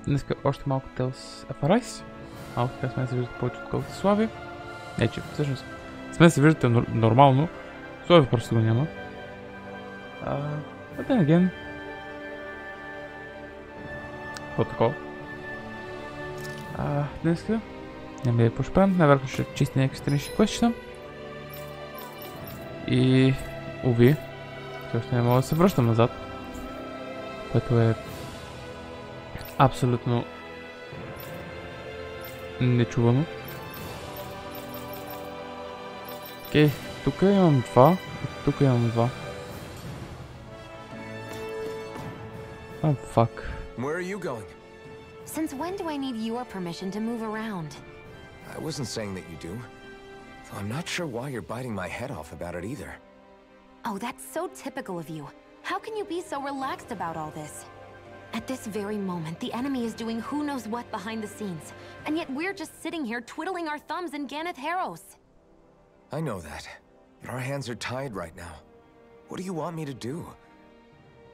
Днес още малко Tales of Arise. Малко така сме да се виждате повече отколкото Слави. Не, че всъщност сме да се виждате нормално. Слави просто го няма. But then again. Какво такова? Днеска няма да пошправим. Най-вероятно ще чисти някакви странични квестчета. И уви, все още не мога да се връщам назад. Което е абсолютно нечувано. Окей, тук имам два, тук имам два. Oh, fuck. Where are you going? Since when do I need your permission to move around? I wasn't saying that you do. Though I'm not sure why you're biting my head off about it either. Oh, that's so typical of you. How can you be so relaxed about all this? At this very moment, the enemy is doing who knows what behind the scenes. And yet we're just sitting here twiddling our thumbs in Ganeth Harros. I know that. But our hands are tied right now. What do you want me to do?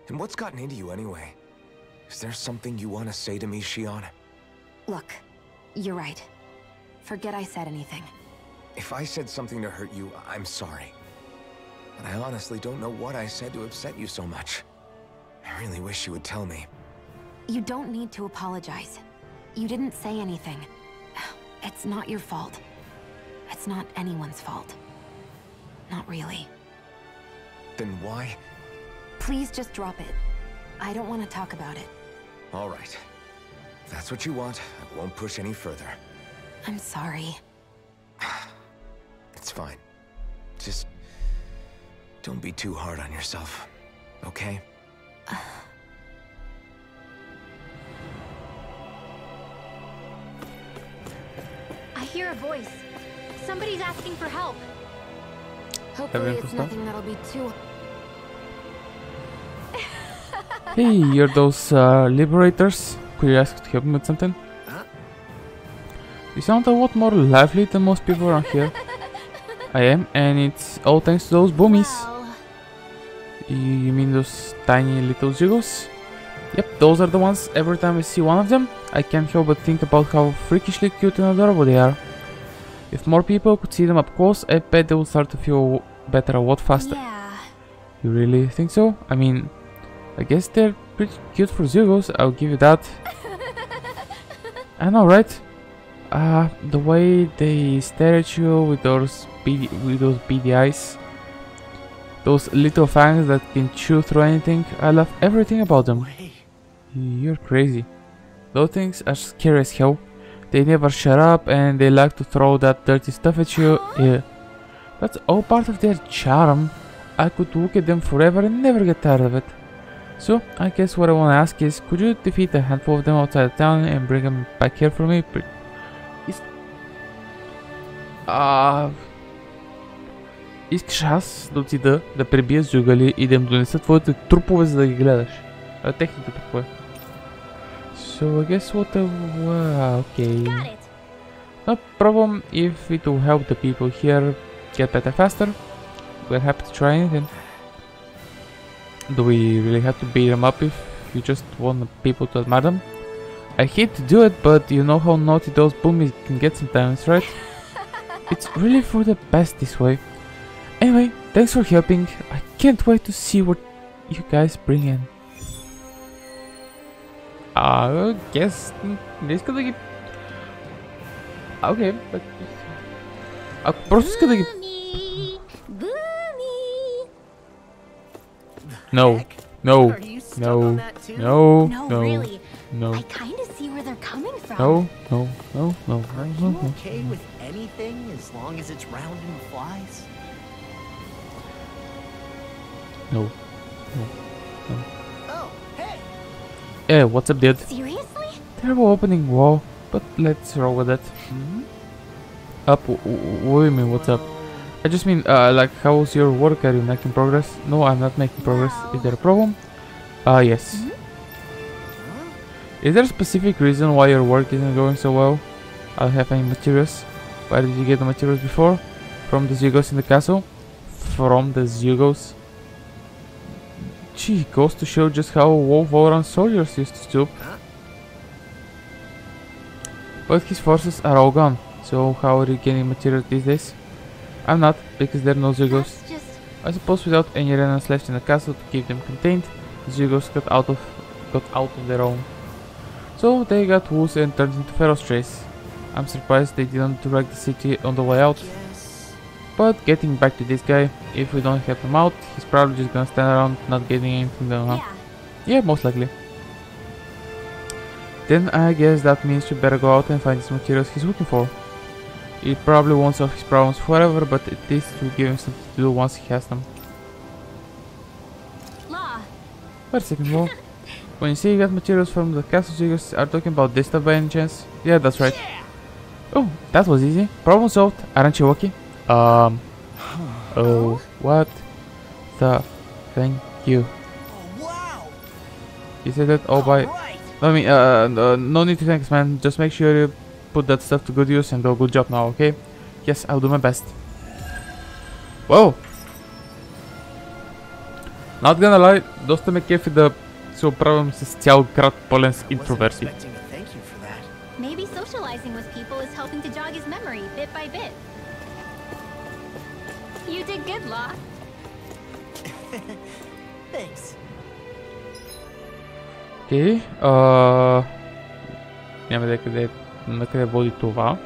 And what's gotten into you anyway? Is there something you want to say to me, Shion? Look, you're right. Forget I said anything. If I said something to hurt you, I'm sorry. But I honestly don't know what I said to upset you so much. I really wish you would tell me. You don't need to apologize. You didn't say anything. It's not your fault. It's not anyone's fault. Not really. Then why? Please just drop it. I don't want to talk about it. All right. If that's what you want, I won't push any further. I'm sorry. It's fine. Just don't be too hard on yourself, okay? I hear a voice. Somebody's asking for help. Hopefully it's nothing that'll be too... Hey, you're those liberators. Could you ask to help me with something? You sound a lot more lively than most people around here. I am, and it's all thanks to those boomies. You mean those tiny little jiggles? Yep, those are the ones. Every time I see one of them, I can't help but think about how freakishly cute and adorable they are. If more people could see them up close, I bet they would start to feel better a lot faster. Yeah. You really think so? I mean, I guess they're pretty cute for Zugos, I'll give you that. I know, right? The way they stare at you with those beady eyes. Those little fangs that can chew through anything. I love everything about them. You're crazy. Those things are scary as hell. They never shut up and they like to throw that dirty stuff at you. Yeah. That's all part of their charm. I could look at them forever and never get tired of it. So, I guess what I want to ask is, could you defeat a handful of them outside of town and bring them back here for me? Искаш аз да отида, да пребия зюгали и да им донеса твоите трупове, за да ги гледаш. Техните трупове. So I guess what the... okay. No problem if it will help the people here get better faster. We're happy to try anything. Do we really have to beat them up if you just want people to admire them? I hate to do it, but you know how naughty those boomies can get sometimes, right? It's really for the best this way. Anyway, thanks for helping. I can't wait to see what you guys bring in. I guess не иска да ги... Okay, but... Ако просто иска да ги... No, no, no, no, no, no. I kind of see where they're coming from. No, no, no, no, Are no, you no. okay with anything as long as it's round and flies? No, no, no. Oh, hey! Yeah, what's up, dude? Seriously? Terrible opening wall, but let's roll with it. Up? What do you mean, what's up? I just mean, like, how's your work? Are you making progress? No, I'm not making progress. Is there a problem? Yes. Is there a specific reason why your work isn't going so well? I don't have any materials. Where did you get the materials before? From the Zugos in the castle? From the Zugos? Gee, goes to show just how well-run soldiers used to stoop. but his forces are all gone. So how are you getting materials these days? I'm not, because there are no Zugos. That's just... I suppose without any remnants left in the castle to keep them contained, the Zugos got out of their own. So they got loose and turned into feral strays. I'm surprised they didn't wreck the city on the way out. Yes. But getting back to this guy, if we don't help him out, he's probably just gonna stand around not getting anything done, huh? Yeah. Yeah, most likely. Then I guess that means we better go out and find these materials he's looking for. It probably won't solve his problems forever, but at least it will give him something to do once he has them. Law. Wait a second, Wall. When you say you got materials from the castle, you guys are talking about this stuff by any chance? Yeah, that's right. Oh, that was easy. Problem solved, aren't you lucky? Oh, what the thank you. Oh, wow. You said that all by... Right. I mean, no need to thanks, man. Just make sure you put that stuff to good use and do a good job now, okay? Yes, I'll do my best. Whoa! Not gonna lie, доста ме кефи да се оправям с цял град пълен с интроверси. Expecting a thank you for that. Maybe socializing with people is helping to jog his memory bit by bit. You did good, Law. Thanks. Окей, няма да е на къде води това.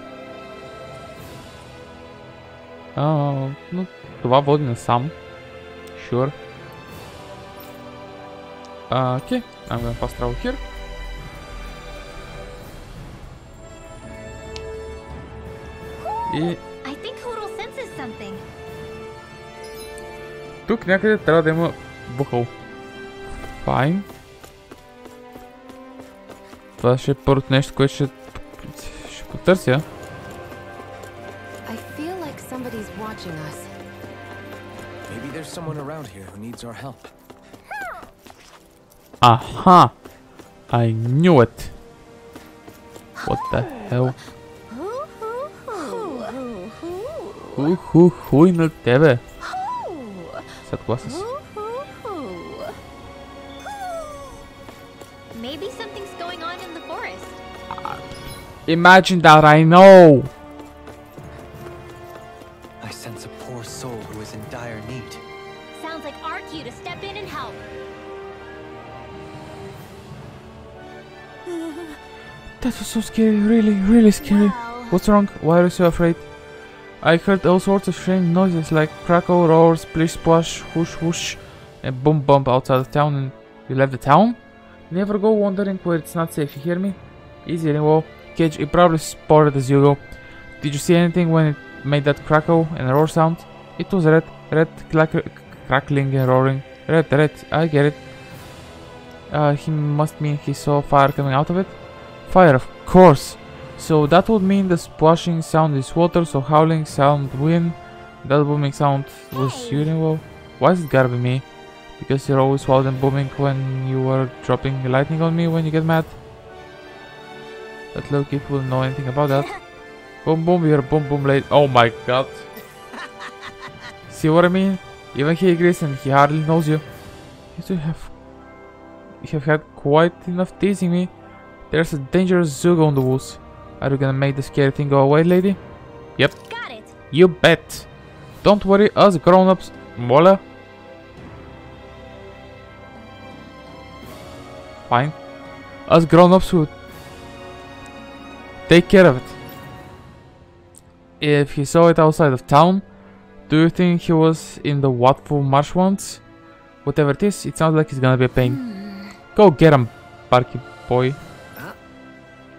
Но това води насам. Sure. Okay, I'm gonna fast travel here. И I think Hoodle senses something. тук някъде трябва да има бухъл. Fine. Това ще е първото нещо, което ще потърся. I feel like somebody's watching us. Maybe there's someone around here who needs our help. Aha! I knew it! What the hell? Хуй на тебе! Съгласен си. Maybe something's going on in the forest. Imagine that, I know! I sense a poor soul who is in dire need. Sounds like our cue to step in and help. That was so scary, really scary. Well, What's wrong? Why are you so afraid? I heard all sorts of strange noises like crackle, roar, splish, splash, whoosh, whoosh, and boom, bump outside the town. And you left the town? Never go wandering where it's not safe, you hear me? Easy, well, Cage, it probably spotted as you go. Did you see anything when it made that crackle and roar sound? It was red, crackling and roaring. Red, I get it. He must mean he saw fire coming out of it? Fire, of course! So that would mean the splashing sound is water, so howling sound wind, that booming sound was shooting. Well, why is it gotta be me? Because you're always loud and booming when you were dropping lightning on me when you get mad? That little kid wouldn't know anything about that. Boom boom, you're boom late. Oh my god. See what I mean? Even he agrees and he hardly knows you. You have had quite enough teasing me. There's a dangerous Zugo in the woods. Are you gonna make the scary thing go away, lady? Yep. got it. You bet. Don't worry, us grown-ups... Voila. Fine. Us grown-ups will take care of it. If he saw it outside of town, do you think he was in the Watful Marsh once? Whatever it is, it sounds like he's gonna be a pain. Go get him, Barky boy.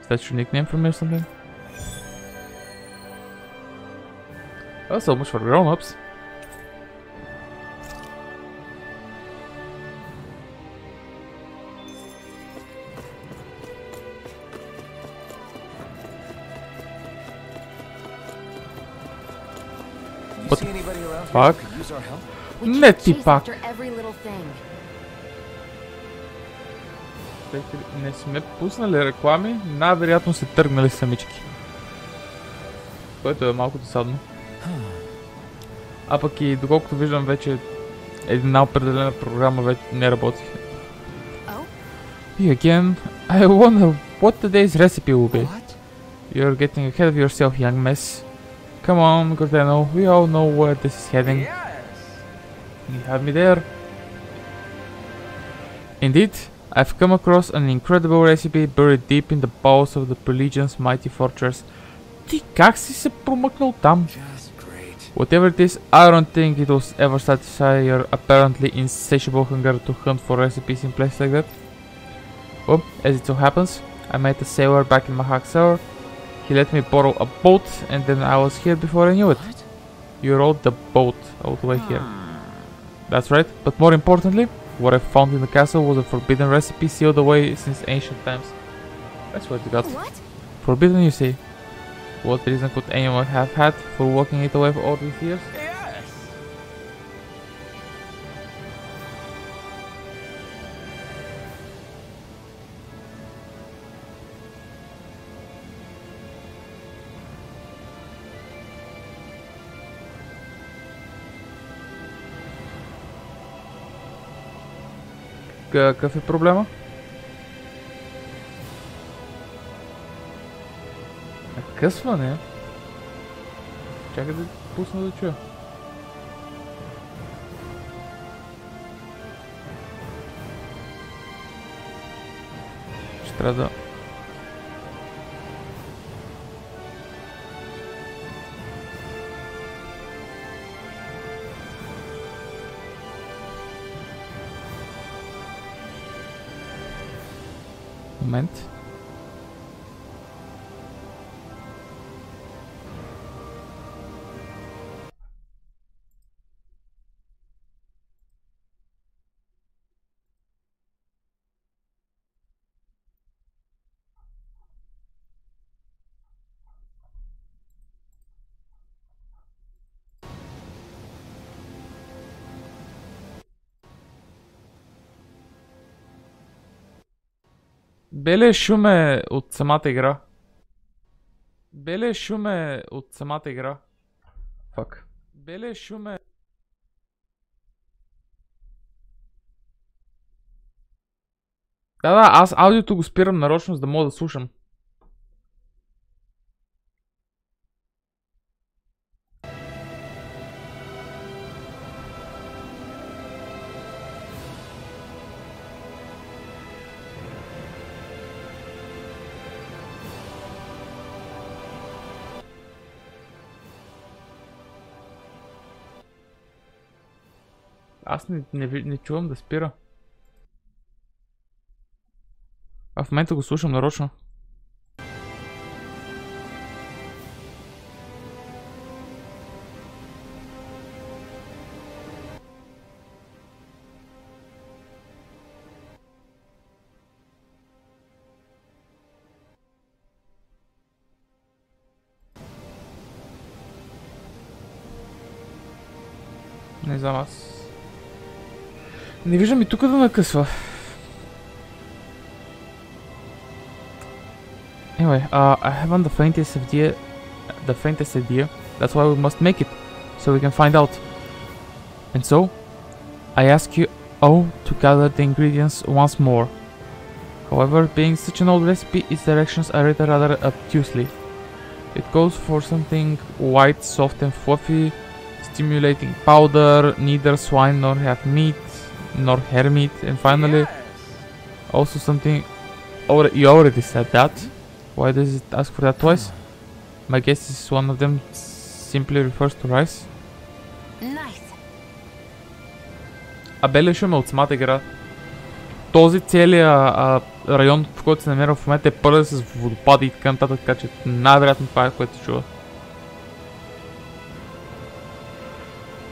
Is that your nickname for me or something? Oh, so much for grown-ups. You see anybody around here fuck? who could use our help? We Не can't ти chase пак. after every little thing. Не сме пуснали реклами, най-вероятно се тръгнали самички. Което е малко досадно. А пък и доколкото виждам вече една определена програма вече не работи. Oh? И again, I wonder what today's recipe will be. What? You're getting ahead of yourself, young miss. Come on, Gordano, we all know where this is heading. Yes. You have me there. Indeed, I've come across an incredible recipe buried deep in the bowels of the Prelegion's mighty fortress. Ти как си се промъкнал там? Just great. Whatever it is, I don't think it will ever satisfy your apparently insatiable hunger to hunt for recipes in places like that. Well, as it so happens, I met a sailor back in Mahak. He let me borrow a boat, and then I was here before I knew it. What? You rowed the boat all the way here. That's right, but more importantly, what I found in the castle was a forbidden recipe sealed away since ancient times. That's what you got. What? Forbidden, you say? What reason could anyone have had for walking it away for all these years? Yes. Какъв е проблема? Накъсване? Чакай да пусна да чуя. Ще трябва да... Момент. Белия шум е от самата игра. Белия шум е от самата игра. Фак. Белия шум е... Да, аз аудиото го спирам нарочно, за да мога да слушам. Аз не чувам да спира. А в момента го слушам нарочно. Не знам аз. Не виждам и тук да накъсва. Anyway, I haven't the faintest idea. That's why we must make it, so we can find out. And so, I ask you all to gather the ingredients once more. However, being such an old recipe, its directions are written rather obtusely. It calls for something white, soft and fluffy, stimulating powder, neither swine nor have meat, nor hare meat, and finally, also something... you already said that. Why does it ask for that twice? My guess is one of them simply refers to rice. Nice. Белия шум е от самата игра. Този целият район, в който се намира в момента, е пълен с водопади и така нататък, така че най-вероятно това е, което се чува.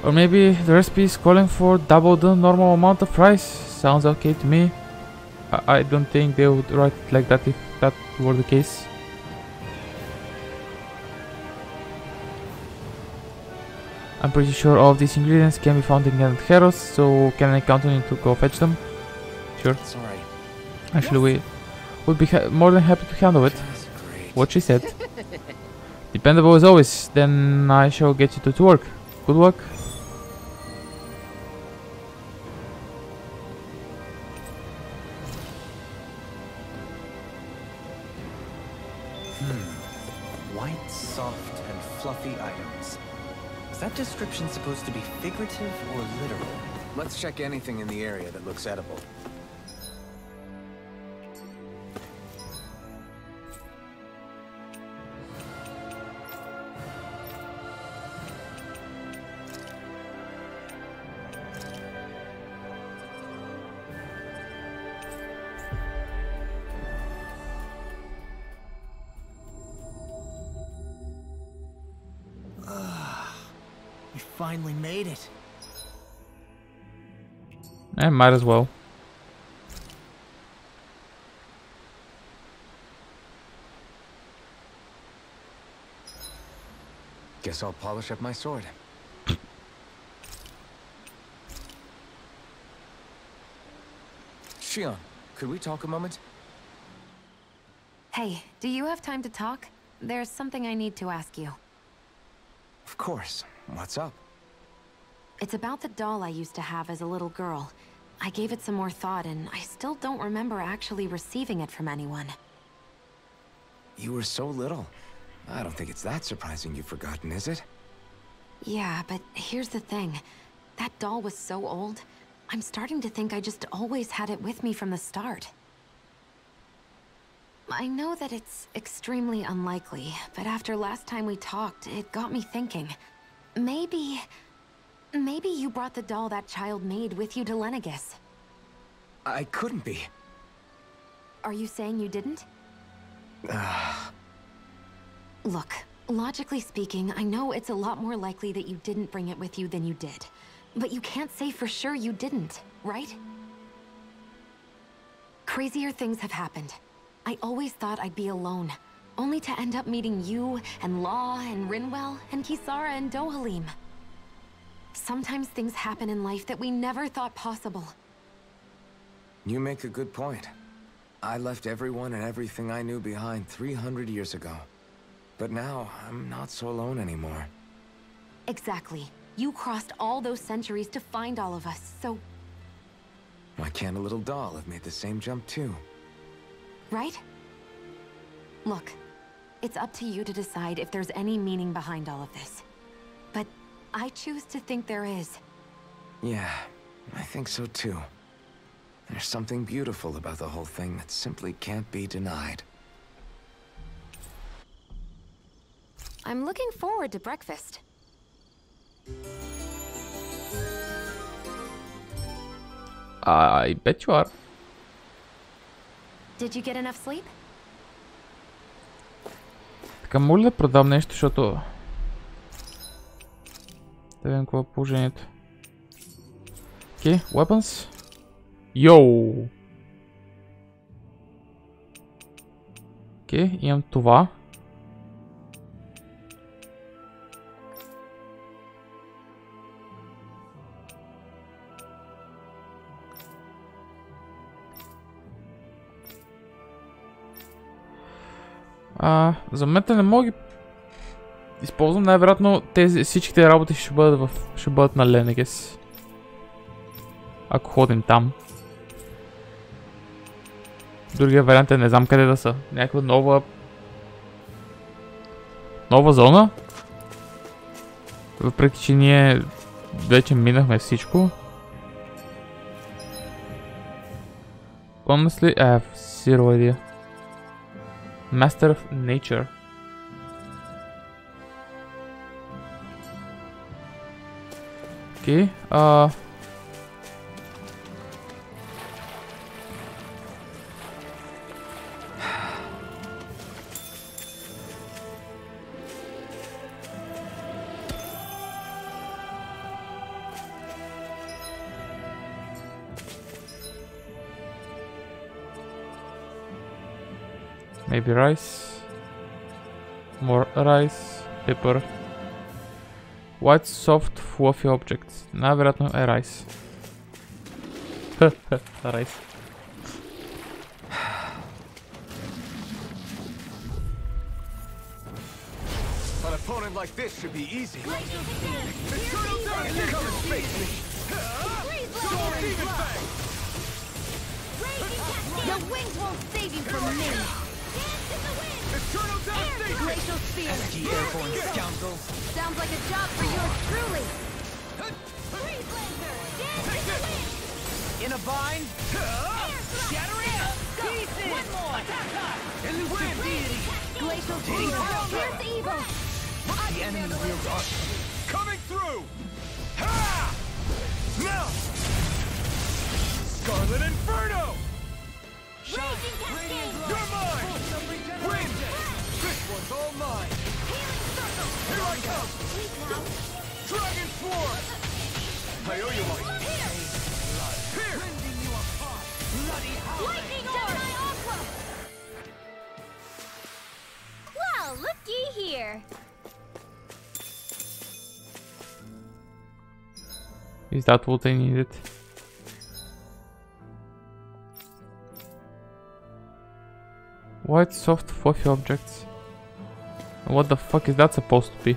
Or maybe the recipe is calling for double the normal amount of rice. Sounds okay to me. I don't think they would write it like that if that were the case. I'm pretty sure all of these ingredients can be found in Grand Heroes, so can I count on you to go fetch them? Sure. Sorry. Actually, we would be more than happy to handle it. Just great. What she said. Dependable as always. Then I shall get you to work. Good luck. White, soft, and fluffy items. Is that description supposed to be figurative or literal? Let's check anything in the area that looks edible. We finally made it. I might as well. Guess I'll polish up my sword. Shion, could we talk a moment? Hey, do you have time to talk? There's something I need to ask you. Of course. What's up? It's about the doll I used to have as a little girl. I gave it some more thought, and I still don't remember actually receiving it from anyone. You were so little. I don't think it's that surprising you've forgotten, is it? Yeah, but here's the thing. That doll was so old, I'm starting to think I just always had it with me from the start. I know that it's extremely unlikely, but after last time we talked, it got me thinking. Maybe you brought the doll that child made with you to Lenegis. I couldn't be. Are you saying you didn't? Look, logically speaking, I know it's a lot more likely that you didn't bring it with you than you did. But you can't say for sure you didn't, right? Crazier things have happened. I always thought I'd be alone, only to end up meeting you, and Law, and Rinwell, and Kisara, and Dohalim. Sometimes things happen in life that we never thought possible. You make a good point. I left everyone and everything I knew behind 300 years ago. But now, I'm not so alone anymore. Exactly. You crossed all those centuries to find all of us, so... Why can't a little doll have made the same jump too? Right? Look, it's up to you to decide if there's any meaning behind all of this. But I choose to think there is. Yeah, I think so too. There's something beautiful about the whole thing that simply can't be denied. I'm looking forward to breakfast. I bet you are. Did you get enough sleep? Така, моля да продам нещо, защото... Да видим какво е положението. Окей, weapons. Йоу! Окей, имам това. За момента не мога ги използвам. Най-вероятно всичките работи ще бъдат на Ленегис. Ако ходим там. Другия вариант е не знам къде да са. Някаква нова зона. Въпреки че ние вече минахме всичко. Honestly, I have zero idea. Master of Nature. Okay, maybe rice, more rice, pepper, white soft fluffy objects. Най-вероятно е rice. Rice. An opponent like this should be easy. Come and face me. Your wings won't save you from me! Eternal devastation! Glacial Spear! Pesky airborne scoundrels! Sounds like a job for yours truly! In a bind? Shatter it! Pieces! One more! Elusive deity! Glacial Spear! Here's evil! The enemy wields arsenal. Coming through! Ha! Now! Scarlet Inferno! Raging Cascade! You're mine! Win! This one's all mine! Healing Circle! Here I come! Sleep now! Dragon Swarm! I owe you one! Here! Here! Rending you apart! Bloody Lightning Gemini Aqua! Well, looky here. Is that what I needed? White, soft, fluffy objects. What the fuck is that supposed to be?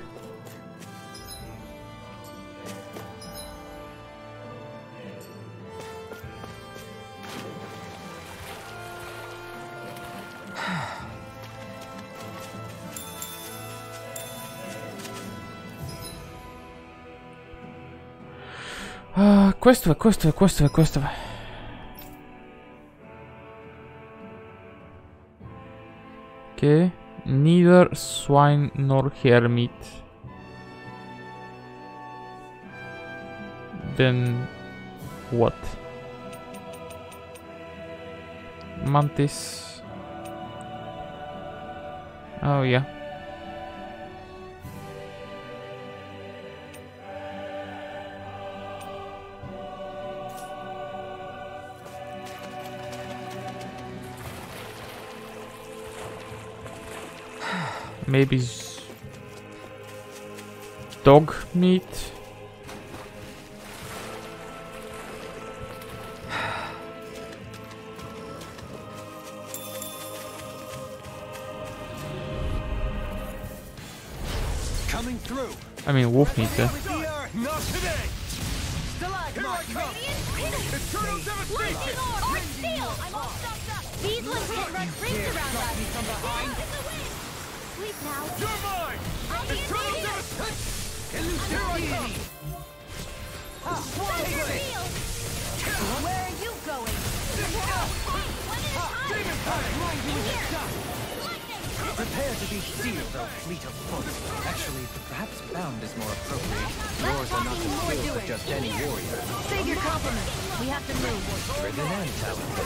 Questove. Okay, neither swine nor hare meat. Then what? Mantis. Oh yeah. Maybe dog meat. coming through! I mean wolf meat, yeah. Not today! Stalagmite! Eternal devastation! Art Steel! I'm all stuffed up! These ones can't run rings around us! From behind! Sleep now! You're mine! Eternal devastation! Here I come! Where are you going? Demon Tide! Prepare to be sealed, O fleet of foot. Actually, perhaps bound is more appropriate. Yours are not the skills of just any warrior. Save your compliments. We have to move. Driven and talented.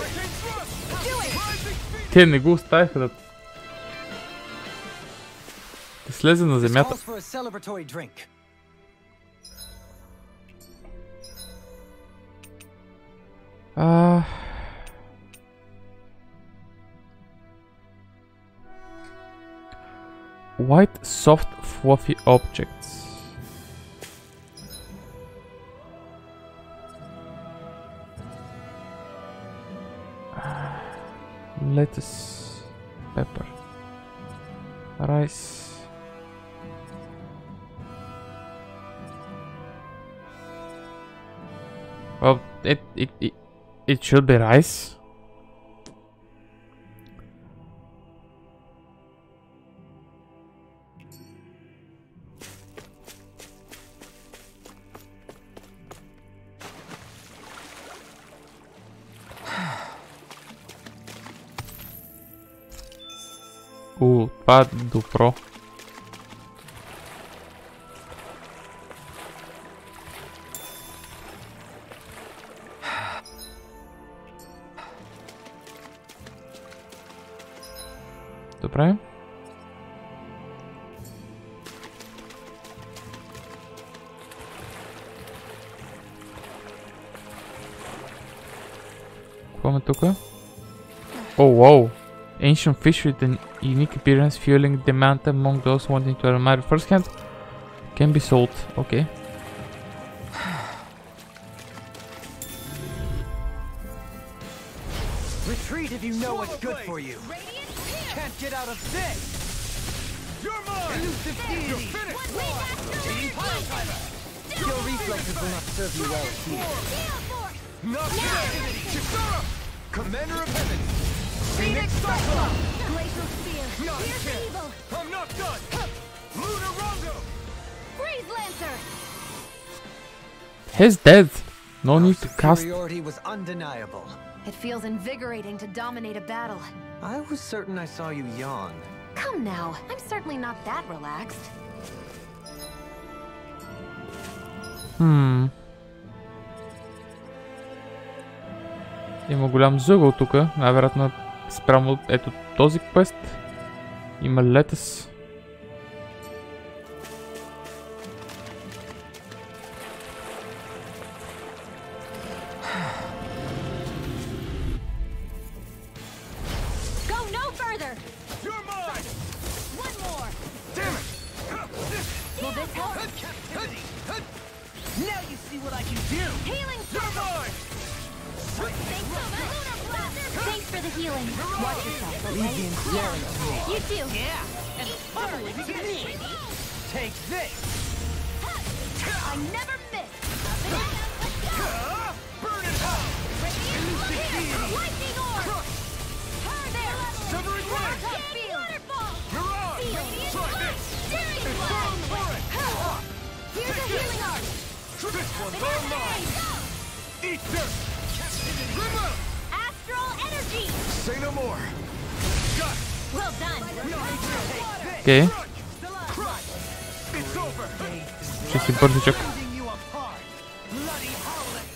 Do it! Те не го оставиха да слезе на земята. Calls for a celebratory drink. White, soft, fluffy objects. Lettuce, pepper, rice. Well, it should be rice. Това е добро. Добре. Какво имаме тука? О, вау! Ancient fish with an unique appearance, fueling demand among those wanting to admire firsthand, can be sold. Okay. Retreat if you know what's good for you. Can't get out of this. You're mine! Elusive deity. You're finished! Cheating pile driver. Your reflexes will not serve you well here. Not today! Chikara! Commander of Heaven! Phoenix Cyclone! Glacial Spear! Not a Here's chance! evil! I'm not done! closer. He's dead. No need to cast. Superiority was undeniable. It feels invigorating to dominate a battle. I was certain I saw you yawn. Come now, I'm certainly not that relaxed. Има голям зъгъл тук. Най-вероятно спрямо ето този квест. Има летъс. Go no further. You're mine! One more. Damn it! Will this help? Now you see what I can do! Healing You're circle. mine! Thanks for the healing. Watch yourself, Leave okay? the endearing to me. You too. Yeah! And totally to me! Take this! I never miss. Burn it out! Lightning orb. There. Severing wind! Waterfall. You're on! Radiant Try light. this! Daring It's blast. on for it! Here's a healing art. This one's all mine! Eat dirt! Remove! Astral energy. Say no more! Got it! Well done. Окей. Crush! It's over! Ще си бързичък. Tearing you apart! Bloody howling!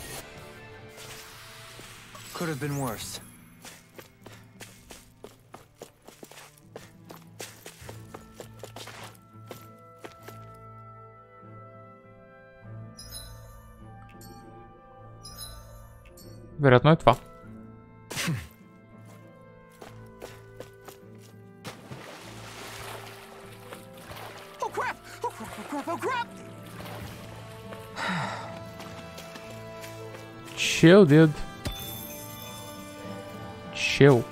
Could have been worse. Вероятно е това. Oh crap! Oh crap! Oh crap! Oh crap! Chill, dude. Chill.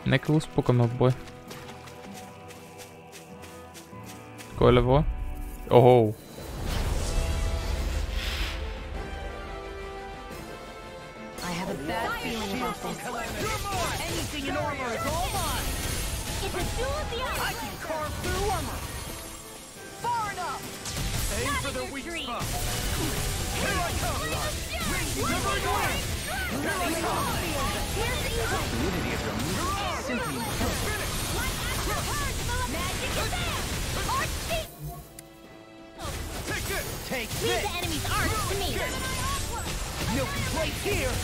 Нека го спукаме от бой. Кой лево е? Охо. I have a bad feeling about this. Anything in armor is all mine! It's a duel of the I eyes. can carve through armor! Far enough! Aim Not for in the your weak dreams. spot! Here I come! Severing wind! Here I come! Here's the evil. Fluidity of your moves simply incredible. Magic is there. Art speak. Take this! Take Leave this! the enemy's art to me. No place here!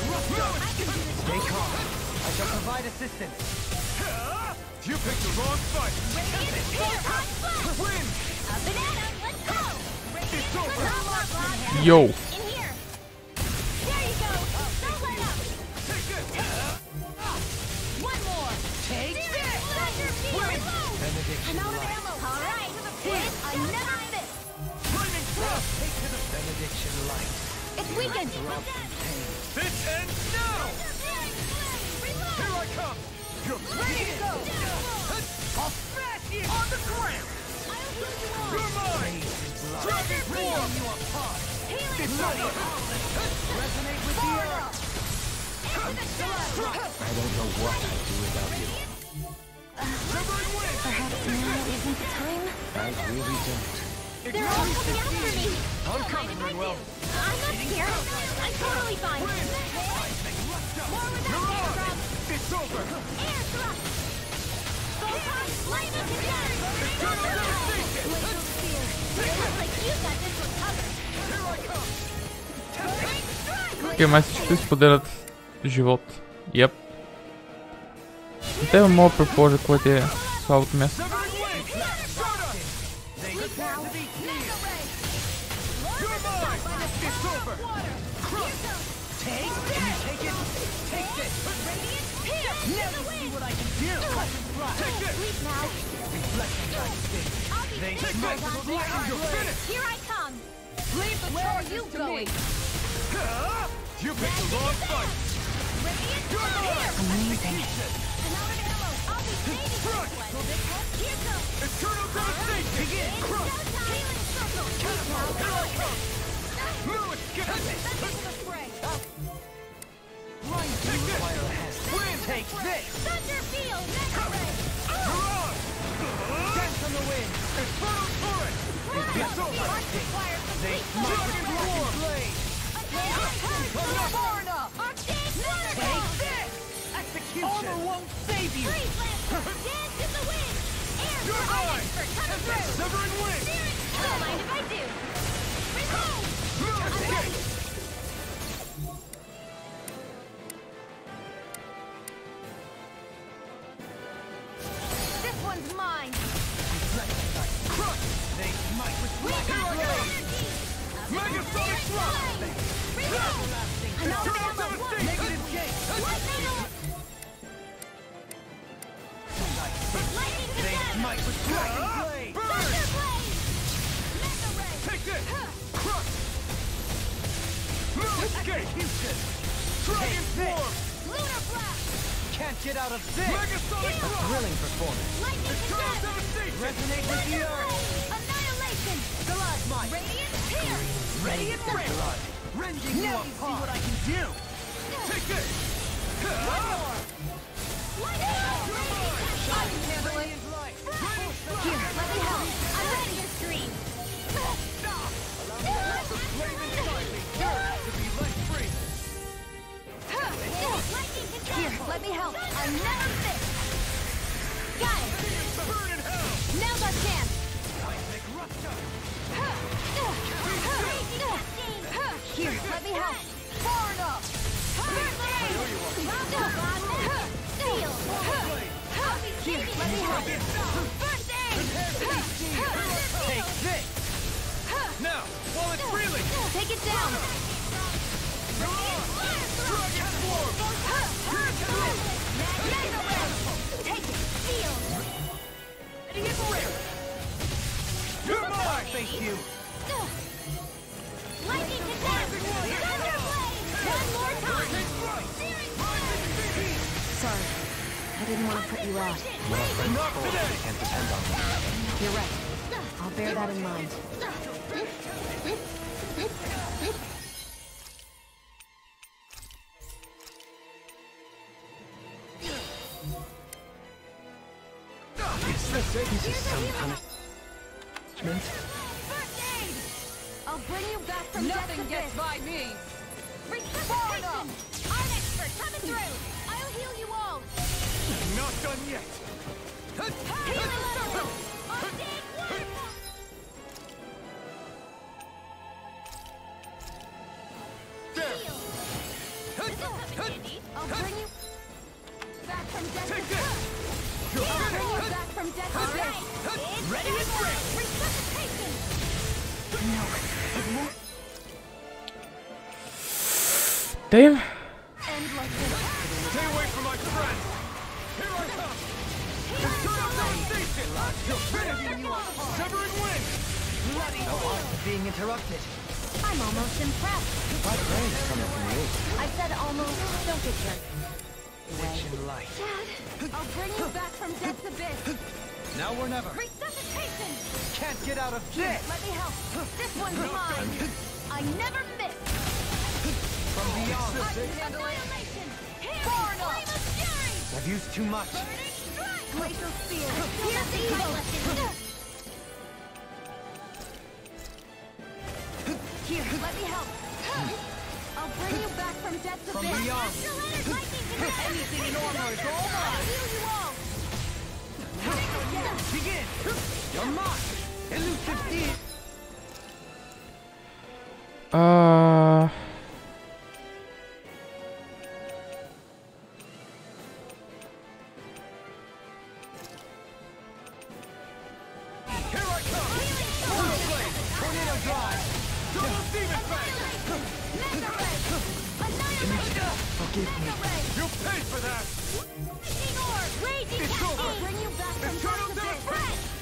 Stay calm. I shall provide assistance. You picked the wrong fight! Win! A banana. Let's go. It's over! Yo. In here. There you go. Don't let up. Take it! One more. Take this! Benediction I'm out of light. ammo. All right. This I never miss. Flaming thrust! Benediction light. It's weakened. This ends now! Here I come! You're Ready to go. I'll smash you! on the ground! You're mine! Dragon form! You apart! It's over! Resonate with the earth! I don't know what I'd do without you. Severing wind! Perhaps now isn't the time? I really don't. They're all coming after me. I'm coming, Manuel. I'm not scared. I'm totally fine. More with You're that on! grab. It's over! Air thrust. Photon lightning together. Eternal devastation! Looks like you got this one covered. Here I come! Great strike. Окей, май всички споделят живот. Йеп. Те мога да предположа кое ти е слабото място. Severing wind! Shut up! Sleep now. Mega ray. You're mine! It's over! Crush! Take this! Take it! Take this! Radiant pierce. Now you see what I can do! Cut and thrust! Take this! Sleep now. Reflection light sting! I'll be They safe. smash Hold on. the lightning You're blade! finished! Here I come. Leave the Where are charges you to going? me! You picked the wrong fight! Radiant You're mine! Amazing. I'm out of ammo. I'll be saving this one. Here goes. Eternal devastation! It's showtime. Take this! Thunder field! Mega ray! Dance on the wind! Infernal turret! It's over! They smite blade! Far enough! Take this! Execution! Armor won't save you! Dance in the wind! Air You're for mine! expert coming through! Severing wind! Don't mind if I do! Remove! I'm ready! This one's mine! Crush! They smite with We got blade! your energy! Megasonic thrust! Remove! I'm out of ammo! One! Negative gate! Lightning on! Lightning to They them! smite with dragon blade! Thunder blade! Mega ray! Take this! Crush! Execution! Dragon swarm! Lunar blast! Can't get out of this! Megasonic thrust! A thrilling performance! Lightning to them! Resonate with the Thunder earth! blade! Annihilation! Stalagmite! Radiant tear! Radiant blood! Rending you apart! See what I can do! Take this! I can handle it! Here, let me help! I'm ready to scream! Here, let me help! I never miss! Got it! Now's our chance! Here, let me help! Far enough! Here, let me help! First aid! Take this! Now, while it's reeling! Take it down! Dragon swarm! Mega ray! Take it! Feel! Idiot rip! You're mine! Face you! Lightning to death! Thunder blade! One more time! Sorry, I didn't want to put you out. Not today! Can't depend on me. You're right. I'll bear that in mind. This is some punishment. First aid! I'll bring you back from Nothing gets by me! Resuscitation! Art expert coming through! I'll heal you all! Not done yet! Healing circle! I'll take one! There! I'll bring you back from death Take to this! I'll bring you back from death to death! Ready and ready! Resuscitation! Damn. End like this. Stay away from my friends! Here I come! Internal devastation! Finish you apart! Severing wind! Bloody being interrupted. I'm almost impressed. My brain is coming from you. I said almost. Don't get jerked. Rich in light. Dad, I'll bring you back from death's abyss. Now or never. Resuscitation! Can't get out of this! Let me help. This one's mine. I never miss. From beyond. Annihilation! Far enough! Flame of fury! I've used too much. Burning strike! Glacial spear! Here's the evil! Here, let me help. I'll bring you back from death's From abyss. beyond. Anything in order is all mine. I'll heal you all. Begin! You're mine! Elusive deed! Here I come! Full flame! Tornado drive! Double demon fang! Mega ray! Annihilation! Forgive me. Mega ray! You'll pay for that! Raging orb! Raging It's cascade! over. Bring you back from Eternal death's death! abyss.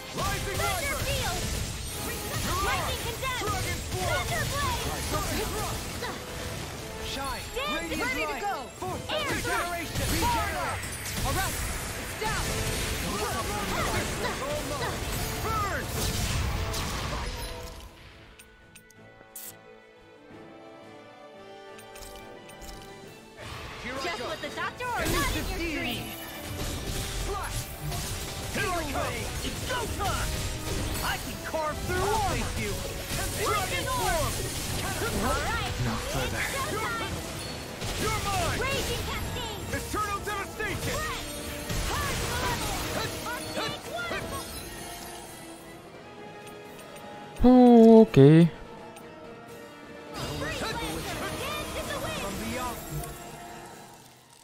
Rising Thunder Rider! field! Lightning condemned! Dragon swarm! Thunder blade! Shine! Dancing! Radiant Ready to light! go! Fourth Air regeneration! Regenerate! Alright! down! Burn! Here I Just go. with the doctor or not in your dream? Here I come. It's go time! I can carve through armor! Thank you! Dragon form. Alright, No further. showtime! You're mine. Raging cascade! Eternal devastation. Hard level! Arctic waterfall! Okay. Free lantern! Dance in the wind! From beyond,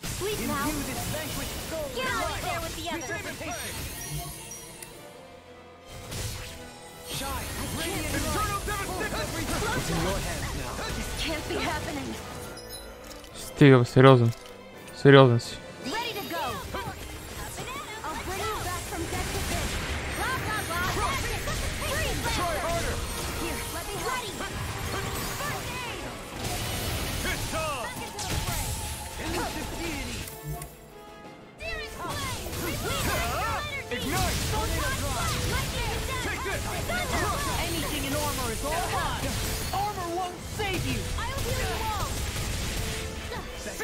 Sleep now! imbue this vanquished soul Get with on light. in there with the others! Precipitation. Shine, radiant light. Eternal devastation. It's in your hands now. This can't be happening! Стига, бе, сериозен. Сериозен си. Ready to go! I'll bring you back from dead to good. Blah, blah, blah! Freeze Try lantern! harder. Here, let me help! First aid! It's time. Back into the fray! Elusive deity. Searing flame! Release extra energy! Ignite. Tornado drive! Lightning attack! Take this. Thunder! Anything in armor is all mine. Armor won't save you. I'll heal you all!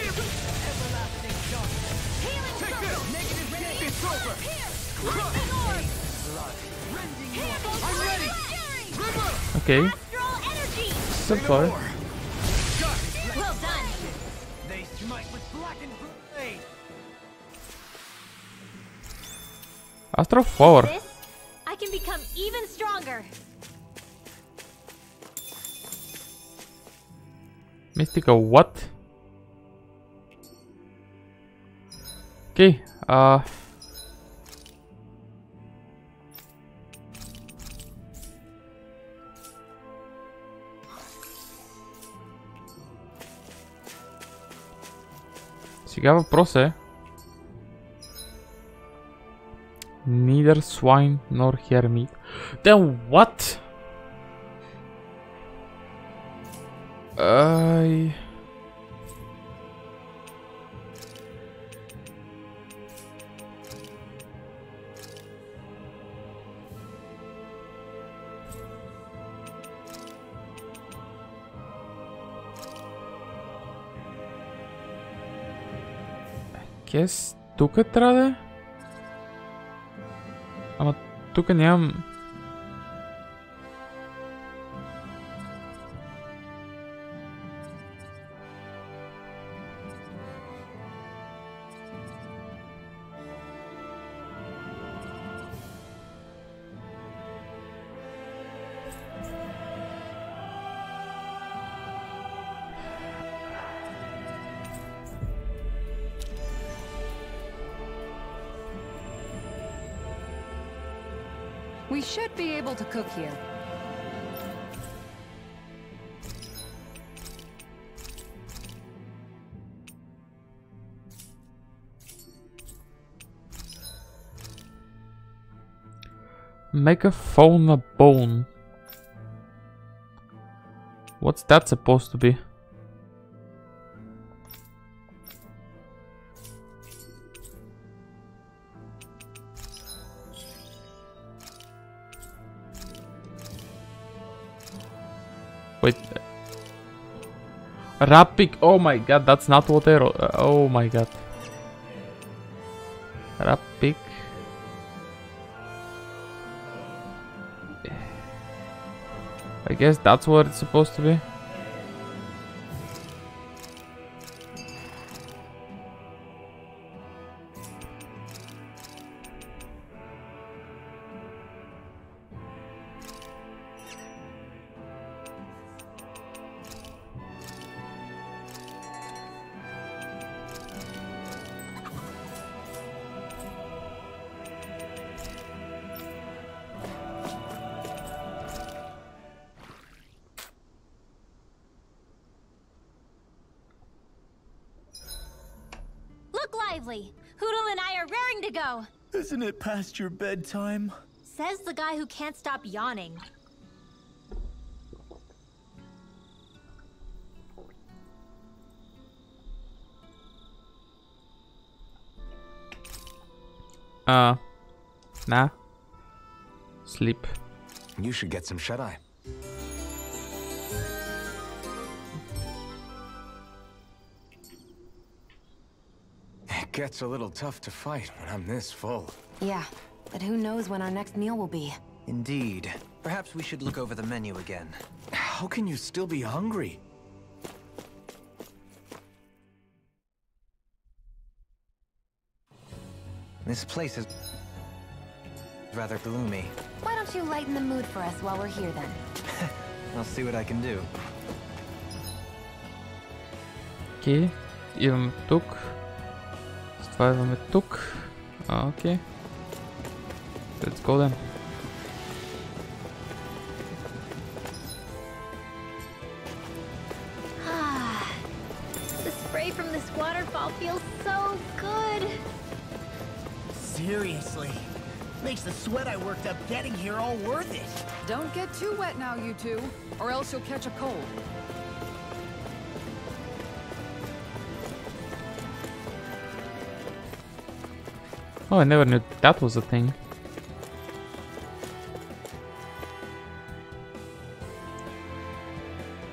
Everlasting darkness. Healing Take circle! this. Negative gain. It's over. Here! Lightning orb! Blood. Rending you. Handle I'm ready. Fury! River. Okay. Astral energy! So far. Got it. Well done! They smite with blackened blade. Astro Power. This, I can become even stronger! Mystical what? Okay. Сега въпрос е Neither swine nor hare meat. Then what? I... Guess тук трябва да е? Ама тук нямам... We should be able to cook here. Megaphone a bone. What's that supposed to be? Wait. Rapik. Oh my god, that's not what I wrote. Oh my god. Rapik. I guess that's what it's supposed to be. Look lively! Hoodle and I are raring to go! Isn't it past your bedtime? Says the guy who can't stop yawning. Nah. Sleep. You should get some shut-eye. It gets a little tough to fight when I'm this full. Yeah, but who knows when our next meal will be. Indeed. Perhaps we should look over the menu again. How can you still be hungry? This place is rather gloomy. Why don't you lighten the mood for us while we're here then? I'll see what I can do. Окей. Идваме тук. С това идваме тук. Окей. Let's go then. The spray from this waterfall feels so good. Seriously. Makes the sweat I worked up getting here all worth it. Don't get too wet now, you two, or else you'll catch a cold. Oh, I never knew that was a thing.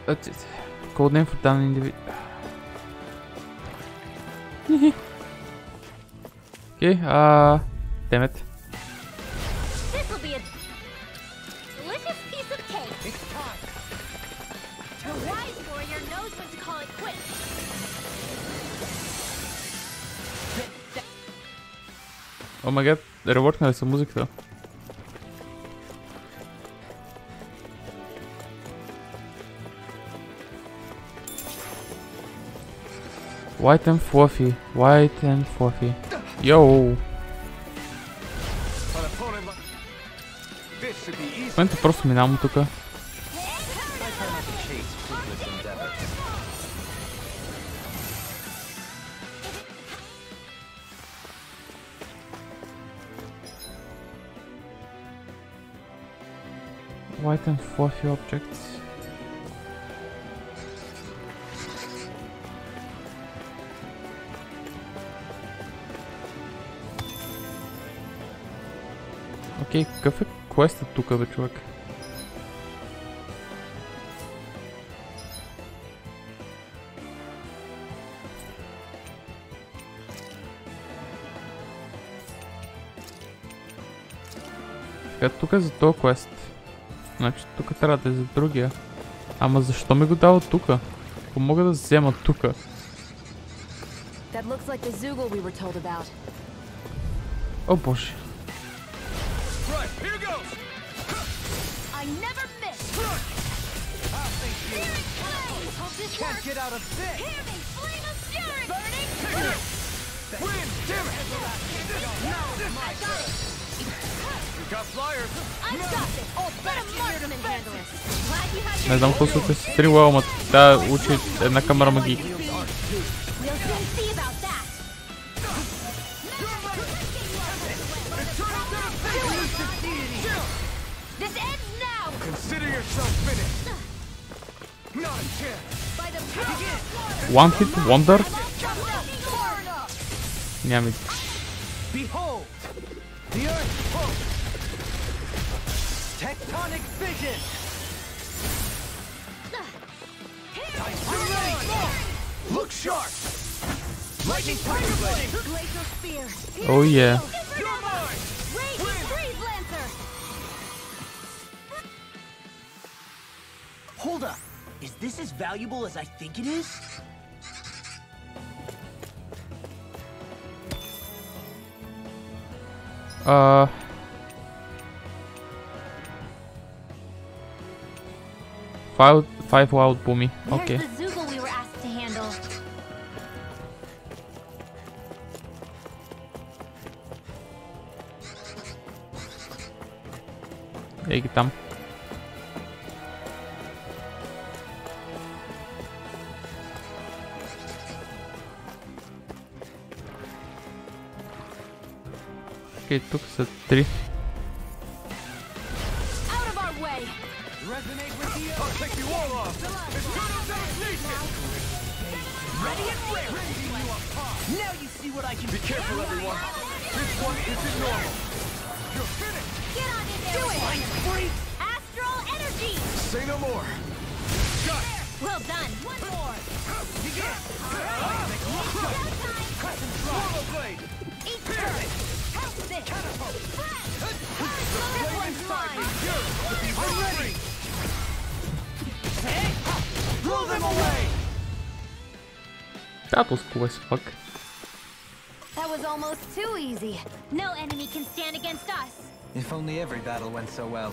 That's it. Code name for down individual. Okay, damn it. This will be a delicious piece of cake. It's time! The wise warrior knows when to call it quits. Oh my god, реворкнали са музиката. White and fluffy. White and fluffy. Yo! В момента просто минавам тука. White and fluffy objects. Окей, какъв е квестът тук, бе, човек? Така, тук е за този квест. Значи тук трябва да е за другия. Ама защо ми го дава тука? Ако мога да взема тука? That looks like the Zoogle we were told about. О, боже. Right, here goes! I never miss. Can't get out of this! Hear me, flame of fury! Burning! Win! Damn it! I got it! We got flyers! I've got this! Oh, let a marksman handle it! Glad you had your Не знам какво случва с стрела, ама тя учи една камера магии. We'll soon see about that! This ends now! Consider yourself finished! Not a chance! By the power of One hit wonder? Няма. Behold! The Earth pulse! Tectonic vision! I'm ready! Look sharp! Lightning tiger blade! Glacial spear! Oh yeah. You're mine! Raging freeze lancer! Hold up. Is this as valuable as I think it is? Five wild boomy. Okay. There's the Zoogle we were asked to handle. Ей ги там. Окей, тук са 3. Out of our way! Resonate with the I'll take you all off! It's total devastation! Ready and raring. Now you see what I can Be careful, everyone! This one isn't normal. You're finished. Get on in there. Do it. Freak! Astral energy. Say no more. Got it. Well done. One more. Begin. Showtime. Normal blade. Eat first. Help this. This one's mine. I'm ready. Throw them away. That was cool as fuck. That was almost too easy. No enemy can stand against us. If only every battle went so well.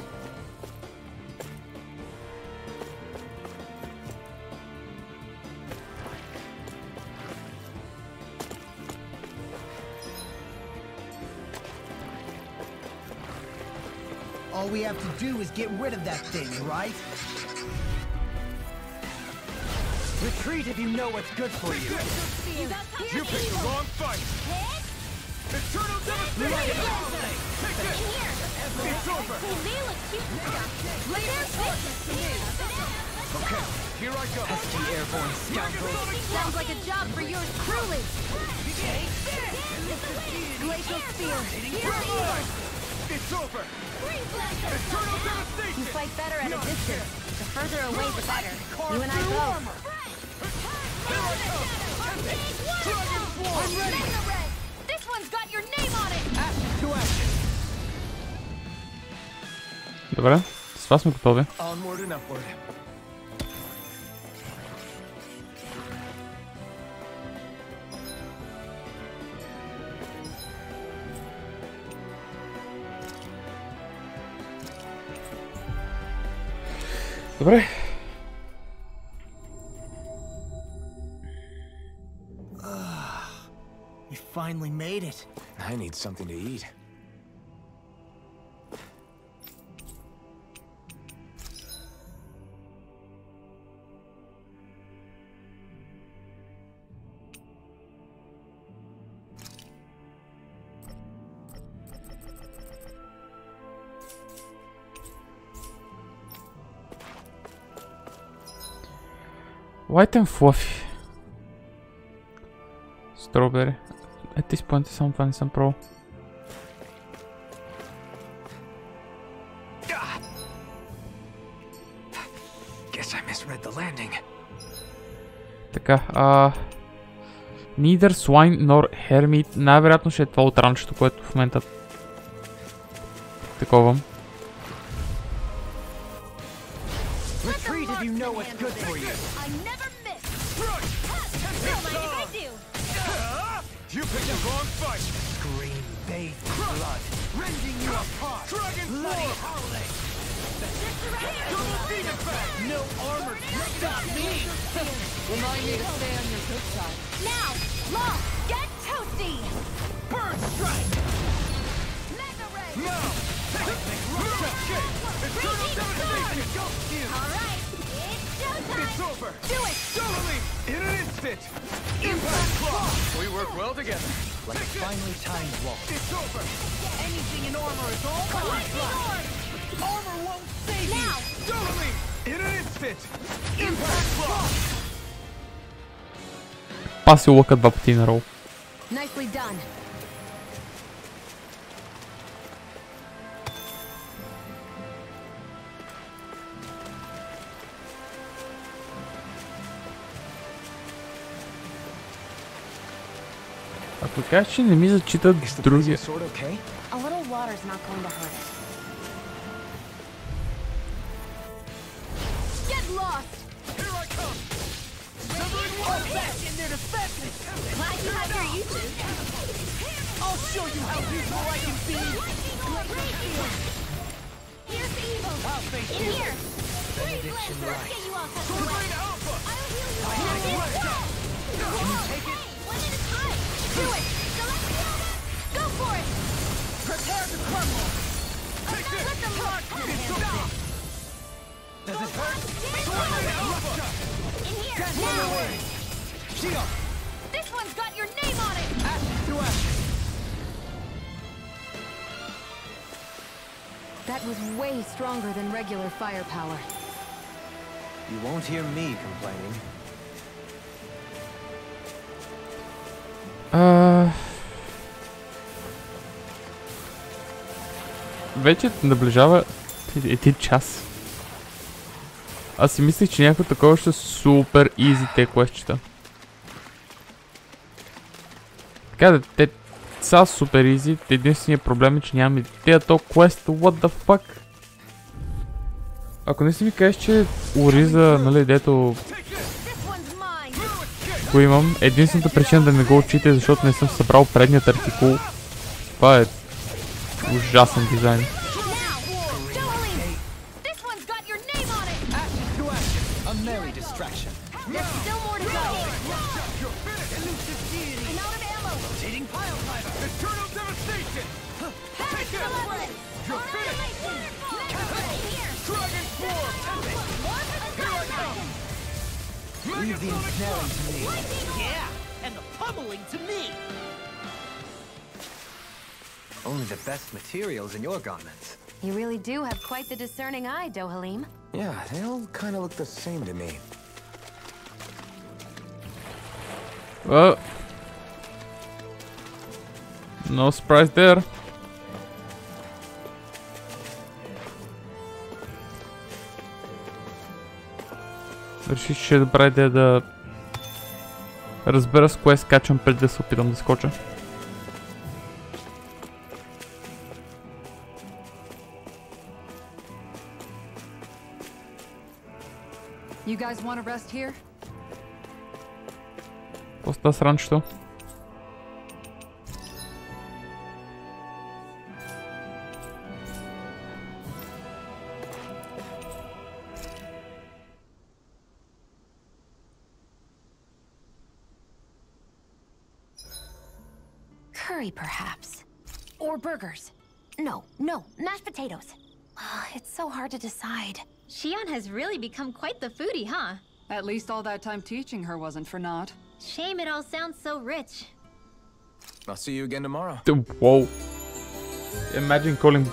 All we have to do is get rid of that thing, right? Retreat if you know what's good for you. You got You picked the wrong fight. Eternal devastation. Take this. It's over. They look cute and stuff. Later, business to me. Okay, here I go. Pesky airborne scoundrels. Sounds like a job for yours truly. Glacial spear. Here's yours. It's over. Eternal You devastation. fight better at a distance. The further away, the better. You and I Through both. armor. Here I come. Dragon Swarm. I'm ready. This one's got your name on it. To action. Добре, с това сме готови. Onward and upward. Добре. We finally made it. I need something to eat. White and fluffy. Strawberry. At this point, some fun, some pro. Guess I misread the landing. Така, Neither swine nor hermit. Най-вероятно ще е това от ранчето, което в момента таковам. Retreat if you know what's good for you. I never miss. Don't mind if I do. You picked the wrong fight. Green bathed blood, rending you apart. Dragon Bloody Swarm. howling. Double demon back. No armor can stop me. Remind me to stay on your good side. Now, Lost, get toasty. Burn strike. Mega ray. Now. Cascade. Eternal devastation. All right, it's showtime. It's over. Do it. Double leap. In an instant. Impact claw. We work well together. Like a finely timed walk. It's over. Anything in armor is all mine. Lightning orb. Armor won't save you. Now, Double leap. In an instant. Impact claw. Паси лъка два пъти на рол. Nicely done. Ако кажа, че не ми зачитат Is the други... prison sword okay? A little water's not going to hurt it. get lost. Here I come. Back in their defenses. Glad you have your uses. I'll show you how useful I can be. Here's evil. I'll face In you. here. Benediction Let's right. get you all tucked Sword away. Blade Alpha. I'll heal you. Can you take it? One at a time. Do it. Celestial. Go for it. Prepare to crumble. Take this. Let them rock. It's over. Does it hurt? Sword Blade Alpha. In here. Get Now. away. Shield. This one's got your name on it. To action. That was way stronger than regular firepower. You won't hear me complaining. вече наближава 1 час. Аз си мислех, че някакво такова ще е супер изи те квестчета. Така да, те са супер изи. Единственият проблем е, че нямам идея то квест. What the fuck? Ако не си ми кажеш, че Ориза, нали, дето го имам, единствената причина да не го отчита е, защото не съм събрал предният артикул. Това е ужасен дизайн. Leave the ensnaring to me. Yeah, and the pummeling to me. Only the best materials in your garments. You really do have quite the discerning eye, Dohalim. Yeah, they all kind of look the same to me. Well, no surprise there. Реших, че е добра идея да разбера с кое скачам преди да се опитам да скоча. You guys want to rest here? Оста с ранчето. Curry, perhaps. Or burgers. No, mashed potatoes. It's so hard to decide. Shion has really become quite the foodie, huh? At least all that time teaching her wasn't for naught. Shame it all sounds so rich. I'll see you again tomorrow. Whoa. Imagine calling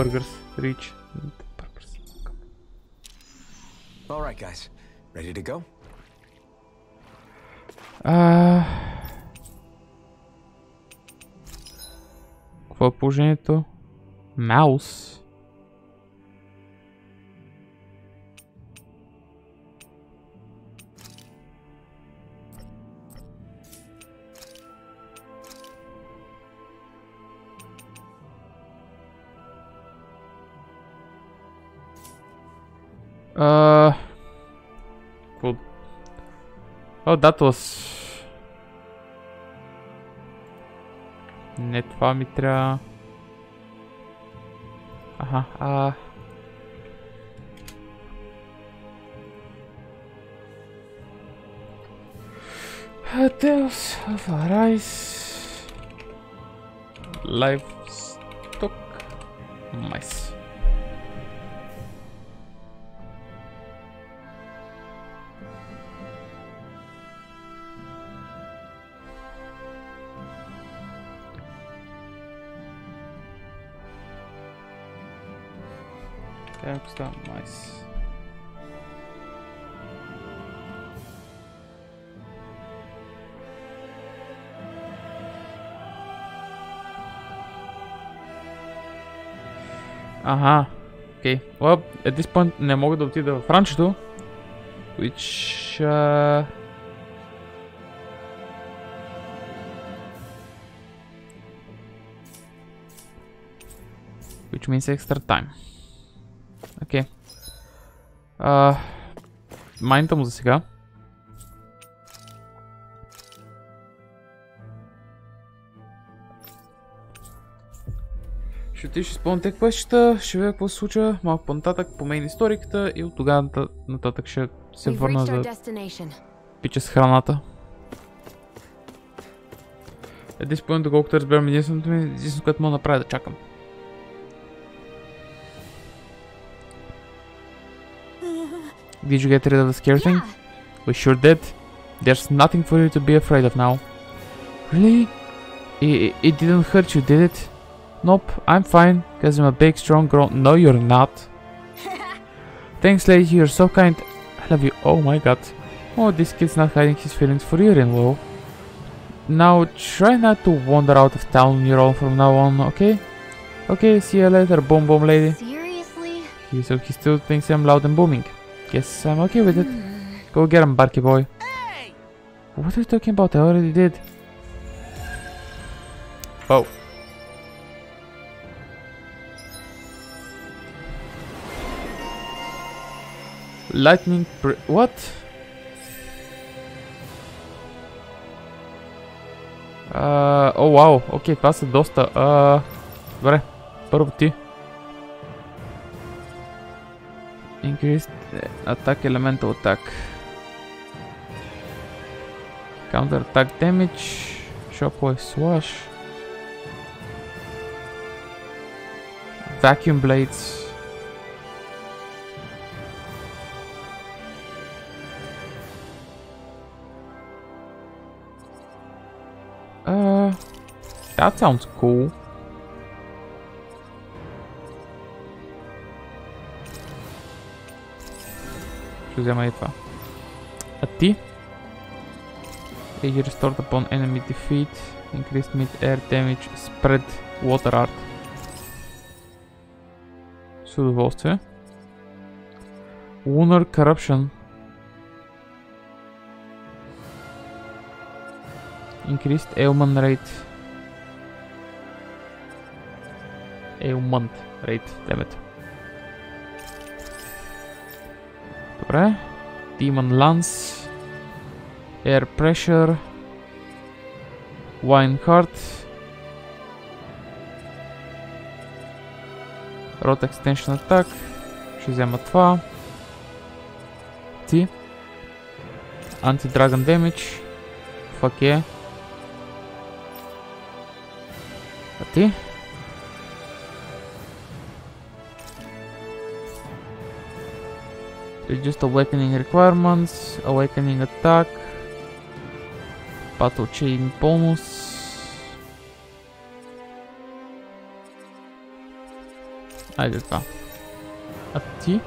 burgers rich. Alright guys, ready to go? Какво е положението? Маус. Oh, that was... Не, това ми трябва... Аха, Tales of Arise... Livestock... Mice. Как става майс? Аха, окей. Well, at this point не мога да отида в ранчето. Which... which means extra time. Окей. Майната му за сега. Ще отиш изпълня те квестчета, ще видя какво се случва малко по-нататък по мейн историката и от тогава нататък ще се върна да пича с храната. Единствено, доколкото разбирам, единственото, което мога да направя, да чакам. Did you get rid of the scare thing? We sure did. There's nothing for you to be afraid of now. Really? It didn't hurt you, did it? Nope, I'm fine, cause I'm a big, strong girl. No, you're not. Thanks, lady, you're so kind. I love you. Oh my god. Oh, this kid's not hiding his feelings for you, in-law. Now, try not to wander out of town on your own from now on, okay? Okay, see you later, boom boom lady. Seriously? So he still thinks I'm loud and booming. Guess I'm okay with it. Go get him, Barky boy. Hey! What are you talking about? I already did. Oh. Lightning what? О, вау, окей, това са доста. Добре, първо ти. Increased attack, elemental attack. Counter attack damage. Shockwave swash. Vacuum blades. That sounds cool. Ще взема и това. А ти? Age restored upon enemy defeat. Increased mid-air damage. Spread water art. С удоволствие. Lunar corruption. Increased ailment rate. Ailment rate, dammit. Добре. Demon Lance. Air pressure. Wine heart. Rod extension attack. Ще взема това. Ти. Anti-dragon damage. Fuck yeah. А ти? Reduced awakening requirements, awakening attack, battle chain bonus. Айде това. А ти?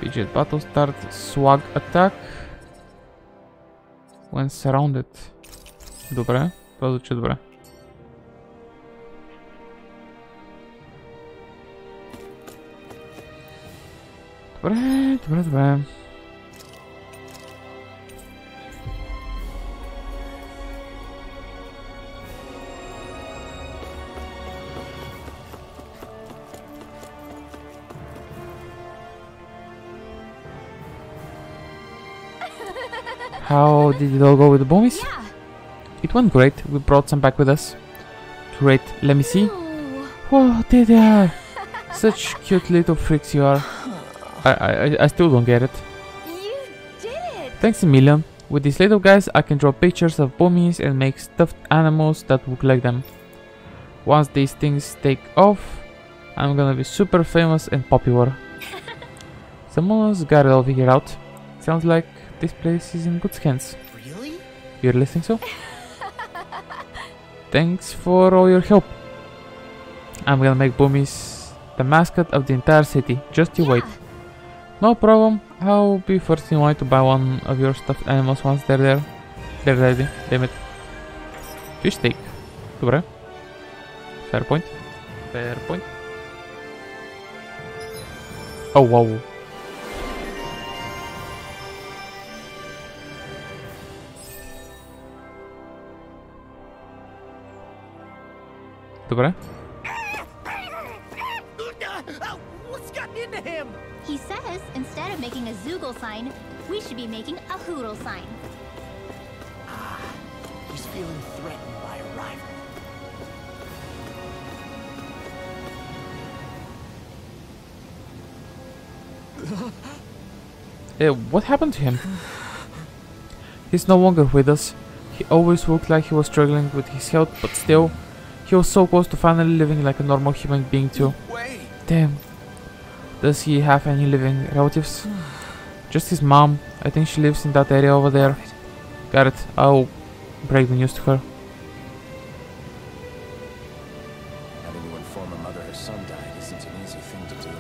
Fidget battle start, swag attack. When surrounded. Добре, това звучи добре. Добре. How did it all go with the boomies? Yeah. It went great. We brought some back with us. Great. Let me see. Oh. Oh, there they are. Such cute little freaks you are. I still don't get it. You did it! Thanks a million. With these little guys, I can draw pictures of boomies and make stuffed animals that look like them. Once these things take off, I'm gonna be super famous and popular. Someone's got it all figured out. Sounds like this place is in good hands. Really? You really think so? Thanks for all your help. I'm gonna make boomies the mascot of the entire city. Just you wait. No problem. I'll be first in line to buy one of your stuffed animals once they're there. They're ready. Damn it. Fish steak. Добре. Fair point. Fair point. Oh wow. Добре. What's gotten into him? He says instead of making a Zoogle sign, we should be making a Hoodle sign. He's feeling threatened by a rival. What happened to him? He's no longer with us. He always looked like he was struggling with his health, but still, he was so close to finally living like a normal human being too. Wait! Damn. Does he have any living relatives? Just his mom. I think she lives in that area over there. Got it. I'll break the news to her. Having to inform a mother her son died isn't an easy thing to do.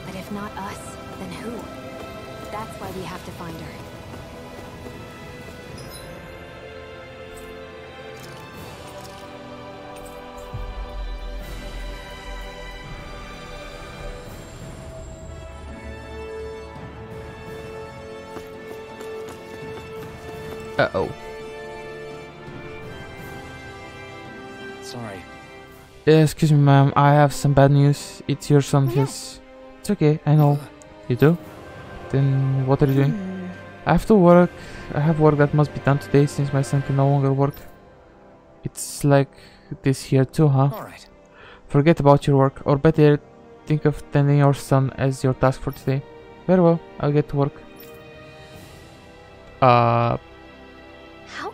But if not us, then who? That's why we have to find her. Uh-oh. Sorry. Excuse me, ma'am. I have some bad news. It's your son. It's okay. I know. You do? Then what are you doing? I have to work. I have work that must be done today since my son can no longer work. It's like this here too, huh? Alright. Forget about your work. Or better, think of tending your son as your task for today. Very well. I'll get to work. How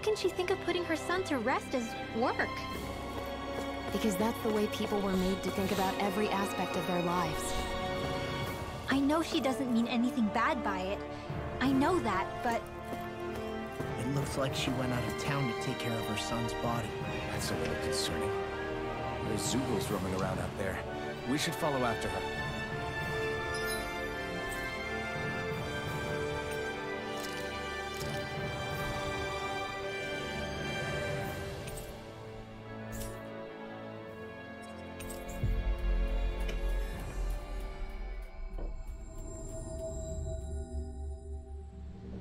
can she think of putting her son to rest as work? Because that's the way people were made to think about every aspect of their lives. I know she doesn't mean anything bad by it. I know that, but... It looks like she went out of town to take care of her son's body. That's a little concerning. There's Zugos roaming around out there. We should follow after her.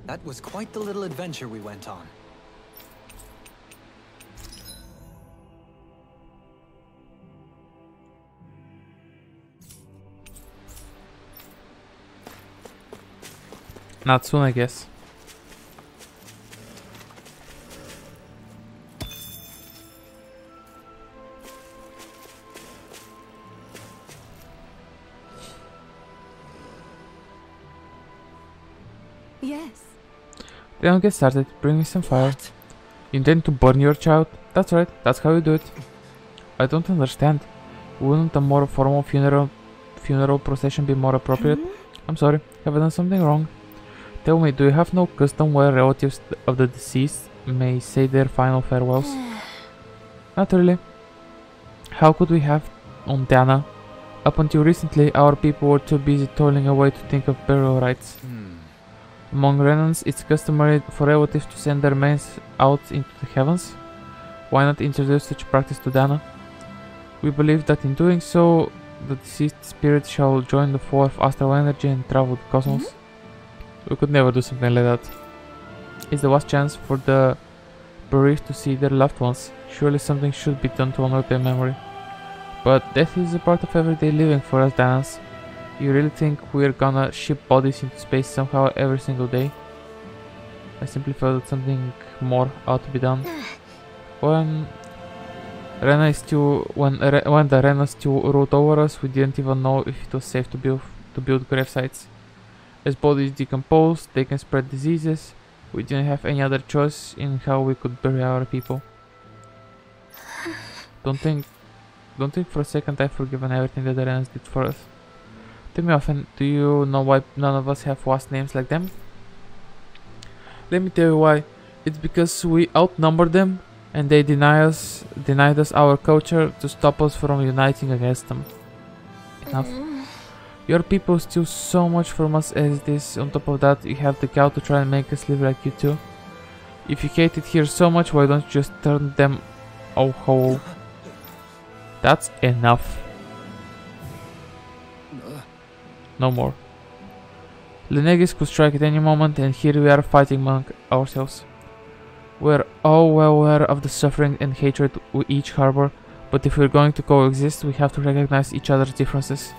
That was quite the little adventure we went on. Not soon, I guess. Yes. Then get started. Bring me some fire. You intend to burn your child? That's right. That's how you do it. I don't understand. Wouldn't a more formal funeral procession be more appropriate? I'm sorry. Have I done something wrong? Tell me, do you have no custom where relatives of the deceased may say their final farewells? Not really. How could we have on Dana? Up until recently, our people were too busy toiling away to think of burial rites. Among Renans, it's customary for relatives to send their remains out into the heavens. Why not introduce such practice to Dana? We believe that in doing so, the deceased spirit shall join the flow of astral energy and travel the cosmos. We could never do something like that. It's the last chance for the bereaved to see their loved ones. Surely something should be done to honor their memory. But death is a part of everyday living for us Danans. You really think we're gonna ship bodies into space somehow every single day? I simply felt that something more ought to be done. When the Rena still ruled over us, we didn't even know if it was safe to build grave sites. As bodies decompose, they can spread diseases. We didn't have any other choice in how we could bury our people. Don't think for a second I've forgiven everything that the Renans did for us. Tell me often, do you know why none of us have last names like them? Let me tell you why. It's because we outnumbered them and they denied us our culture to stop us from uniting against them. Enough. Your people steal so much from us as it is. On top of that, you have the gall to try and make us live like you too. If you hate it here so much, why don't you just turn them all whole? That's enough. No more. Lenegis could strike at any moment, and here we are fighting among ourselves. We're all well aware of the suffering and hatred we each harbor, but if we're going to coexist, we have to recognize each other's differences.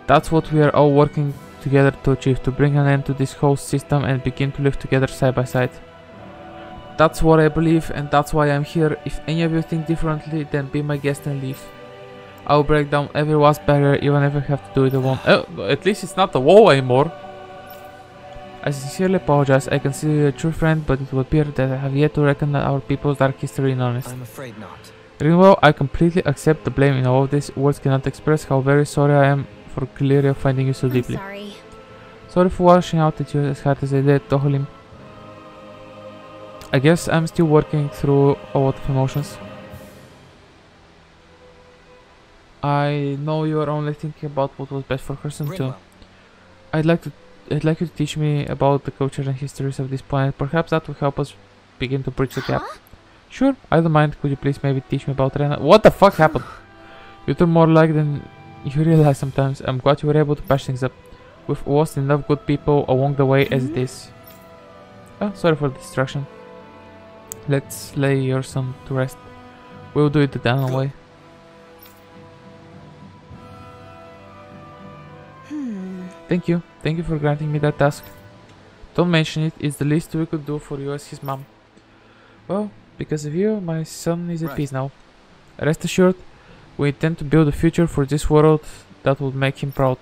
That's what we are all working together to achieve, to bring an end to this whole system and begin to live together side by side. That's what I believe, and that's why I'm here. If any of you think differently, then be my guest and leave. I'll break down every last barrier, even if I have to do it alone. At least it's not a wall anymore. I sincerely apologize. I consider you a true friend, but it would appear that I have yet to reckon our people's dark history in earnest. I'm afraid not. Meanwhile, I completely accept the blame in all of this. Words cannot express how very sorry I am for clearly offending you so deeply. Sorry. Sorry for lashing out at you as hard as I did, Toholim. I guess I'm still working through a lot of emotions. I know you are only thinking about what was best for her son too. I'd like you to teach me about the culture and histories of this planet. Perhaps that will help us begin to bridge the gap. Sure, I don't mind. Could you please maybe teach me about Rena? What the fuck happened? You two more like than you realize sometimes. I'm glad you were able to patch things up. We've lost enough good people along the way as it is. Oh, sorry for the distraction. Let's lay your son to rest. We'll do it the Daniel way. Thank you. Thank you for granting me that task. Don't mention it. It's the least we could do for you as his mom. Well, because of you, my son is at peace now. Rest assured, we intend to build a future for this world that will make him proud.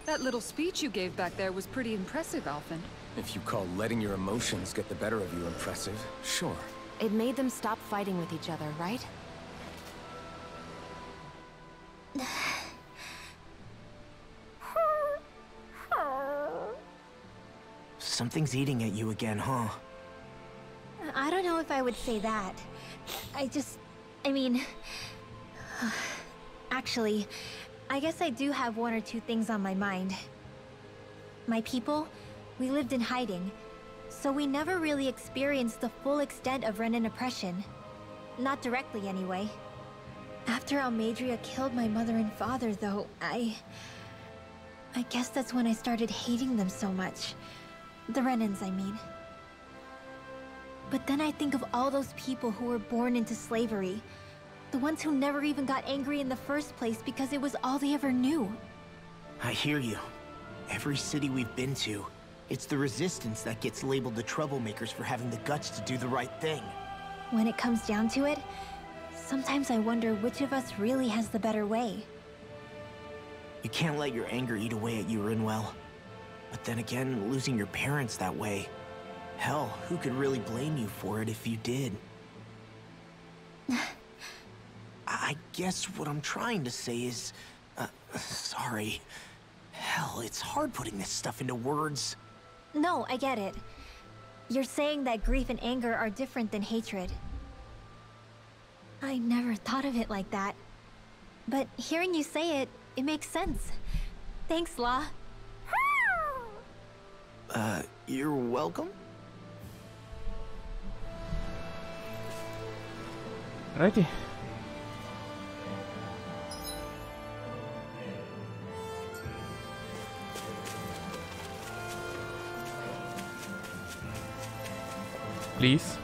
That little speech you gave back there was pretty impressive, Alphen. If you call letting your emotions get the better of you impressive, sure. It made them stop fighting with each other, right? Something's eating at you again, huh? I don't know if I would say that. I mean... Actually, I guess I do have one or two things on my mind. My people, we lived in hiding, so we never really experienced the full extent of Renan oppression. Not directly, anyway. After Almadria killed my mother and father, though, I guess that's when I started hating them so much. The Renans, I mean. But then I think of all those people who were born into slavery. The ones who never even got angry in the first place because it was all they ever knew. I hear you. Every city we've been to, it's the resistance that gets labeled the troublemakers for having the guts to do the right thing. When it comes down to it, sometimes I wonder which of us really has the better way. You can't let your anger eat away at you, Rinwell. But then again, losing your parents that way... Hell, who could really blame you for it if you did? I guess what I'm trying to say is... sorry. Hell, it's hard putting this stuff into words. No, I get it. You're saying that grief and anger are different than hatred. I never thought of it like that. But hearing you say it, it makes sense. Thanks, La. You're welcome? Righty. Please.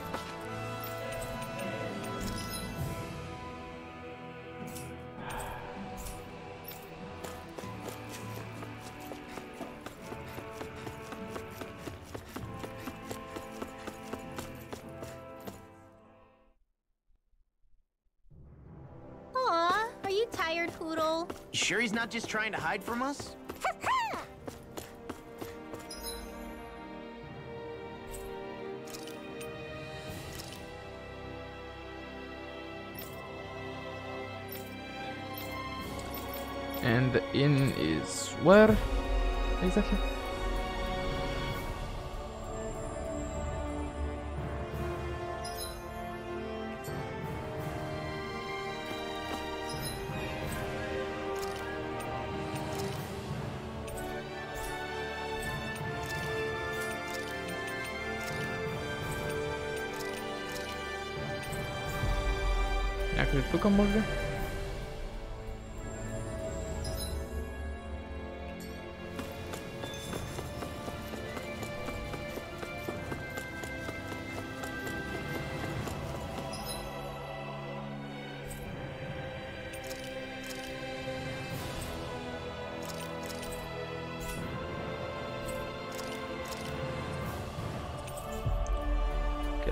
Aw, are you tired, Poodle? You sure he's not just trying to hide from us? And the inn is where exactly? Някъде тук може ли?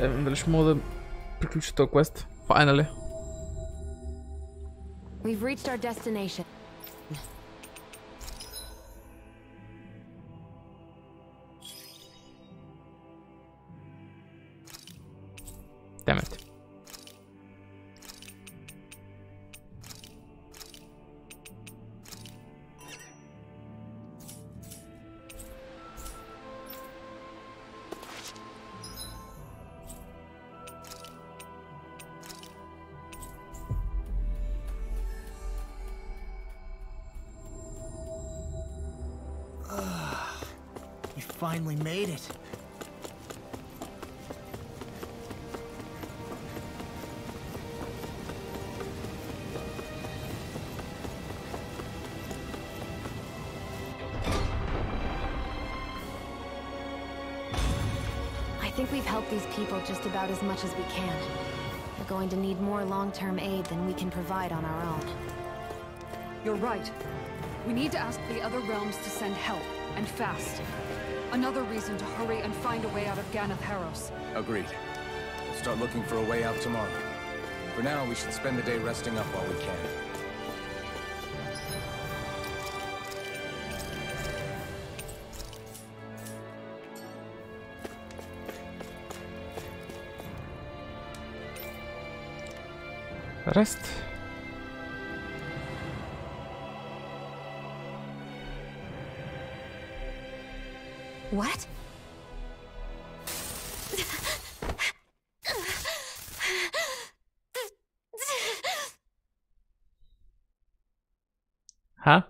Дали ще мога да приключа този квест? Finally. We've reached our destination. Damn it. You finally made it. think we've helped these people just about as much as we can. They're going to need more long-term aid than we can provide on our own. You're right. We need to ask the other realms to send help, and fast. Another reason to hurry and find a way out of Ganath Haros. Agreed. We'll start looking for a way out tomorrow. For now, we should spend the day resting up while we can. Rest. What? Huh?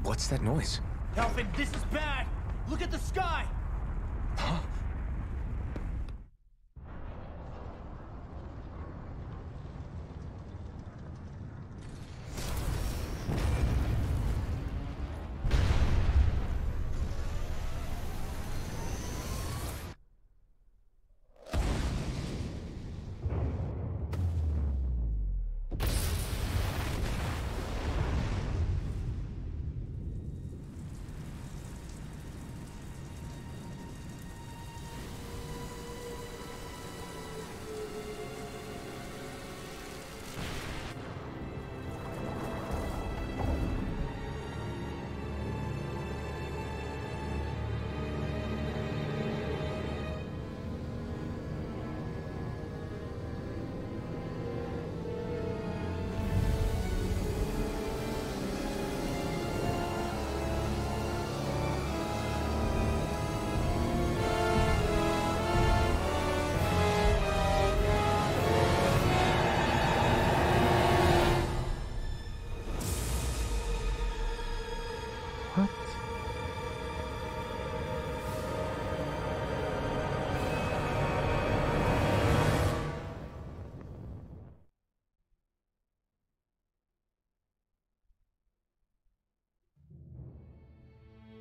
What's that noise? Alvin, this is bad! Look at the sky! Huh? What?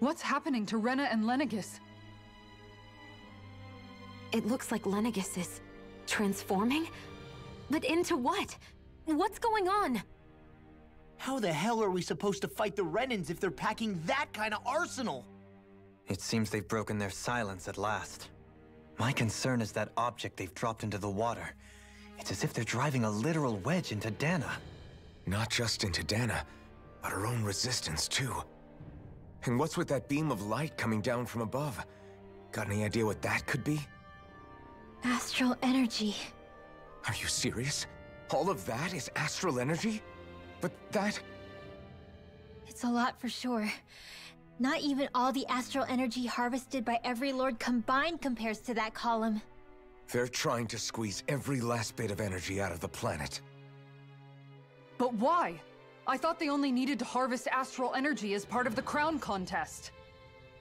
What's happening to Rena and Lenegis? It looks like Lenegis is transforming? But into what? What's going on? How the hell are we supposed to fight the Renans if they're packing that kind of arsenal? It seems they've broken their silence at last. My concern is that object they've dropped into the water. It's as if they're driving a literal wedge into Dana. Not just into Dana, but her own resistance too. And what's with that beam of light coming down from above? Got any idea what that could be? Astral energy. Are you serious? All of that is astral energy? But that... It's a lot for sure. Not even all the astral energy harvested by every lord combined compares to that column. They're trying to squeeze every last bit of energy out of the planet. But why? I thought they only needed to harvest astral energy as part of the crown contest.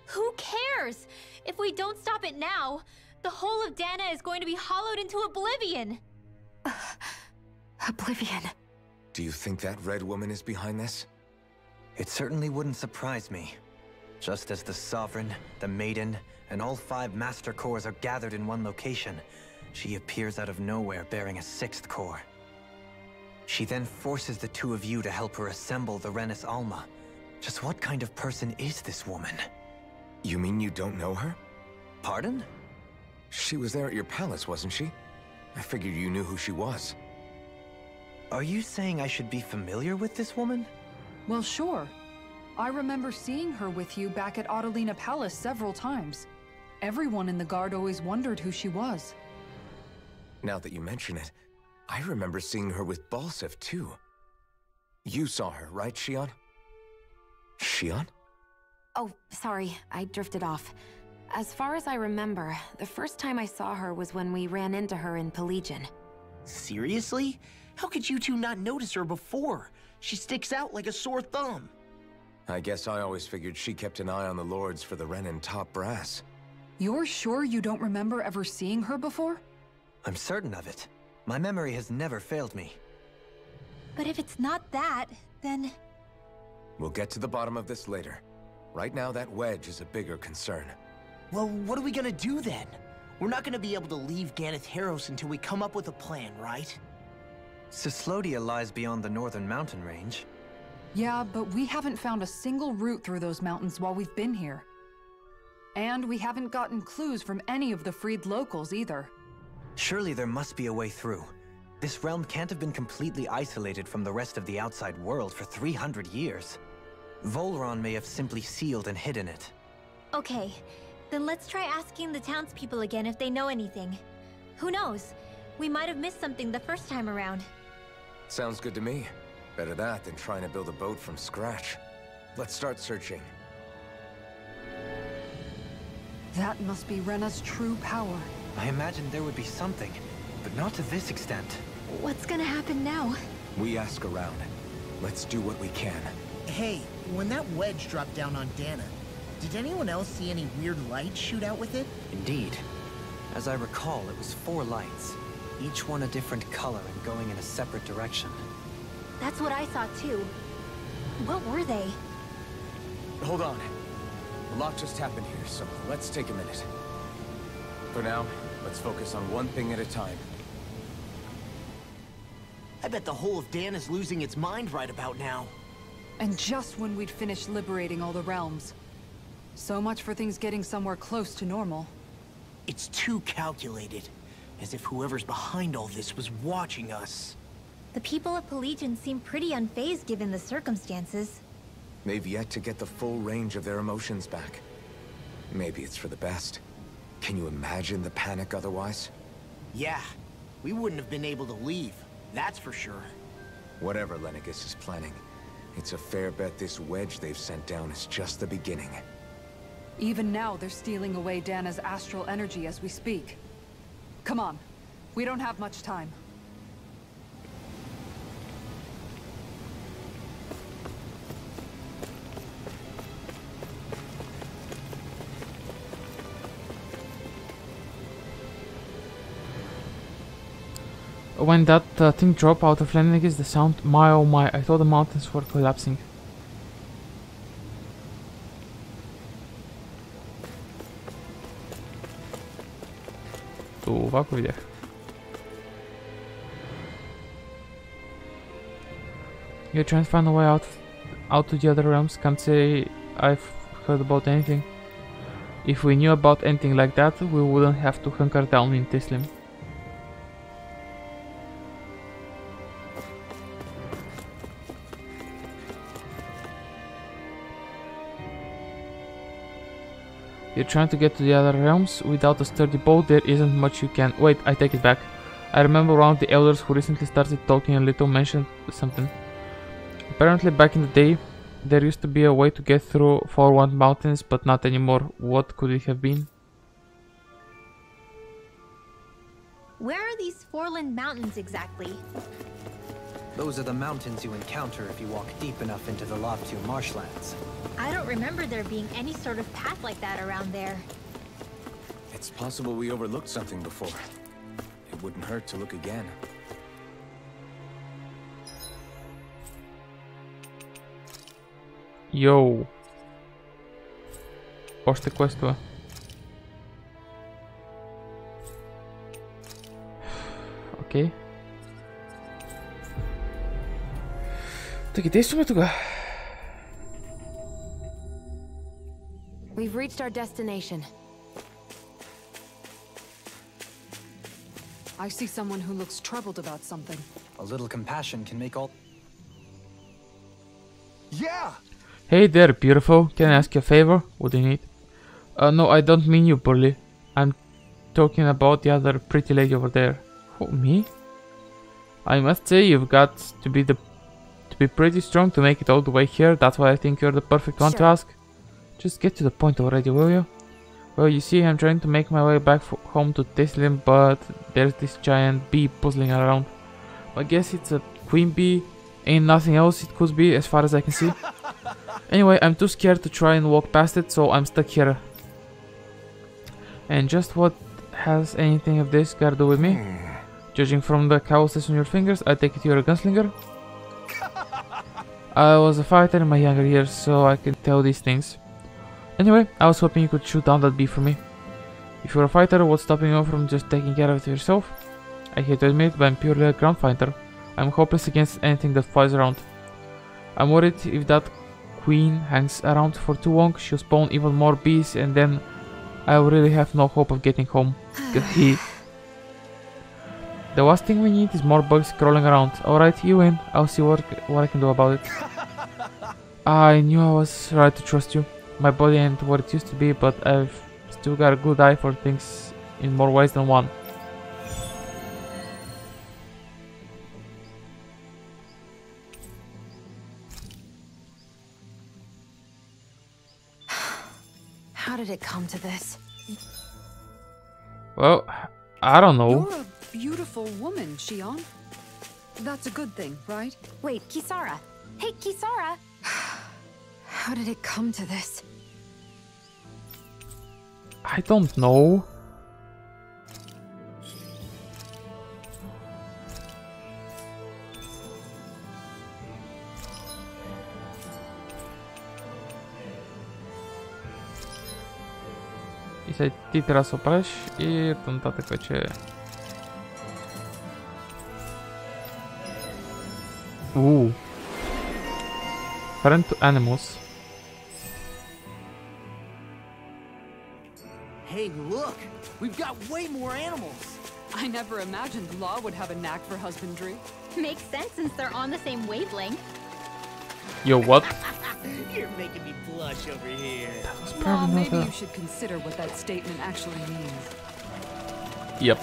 Who cares? If we don't stop it now, the whole of Dana is going to be hollowed into oblivion. Oblivion. Do you think that red woman is behind this? It certainly wouldn't surprise me. Just as the Sovereign, the Maiden, and all 5 Master Cores are gathered in one location, she appears out of nowhere bearing a 6th core. She then forces the 2 of you to help her assemble the Renis Alma. Just what kind of person is this woman? You mean you don't know her? Pardon? She was there at your palace, wasn't she? I figured you knew who she was. Are you saying I should be familiar with this woman? Well, sure. I remember seeing her with you back at Adelina Palace several times. Everyone in the guard always wondered who she was. Now that you mention it, I remember seeing her with Balsef too. You saw her, right, Shion? Shion? Oh, sorry, I drifted off. As far as I remember, the first time I saw her was when we ran into her in Pelagian. Seriously? How could you two not notice her before? She sticks out like a sore thumb. I guess I always figured she kept an eye on the lords for the Renin top brass. You're sure you don't remember ever seeing her before? I'm certain of it. My memory has never failed me. But if it's not that, then... We'll get to the bottom of this later. Right now, that wedge is a bigger concern. Well, what are we gonna do then? We're not gonna be able to leave Ganath Haros until we come up with a plan, right? Cyslodia lies beyond the northern mountain range. Yeah, but we haven't found a single route through those mountains while we've been here. And we haven't gotten clues from any of the freed locals either. Surely there must be a way through. This realm can't have been completely isolated from the rest of the outside world for 300 years. Volron may have simply sealed and hidden it. Okay, then let's try asking the townspeople again if they know anything. Who knows? We might have missed something the first time around. Sounds good to me. Better that than trying to build a boat from scratch. Let's start searching. That must be Rena's true power. I imagined there would be something, but not to this extent. What's gonna happen now? We ask around. Let's do what we can. Hey, when that wedge dropped down on Dana, did anyone else see any weird lights shoot out with it? Indeed. As I recall, it was 4 lights, each one a different color and going in a separate direction. That's what I saw too. What were they? Hold on. A lot just happened here, so let's take a minute. For now, let's focus on one thing at a time. I bet the whole of Dana's losing its mind right about now. And just when we'd finished liberating all the realms. So much for things getting somewhere close to normal. It's too calculated. As if whoever's behind all this was watching us. The people of Pelegion seem pretty unfazed given the circumstances. They've yet to get the full range of their emotions back. Maybe it's for the best. Can you imagine the panic otherwise? Yeah, we wouldn't have been able to leave, that's for sure. Whatever Lenegis is planning, it's a fair bet this wedge they've sent down is just the beginning. Even now, they're stealing away Dana's astral energy as we speak. Come on, we don't have much time. When that thing dropped out of Lenegis, the sound, my oh my, I thought the mountains were collapsing. Това ако видях. You're trying to find a way out to the other realms. Can't say I've heard about anything. If we knew about anything like that, we wouldn't have to hunker down in Tislim. You're trying to get to the other realms. Without a sturdy boat, there isn't much you can... Wait, I take it back. I remember one of the elders who recently started talking a little mentioned something. Apparently back in the day, there used to be a way to get through Forward Mountains, but not anymore. What could it have been? Where are these Forland Mountains exactly? Those are the mountains you encounter if you walk deep enough into the Loftu marshlands. I don't remember there being any sort of path like that around there. It's possible we overlooked something before. It wouldn't hurt to look again. Yo. Още quest-ове. Окей. Так, действаме тогава. We've reached our destination. I see someone who looks troubled about something. A little compassion can make all... Yeah! Hey there, beautiful. Can I ask you a favor? What do you need? No, I don't mean you, Burly. I'm talking about the other pretty lady over there. Who, me? I must say you've got to be pretty strong to make it all the way here. That's why I think you're the perfect one to ask. Just get to the point already, will you? Well, you see, I'm trying to make my way back home to Tislim, but there's this giant bee puzzling around. I guess it's a queen bee. Ain't nothing else it could be, as far as I can see. Anyway, I'm too scared to try and walk past it, so I'm stuck here. And just what has anything of this got to do with me? Judging from the calluses on your fingers, I take it you're a gunslinger. I was a fighter in my younger years, so I can tell these things. Anyway, I was hoping you could shoot down that bee for me. If you're a fighter, what's stopping you from just taking care of it yourself? I hate to admit, but I'm purely a ground fighter. I'm hopeless against anything that flies around. I'm worried if that queen hangs around for too long, she'll spawn even more bees, and then I'll really have no hope of getting home. The last thing we need is more bugs crawling around. Alright, you win. I'll see what I can do about it. I knew I was right to trust you. My body ain't what it used to be, but I've still got a good eye for things in more ways than one. How did it come to this? Well, I don't know. You're a beautiful woman, Shion. That's a good thing, right? Wait, Kisara. Hey, Kisara! How did it come to this? I don't know. I să ti teraz oprești și tântate pe ce... Friend to animals. Hey, look! We've got way more animals! I never imagined Law would have a knack for husbandry. Makes sense since they're on the same wavelength. Yo, what? You're making me blush over here. Law, maybe you should consider what that statement actually means. Yep.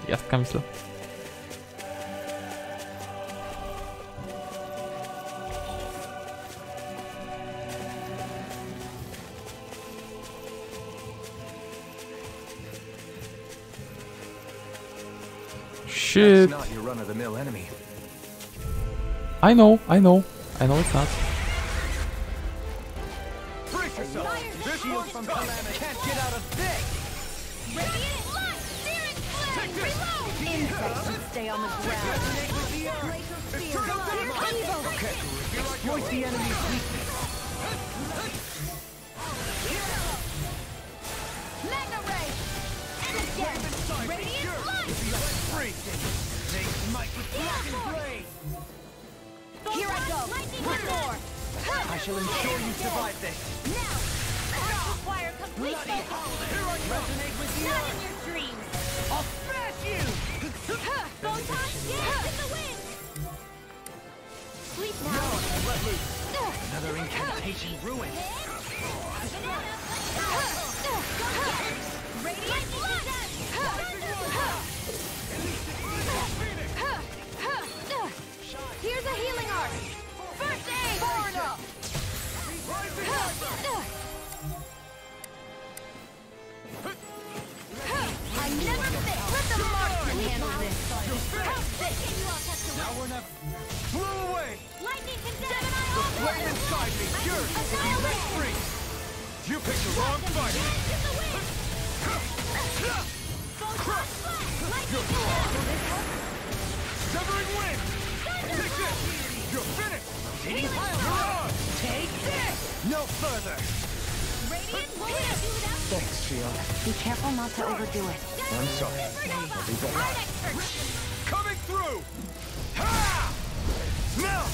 Ja така мисля. Shit. That's not your run-of-the-mill enemy. I know it's not. Brace yourself! This one's from Calamity can't get out of this! Radiant light! Searing flame! Reload! Insects should stay on the ground. Glacial spear! Evil! Exploit the enemy's weakness. Magna ray! And again! Radiant light! Here I go! One more! I shall ensure you survive this. Now! I require complete focus! Resonate with you. Not in your dreams! I'll smash you! Photon dance in the wind! Sleep now! Let loose. Another incantation ruined. Radiant light! Here's a healing art! First aid! Far enough! I never miss! Let the marksman handle this! How's this? Now we're not... Blew away! Lightning condemn! The flame inside me yearns to be let free! You picked the wrong fight! Severing wind! Take this! You're finished! You're on! Take this! No further! Radiant won't let you without... Thanks, Shion. Be careful not to overdo it. I'm sorry. I'll be better. Coming through! Ha! Now!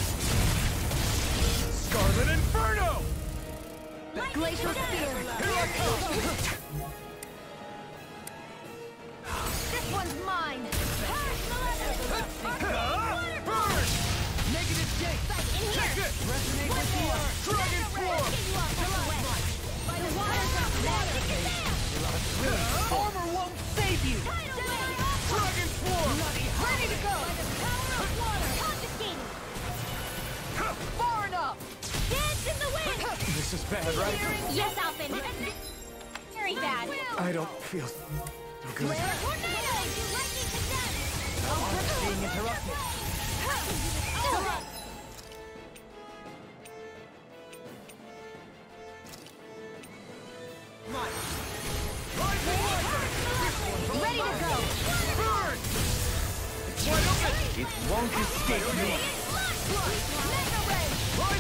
Scarlet Inferno! Glacial spear! This one's mine! Burn! Negative gate! In here! This! Resonate with the earth! Dragon Form! By the waters of magic and Armor won't save you! Dragon Form! ready to go! By the power of water! Confiscating! Far enough! Dance in the wind! This is bad, right? Yes, Alpin! Very bad! I don't feel so good. Tornado! Lightning condemn! Being interrupted. Rising light! It won't escape me.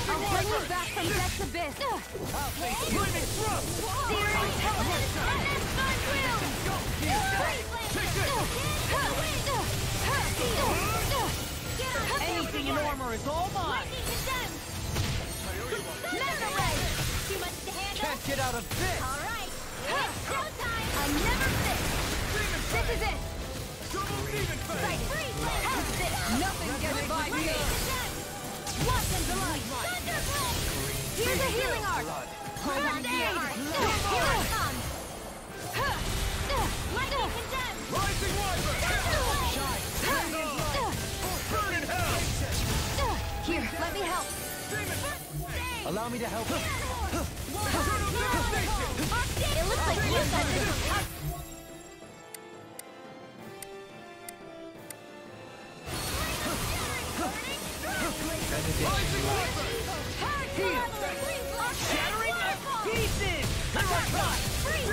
I'll bring you back from death's abyss. Flaming thrust. Searing tempest. Anything in armor is all mine. Too much to handle? Can't get out of this. Alright, it's showtime! I never miss. This is it. Strike free! How's this? Nothing gets by me. Watch and delight. Thunderblade! Here's a healing arc. Hold on to your heart! Here it comes! Lightning condemned! Rising Wyvern! Burn in hell! Here, let me help. Allow me to help. It looks like you guys are... Rising Wyvern! Shattering pieces.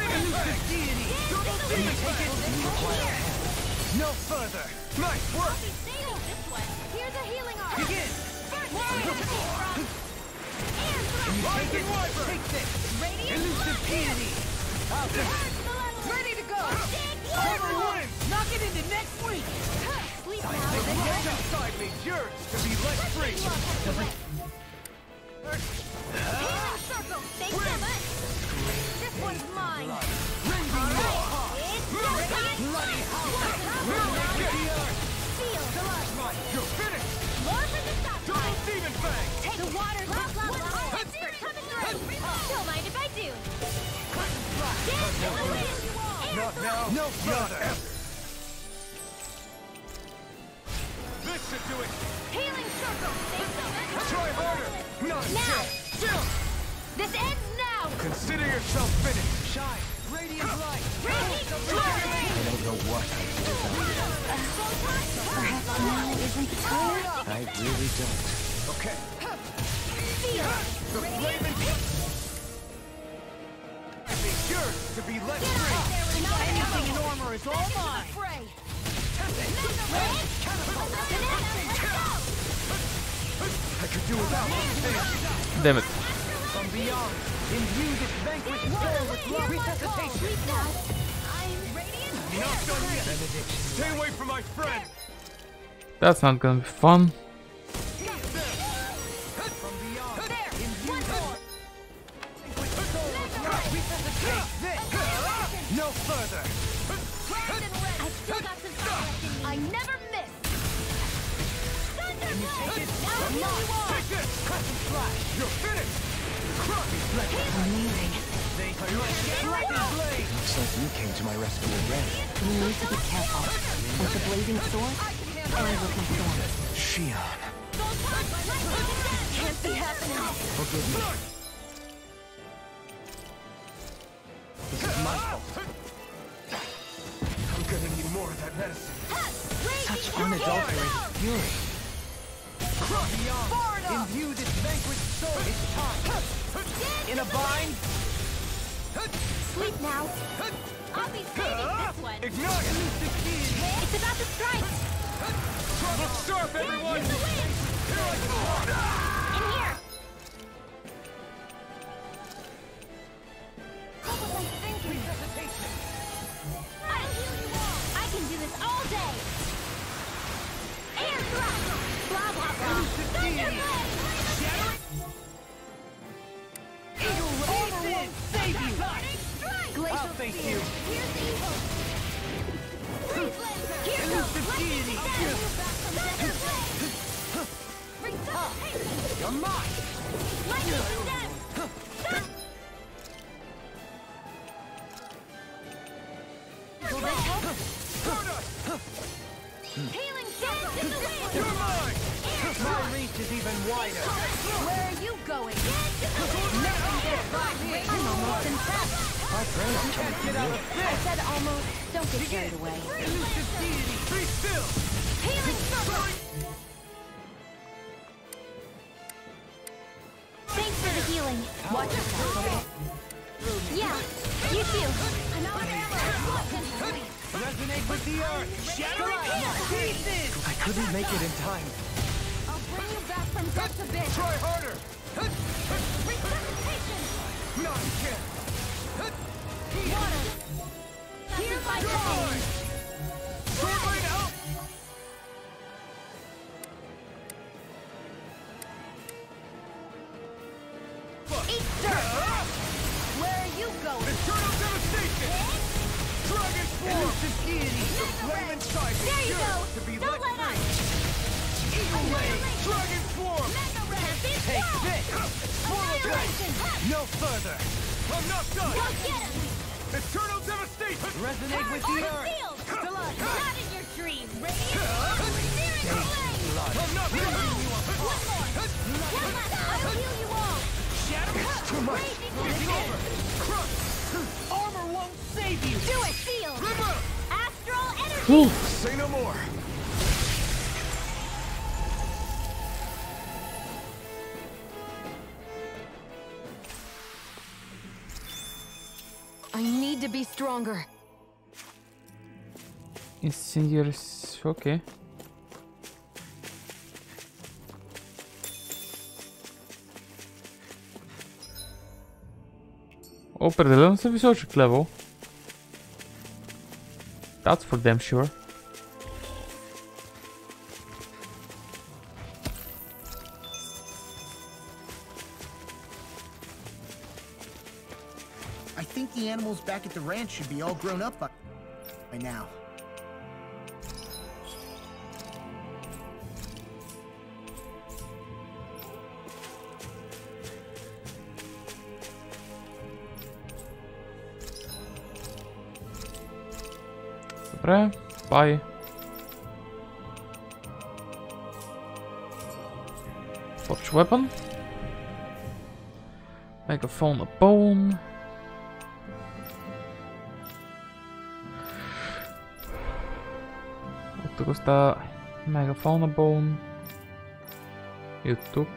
Elusive deity. Can you take it? No further. Nice work. Here's a healing arc! Begin. Can you take it? Take this. Elusive deity. Out there. Ready to go. Never win! Knock it into next week. Sleep The now. world outside me yearns to be let free! Healing circle! Thanks so much! This one's mine! Rending It's showtime! bloody house. We're now with the earth. Feel the love! You're finished! More for the stop Double time! Demon Fang! Take the water! Blah, blah, blah! Expert coming through! Don't mind if I do! Dance to the wind! Not now! No further. This should do it! Healing circle! Thanks so much! Try harder! Not Now! still! This ends now! Consider yourself finished! Shine. Radiant light. I don't know what I did without Perhaps now isn't the time. you. I really don't. Okay. Feel! The flaming yearns to be let free! Anything in armor is all mine. Fray! I could do without this. Damn it. From beyond, imbue this vanquished soul with love resuscitation. I'm radiant! Not done yet! Stay away from my friend! That's not gonna be fun. From beyond, imbue this vanquished soul with love resuscitate this. No further. I still got some fire left in me. I never miss! Thunderblade! Now here you are! Take this! Crescent flash. You're finished! Amazing. They lightning blade. Looks like you came to my rescue already. You need to be careful. With the blazing sword, and with my sword. Shion. Can't be happening. Forgive me. This is my fault. I'm gonna need more of that medicine. Such unadulterated fury. Beyond, imbue this vanquished soul. It's time. In a bind. Sleep now. I'll be saving this one. Ignite! Elusive deity. It's about to strike. Look sharp, everyone! Dance to the wind. Here I come! In here. Resuscitation. I'll heal you all. I can do this all day. Air thrust. Blah, blah, blah. Elusive deity. Eagle race in. Save you. Glacial I'll face spear. you. Here's evil. Freeze laser. Here goes. Elusive deity. Resuscitation. You're mine. Lightning condemned. Healing circle in the wind. You're mine! My reach is even wider. Where are you going? I'm almost in trap. Our friends are Can't get out of I this. said almost. Don't get carried away. Elusive deity. Be still! Healing circle. Thanks for the healing. Watch yourself. Yeah, you too. I'm out of ammo. Resonate Resonate with the earth! Shatter it to pieces! I couldn't make it in time. I'll bring you back from death a bit. Try harder! Resuscitation! Not again! Water! Hear my pain! Sword Blade out! Eat dirt! Where are you going? Eternal devastation! Dragon Swarm! Elusive deity! The flame inside me There you go! yearns to be Don't let let free! up! Eagle Wave! Dragon Swarm! Take this! Annihilation! No further! I'm not done! Go get him! Eternal devastation! Resonate with the earth! Field! Delight! Not in your dreams! Radiant! Searing flame! I'm not done! One more! One last! I'll heal you all! Shatter! Too much! Raging over! Armor won't save you! Do it, Field! River! Astral energy! Whew. Say no more! I need to be stronger. Incendiaries, ok. Определено са височък левел. That's for damn sure. I think the animals back at the ranch should be all grown up by now. Добре, бай. Watch weapon. Megaphone a bone. От тук остава Megaphone a bone. И от тук.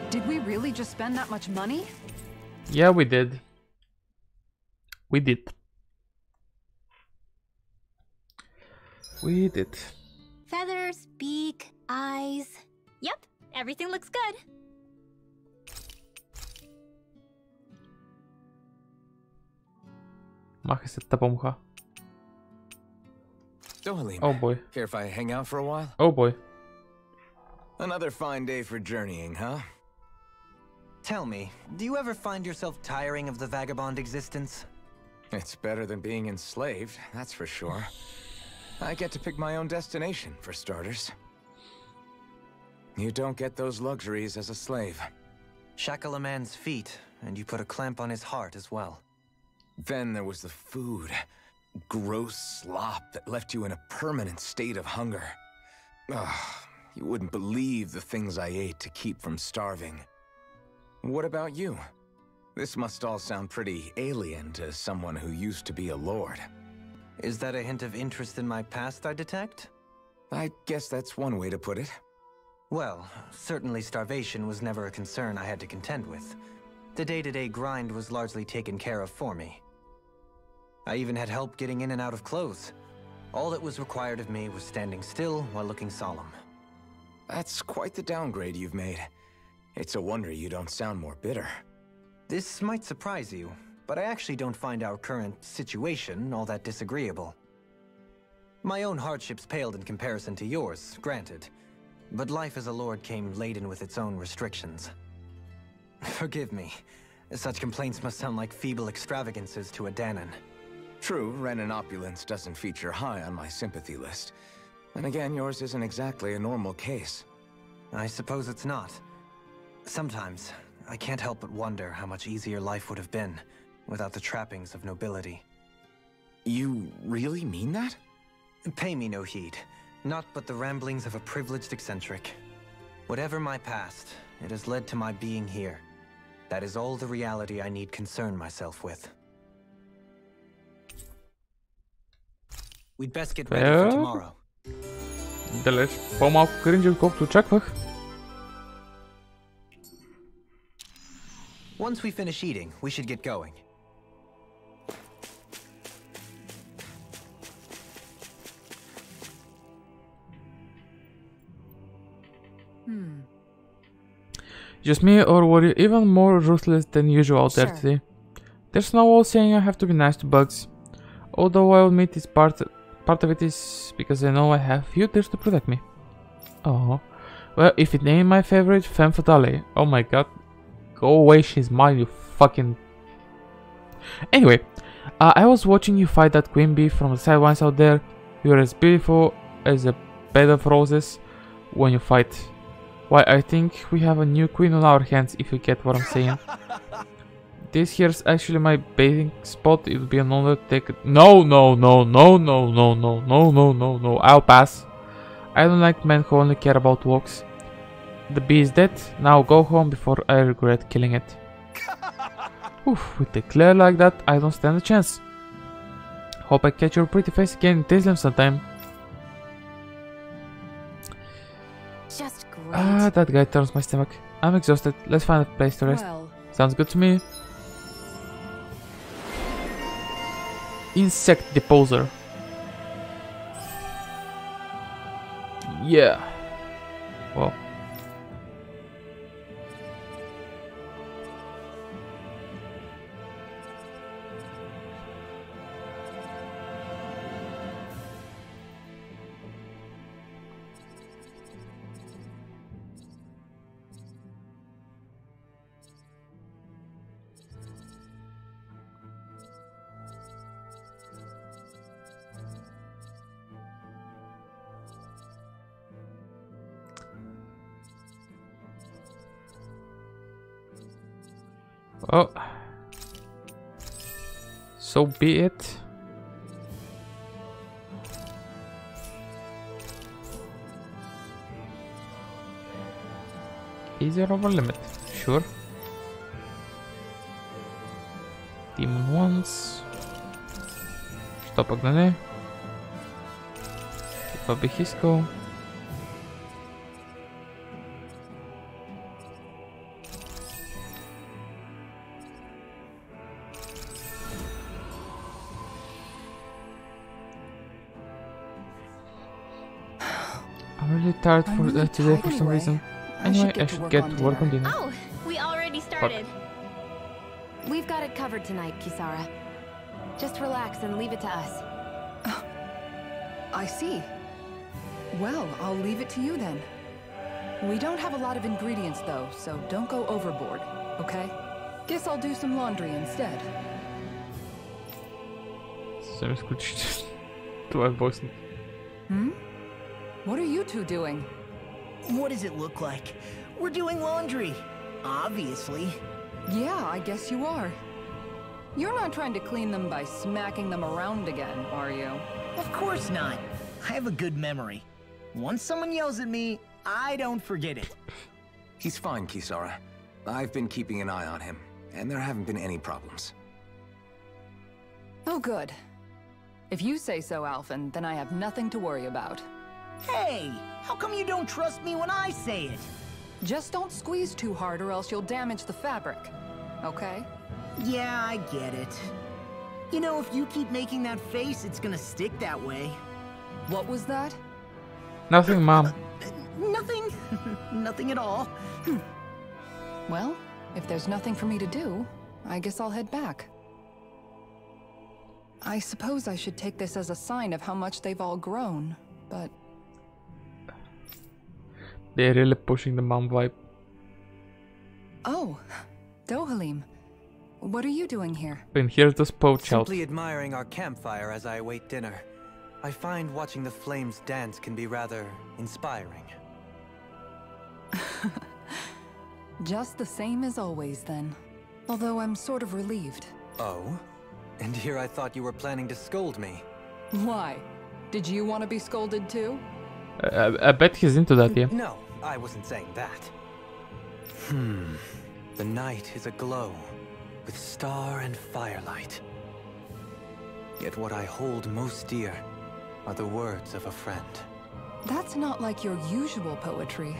Did we really just spend that much money? Yeah, we did. We did. We did. Feathers, beak, eyes. Yep, everything looks good. Махай се тъпа муха. So, Halim, Oh boy. care if I hang out for a while? Oh boy. Another fine day for journeying, huh? Tell me, do you ever find yourself tiring of the vagabond existence? It's better than being enslaved, that's for sure. I get to pick my own destination, for starters. You don't get those luxuries as a slave. Shackle a man's feet, and you put a clamp on his heart as well. Then there was the food. Gross slop that left you in a permanent state of hunger. Ugh, you wouldn't believe the things I ate to keep from starving. What about you? This must all sound pretty alien to someone who used to be a lord. Is that a hint of interest in my past I detect? I guess that's one way to put it. Well, certainly starvation was never a concern I had to contend with. The day-to-day grind was largely taken care of for me. I even had help getting in and out of clothes. All that was required of me was standing still while looking solemn. That's quite the downgrade you've made. It's a wonder you don't sound more bitter. This might surprise you, but I actually don't find our current situation all that disagreeable. My own hardships paled in comparison to yours, granted. But life as a lord came laden with its own restrictions. Forgive me. Such complaints must sound like feeble extravagances to a Danon. True, Renin opulence doesn't feature high on my sympathy list. And again, yours isn't exactly a normal case. I suppose it's not. Sometimes, I can't help but wonder how much easier life would have been without the trappings of nobility. You really mean that? Pay me no heed. Not but the ramblings of a privileged eccentric. Whatever my past, it has led to my being here. That is all the reality I need concern myself with. We'd best get ready for tomorrow. Далеч по-малко кринджи, отколкото очаквах. Once we finish eating, we should get going. Just me, or were you even more ruthless than usual out there today? There's no old saying I have to be nice to bugs. Although I'll admit it's part of it is because I know I have you there to protect me. Oh. Well, if it ain't my favorite, femme fatale. Oh my god. Go away, she's mine, you fucking... Anyway, I was watching you fight that queen bee from the sidelines out there. You're as beautiful as a bed of roses when you fight. Why, I think we have a new queen on our hands, if you get what I'm saying. This here's actually my bathing spot. It would be an honor to take it. No, I'll pass. I don't like men who only care about walks. The bee is dead. Now go home before I regret killing it. Oof, with a glare like that, I don't stand a chance. Hope I catch your pretty face again in Taslim sometime. Just great. Ah, that guy turns my stomach. I'm exhausted. Let's find a place to rest. Well, Sounds good to me. Insect Deposer. Yeah. Well. Oh, so be it. Is there over limit? Sure. Demon once. Stop огнене. Това бих искал. I'm really tired for today for some reason. Anyway, I should get to work on dinner. Oh, we already started. We've got it covered tonight, Kisara. Just relax and leave it to us. I see. Well, I'll leave it to you then. We don't have a lot of ingredients though, so don't go overboard, okay? Guess I'll do some laundry instead. Съм изключително. Това е войсно. What are you two doing? What does it look like? We're doing laundry. Obviously. Yeah, I guess you are. You're not trying to clean them by smacking them around again, are you? Of course not. I have a good memory. Once someone yells at me, I don't forget it. He's fine, Kisara. I've been keeping an eye on him, and there haven't been any problems. Oh, good. If you say so, Alphen, then I have nothing to worry about. Hey, how come you don't trust me when I say it? Just don't squeeze too hard or else you'll damage the fabric, okay? Yeah, I get it. You know, if you keep making that face, it's gonna stick that way. What was that? Nothing, Mom. Nothing. Nothing at all. Well, if there's nothing for me to do, I guess I'll head back. I suppose I should take this as a sign of how much they've all grown, but... They're really pushing the mom vibe. Oh, Dohalim. What are you doing here? Been here to poach out. Simply admiring our campfire as I await dinner. I find watching the flames dance can be rather inspiring. Just the same as always, then. Although I'm sort of relieved. Oh? And here I thought you were planning to scold me. Why? Did you want to be scolded too? I bet he's into that, yeah. No, I wasn't saying that. The night is aglow with star and firelight. Yet what I hold most dear are the words of a friend. That's not like your usual poetry.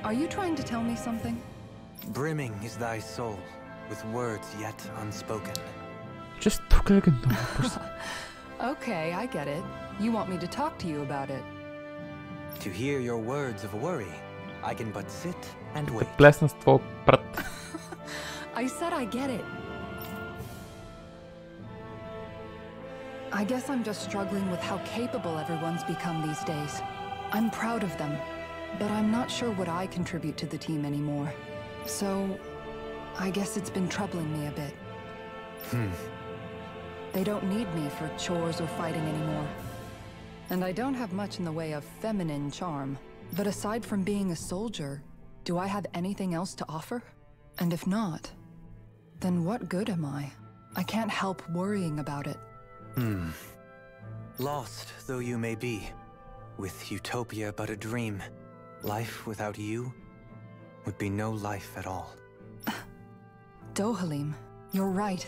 Are you trying to tell me something? Brimming is thy soul with words yet unspoken. Just talk like a normal person. Okay, I get it. You want me to talk to you about it. To hear your words of worry, I can but sit and wait. Плесна с твой прът. I said I get it. I guess I'm just struggling with how capable everyone's become these days. I'm proud of them, but I'm not sure what I contribute to the team anymore. So, I guess it's been troubling me a bit. They don't need me for chores or fighting anymore. And I don't have much in the way of feminine charm. But aside from being a soldier, do I have anything else to offer? And if not, then what good am I? I can't help worrying about it. Lost though you may be, with utopia but a dream, life without you would be no life at all. Dohalim, you're right.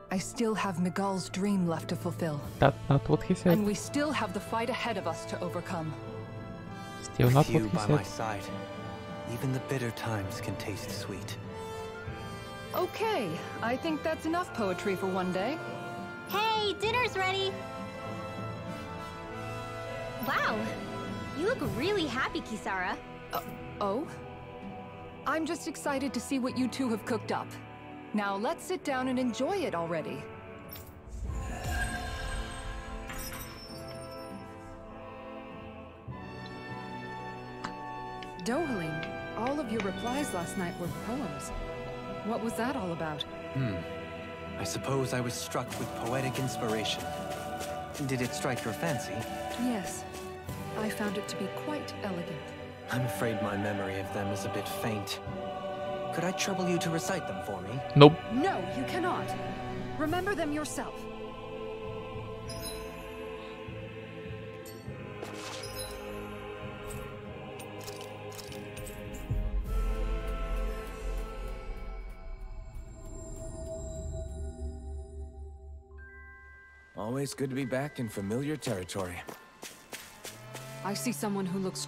I still have Miguel's dream left to fulfill. That's not what he said. And we still have the fight ahead of us to overcome. Still not With what you he by said. my side, even the bitter times can taste sweet. Okay, I think that's enough poetry for one day. Hey, dinner's ready! Wow, you look really happy, Kisara. Oh? I'm just excited to see what you two have cooked up. Now let's sit down and enjoy it already. Dohalim, all of your replies last night were poems. What was that all about? I suppose I was struck with poetic inspiration. Did it strike your fancy? Yes, I found it to be quite elegant. I'm afraid my memory of them is a bit faint. Could I trouble you to recite them for me? Nope. No, you cannot. Remember them yourself. Always good to be back in familiar territory. I see someone who looks...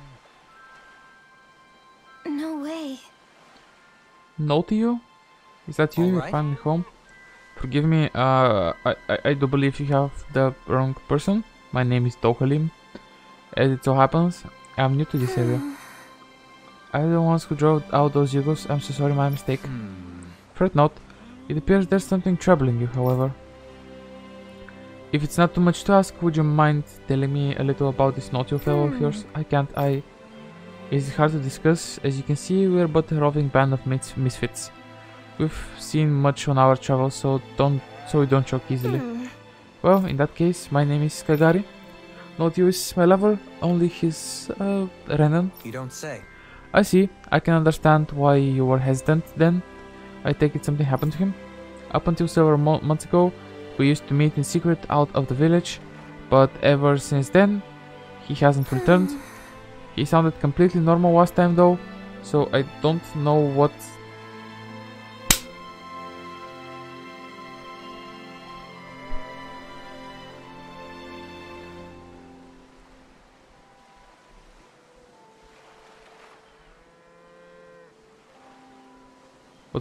No way. No to you? Is that you? You're Alright. finally home? Forgive me, I do believe you have the wrong person. My name is Dohalim. As it so happens, I'm new to this area. I'm the ones who drove out those Yugos. I'm so sorry, my mistake. Fret not. It appears there's something troubling you, however. If it's not too much to ask, would you mind telling me a little about this naughty fellow of yours? I can't, It's hard to discuss. As you can see, we're but a roving band of misfits. We've seen much on our travels, so we don't choke easily. Well, in that case, my name is Kagari. Not you is my lover, only his, Renan. You don't say. I see. I can understand why you were hesitant then. I take it something happened to him. Up until several months ago, we used to meet in secret out of the village, but ever since then, he hasn't returned. He sounded completely normal last time though, so I don't know what's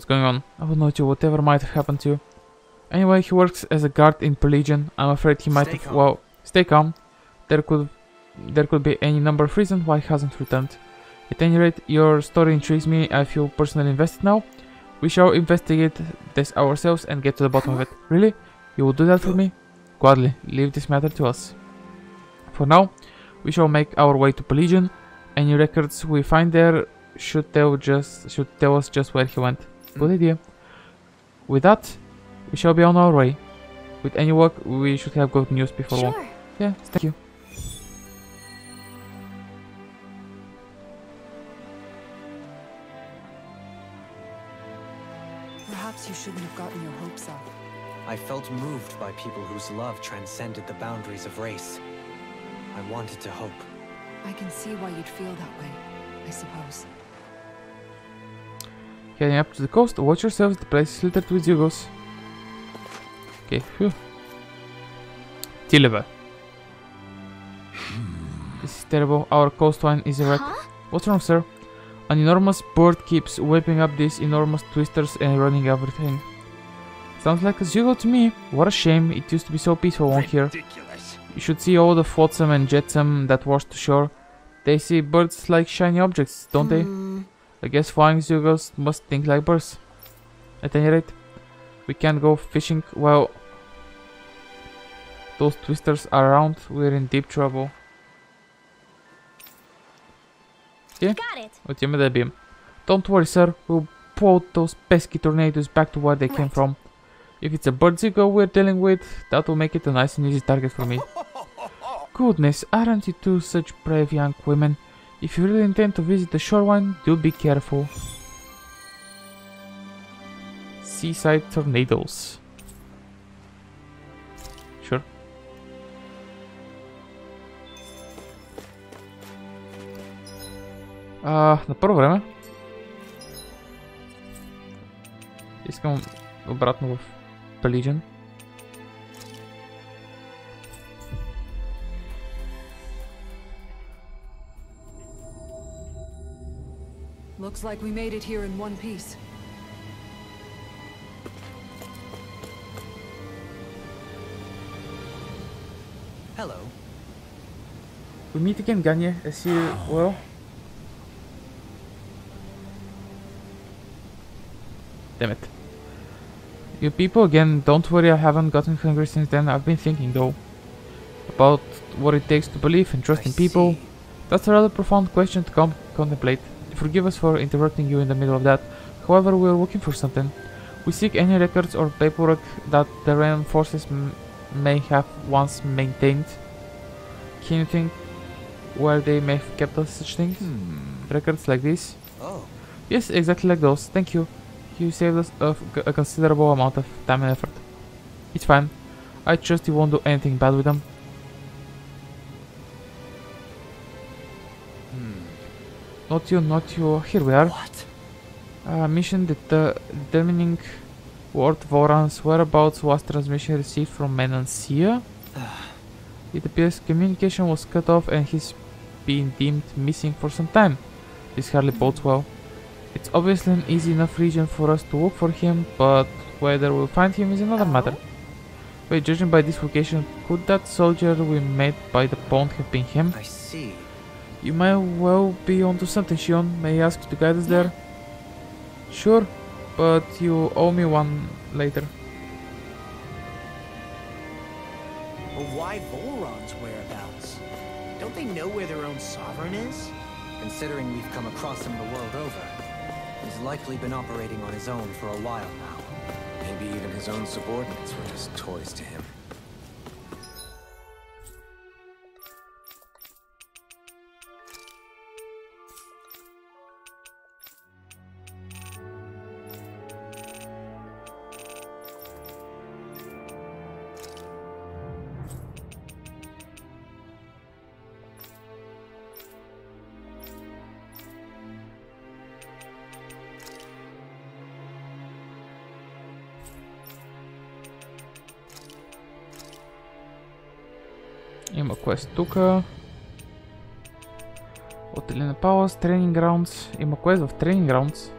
going on. I will note you whatever might have happened to you. Anyway, he works as a guard in Legion. I'm afraid he might Stay have... calm. Well, stay calm. There could be any number of reasons why he hasn't returned. At any rate, your story intrigues me. I feel personally invested now. We shall investigate this ourselves and get to the bottom of it. Really? You will do that for me? Gladly. Leave this matter to us. For now, we shall make our way to Legion. Any records we find there should tell us just where he went. Good idea. With that, we shall be on our way. With any luck, we should have good news before long. Sure. Yeah, thank you. Perhaps you shouldn't have gotten your hopes up. I felt moved by people whose love transcended the boundaries of race. I wanted to hope. I can see why you'd feel that way. I suppose. Heading up to the coast, watch yourselves, the place is littered with Yugos. Okay, phew. Deliver. This is terrible, our coastline is a wreck. What's wrong, sir? An enormous bird keeps whipping up these enormous twisters and running everything. Sounds like a Zygo to me. What a shame, it used to be so peaceful on here. You should see all the flotsam and jetsam that washed ashore. They see birds like shiny objects, don't they? I guess flying Zygos must think like birds. At any rate, we can't go fishing while those twisters are around. We're in deep trouble. Okay, отиваме да я бием. Don't worry, sir. We'll pull those pesky tornadoes back to where they came from. If it's a bird Zygo we're dealing with, that will make it a nice and easy target for me. Goodness, aren't you two such brave young women? If you really intend to visit the shoreline, do be careful. Seaside tornadoes. Sure. На първо време искам обратно в Pelagian. Looks like we made it here in one piece. Hello. We meet again, Ganye. I see you well. Damn it. You people again, don't worry, I haven't gotten hungry since then. I've been thinking though about what it takes to believe and trust in people. That's a rather profound question to contemplate. Forgive us for interrupting you in the middle of that. However, we're looking for something. We seek any records or paperwork that the Ren forces may have once maintained. Can you think where they may have kept such things? Records like this? Oh. Yes, exactly like those. Thank you. You saved us a considerable amount of time and effort. It's fine. I trust you won't do anything bad with them. Not you. Here we are. What? Mission determining Ward Voran's whereabouts was transmission received from Menancia. It appears communication was cut off and he's been deemed missing for some time. This hardly bodes well. It's obviously an easy enough region for us to look for him, but whether we'll find him is another matter. Wait, judging by this location, could that soldier we met by the pond have been him? I see. You might well be onto something, Shion. May I ask you to guide us there? Sure, but you owe me one later. But why Volron's whereabouts? Don't they know where their own sovereign is? Considering we've come across him the world over, he's likely been operating on his own for a while now. Maybe even his own subordinates were just toys to him. Има квест тука. От Елена Палас, Training Grounds. Има квест в Training Grounds.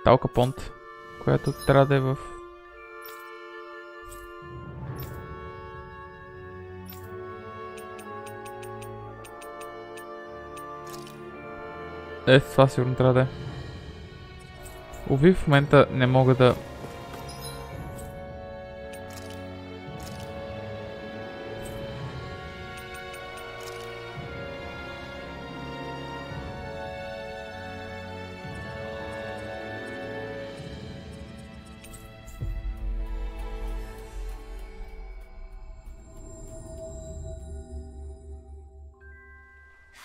Талка Понт, която трябва да е в... Това сигурно трябва да е. Уви, в момента не мога да...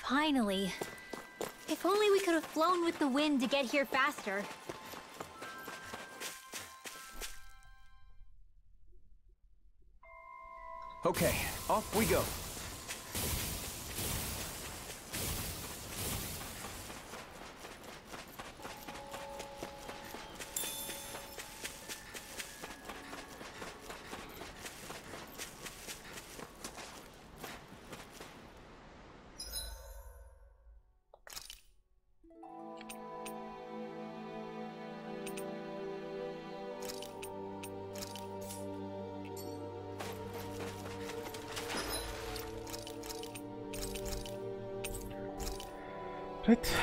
Finally. If only we could have flown with the wind to get here faster. Okay, off we go. Right.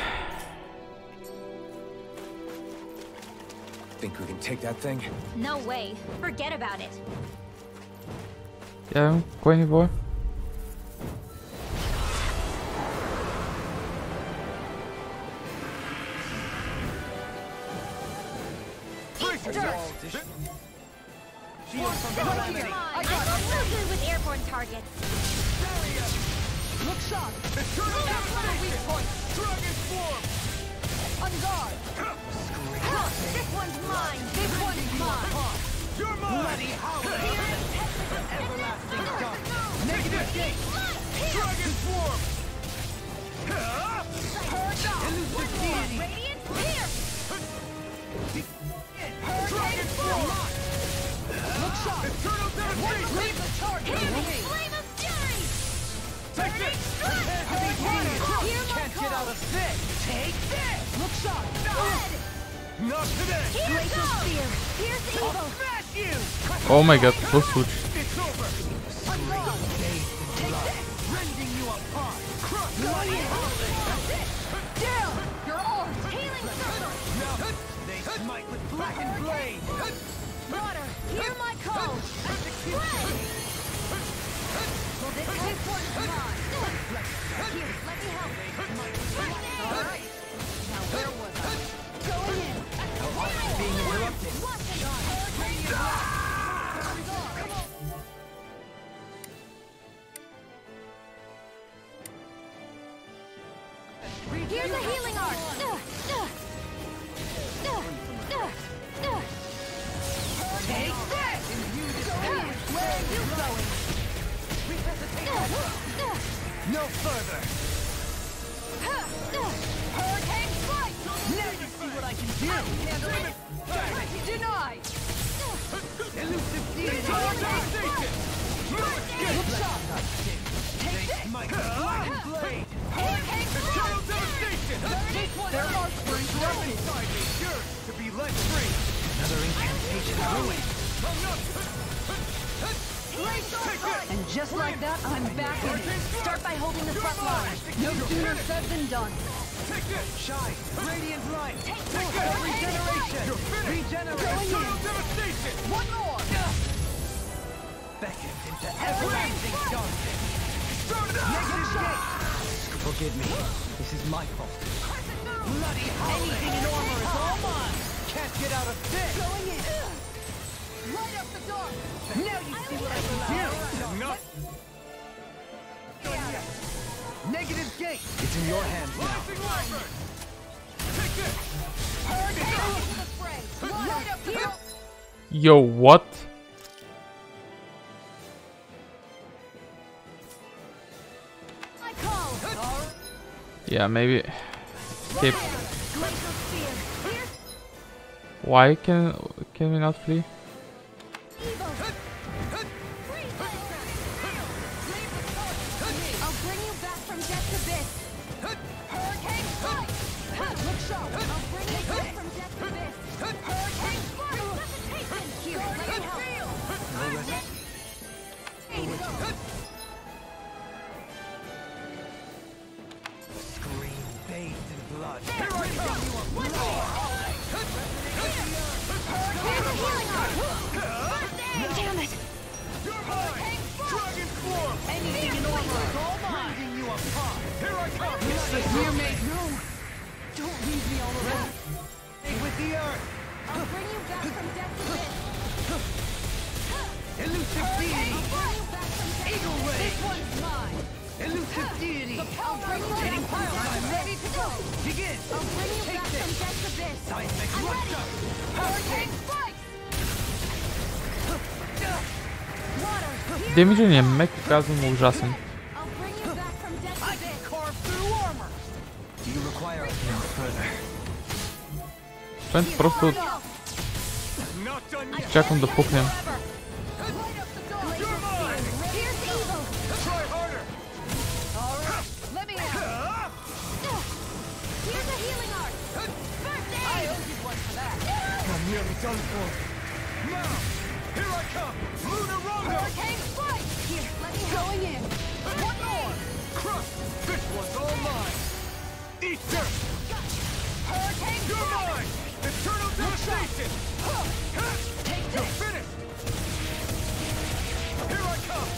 Think we can take that thing? No way. Forget about it. Yeah, कोई नहीं boy. I'm so good with airborne targets. Look sharp! Eternal devastation! Dragon swarm! On guard! This one's mine. This one's mine. You're mine! Bloody howler! Everlasting dark! Negative gate! Dragon swarm! Elusive deity! Radiant here. Dragon swarm! Look sharp! Eternal devastation! Leave the target away! Flame of fury. Take this! Can't get out of this! Take this! Look sharp! Not today! Glacial spear. Here's evil. Smash you! Oh my god, full switch. It's over! Take this! Rending you apart! Crush! Bloody down! Your arms! Healing circle. Now they smite with blackened blade! Water. Hear my call. Spread. This one's mine. Here, let me help. All right. Now where was I? Going in. Being interrupted. Here's a healing art. Take this! Where are you going? No further! Hurricane strike. Now you see what I can do! Handle it. Denied! Elusive deity! Devastation! Look sharp! Take this! My blackened blade! Hurricane Eternal strike. devastation! Their arcs were interrupted! Inside me, yours to be let free! Another incantation ruined! And just like that, I'm back in it. Start by holding the front line. No sooner said than done. Take this! Shine! Radiant light! Take this! Regeneration! You're finished! Regeneration! Eternal devastation! One more! Beckoned into everlasting darkness. Negative gate! Forgive me. This is my fault. Bloody anything in armor is all mine! Can't get out of this! Going in! Light up the dark! Now you see what I can do! Enough! Negative gate! It's in your hands now. Rising Wyvern! Take this! Light up the dark! Yo, what? My call. Yeah, maybe. Skip. Glacial spear. Here's Why can we not flee? evil. I'll bring you back from death's abyss. Hurricane strike. Look sharp. I'll bring you back from death's abyss. Hurricane strike. Resuscitation. Here, let me help. Scream bathed in blood. Here I come! Here's a healing art. Damn it. You're mine! Dragon swarm! Anything in armor is all mine! Rending you apart! Here I come! Dear mate, no! Don't leave me all alone! Stay with the earth! I'll bring you back from death's abyss. Elusive deity! I'll bring you back from death's Eagle abyss. ray! This one's mine. Elusive deity! Hitting pile I'm ready to go! Begin! I'll bring you Take back this. from death abyss. Seismic I'm ready. rupture! Hurricane strikes! Water, here Демиджа меко казано ужасен. I'll bring you back from death I can abyss. carve through armor! Do you require no further? Той просто Not done yet. чакам да пукнем. Light up the dark! You're mine. Here's evil. Try harder. All right, let me out! Here's a healing art. First I aid. owe you one for that! I'm nearly done for. Now, here I come. Lunar Rondo. Hurricane strike. Here, let me Going in! One more. Crush. This one's all mine. Eat dirt. Hurricane You're strike. mine. Eternal devastation. Take You're this! finished. Here I come.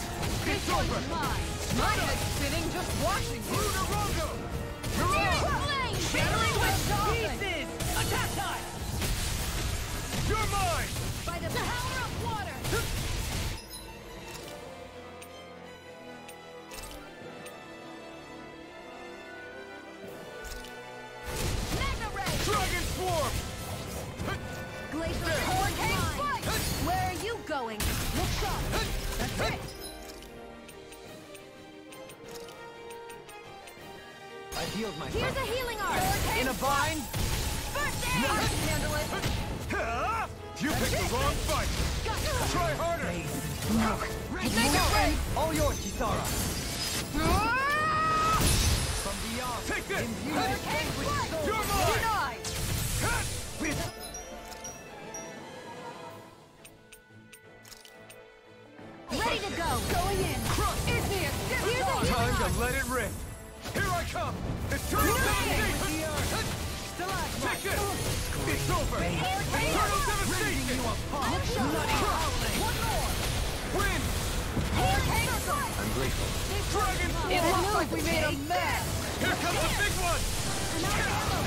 It's over. Mine! My head's spinning just watching you! Lunar Rondo. Searing flame. Shattering with pieces! Attack time! You're mine. By the power of water. Mega ray. Dragon Swarm. Glacier hurricane strike. Where are you going? Look sharp. That's it. I healed Here's myself. a healing art. In a bind? First aid. I can handle it. You picked the wrong fight. Try harder. All yours, Kisara! From beyond. Take this. Hurricane strike. You're mine. Denied! Ready to go. Going in. Is the Here's a extended Time to let it rip. Here I come. Eternal devastation. Take this. It's over. Eternal devastation. One more. Win. hurricane strike. I'm grateful. Dragon It Swarm. looks like we made a mess! Here comes the big one.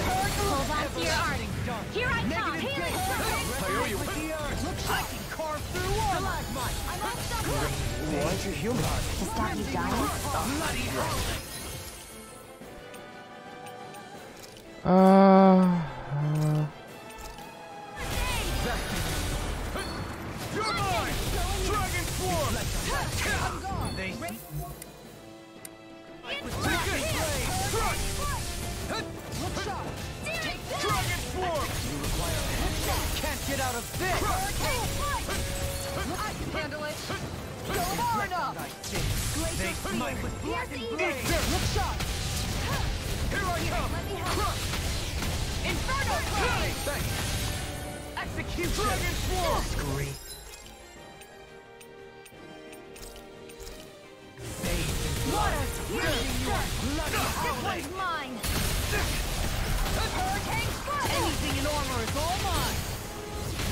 Hold on to your art. Here I come. Healing strike. I owe you. I can carve through armor! I'm unstoppable. Why'd you heal me? To stop you dying? Bloody hell! You're mine. Dragon Swarm. I'm gone! They Take this. Crush. Look sharp! Dragon Swarm. Can't get out of this! I can handle it! Go far enough! they smite with Here's Eat evil. dirt. Look sharp! Here I come. Let me help. Crush. Inferno cloud! Thanks. Execution! Dragon Swarm. scream. Water. Here's this one's mine. Hurricane strike. Anything in armor is all mine!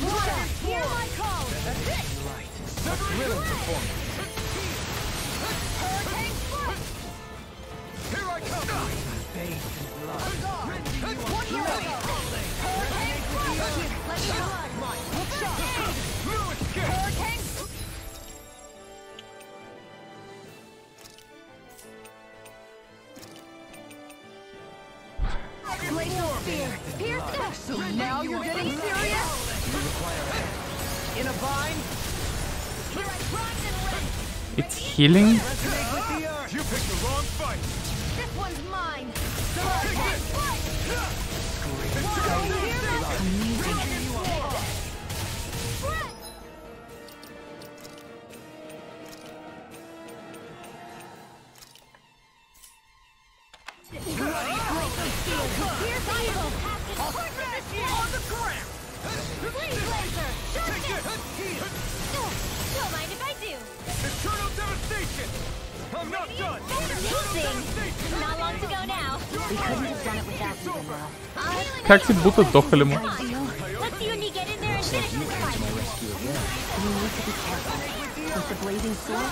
Water. Hear my call. Thrilling performance. Hurricane strike. Here I come. Bathed in blood. One more! Hurricane strike. Let me blood. Look sharp! No escape. Hurricane. Glacial spear. Pierce it. So now you're getting serious? In a bind? Here I grind and rend. It's healing. Resonate with the earth! You picked the wrong fight. This one's mine. Take Hurricane this. strike. Eternal devastation. Dragon Swarm. Spread. Here's evil. I'll finish you on the ground! Please, laser. Don't mind if I do. Eternal devastation. I'm not done. Eternal devastation. Not long to go now. We couldn't have done it without you, Imalo. Как си будто дохали му? Let's see when you get in there and finish this fight. You need to be careful. With the blazing sword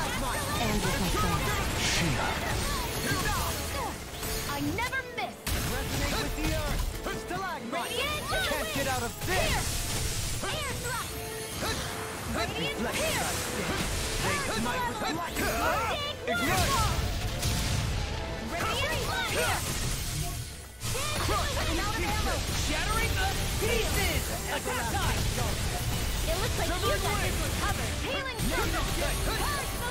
and with my sword. I never miss. Resonate with the earth! Stalagmite! Can't get out of this! Air thrust. Radiant pierce. They smite with Big miracle. Shattering the pieces! Attack time! It looks like you guys have recovered. Healing circle.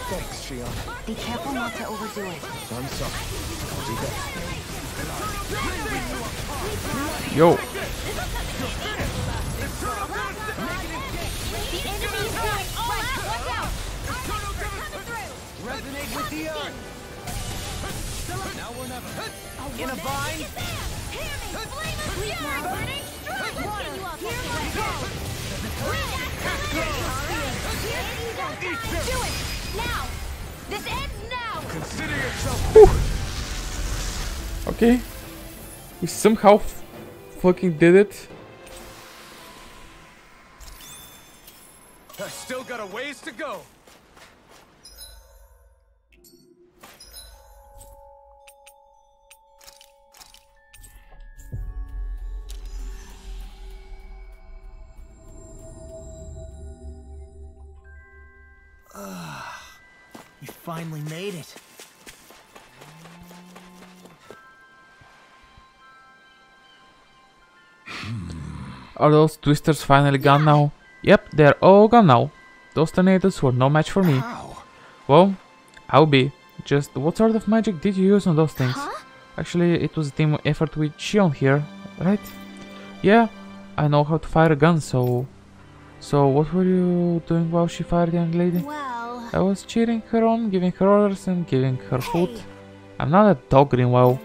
Thanks, Shion. Be careful not to overdo it. I'm sorry. I'll do better. Yo. The enemy is going all out. Watch out! Coming through. Resonate with the earth! Now or never. In a vine! Hear me! Flame of fury! Burning strong! Let's get you all tucked away. We got cover! Do it! Now! This ends now! Consider yourself. Okay. We somehow fucking did it. I still got a ways to go. We finally made it. Are those twisters finally gone now? Yep, they're all gone now. Those tornadoes were no match for me. How? Well, I'll be. Just what sort of magic did you use on those things? Huh? Actually, it was a team effort with Shion here, right? Yeah, I know how to fire a gun, so... So, what were you doing while she fired, young lady? Well... I was cheering her on, giving her orders and giving her food. I'm not a dog, Greenwell.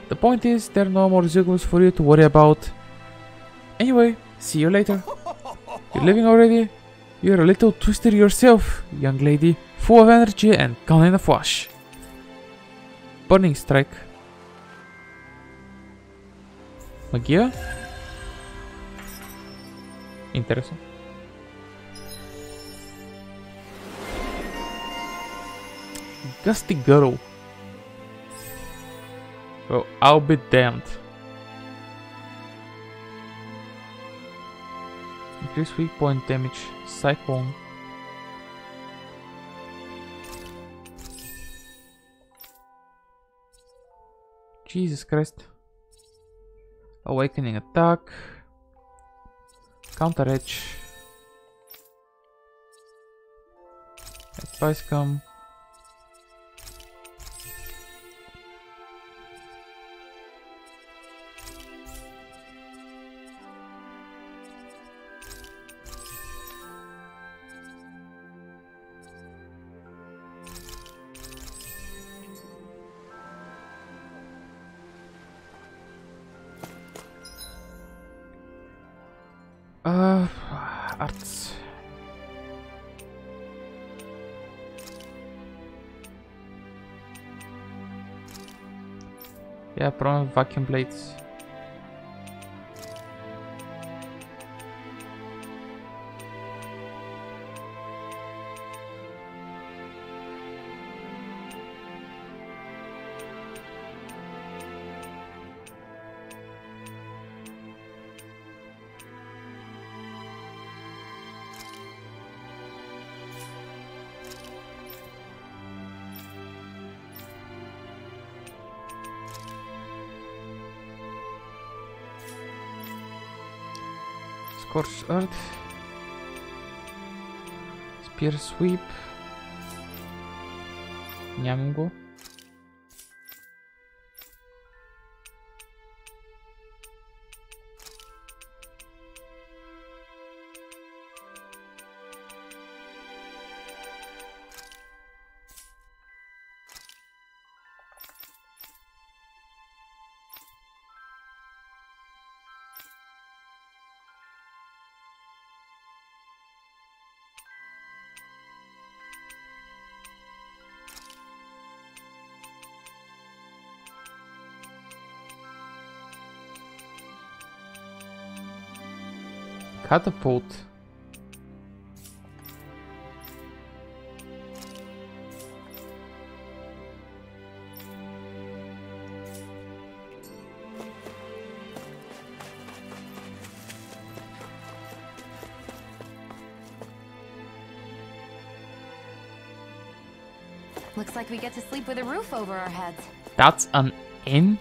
The point is, there are no more Zugos for you to worry about. Anyway, see you later. You're leaving already? You're a little twister yourself, young lady, full of energy and gone in a flash. Burning strike. Magia? Interesting. Gusty girl. Well, I'll be damned. Increase weak point damage. Cyclone. Jesus Christ. Awakening attack. Counter edge. Advice come. Arts. Yeah, problem vacuum blades. Scorched Earth. Spear Sweep. Нямам го. Catapult. Looks like we get to sleep with a roof over our heads. That's an in?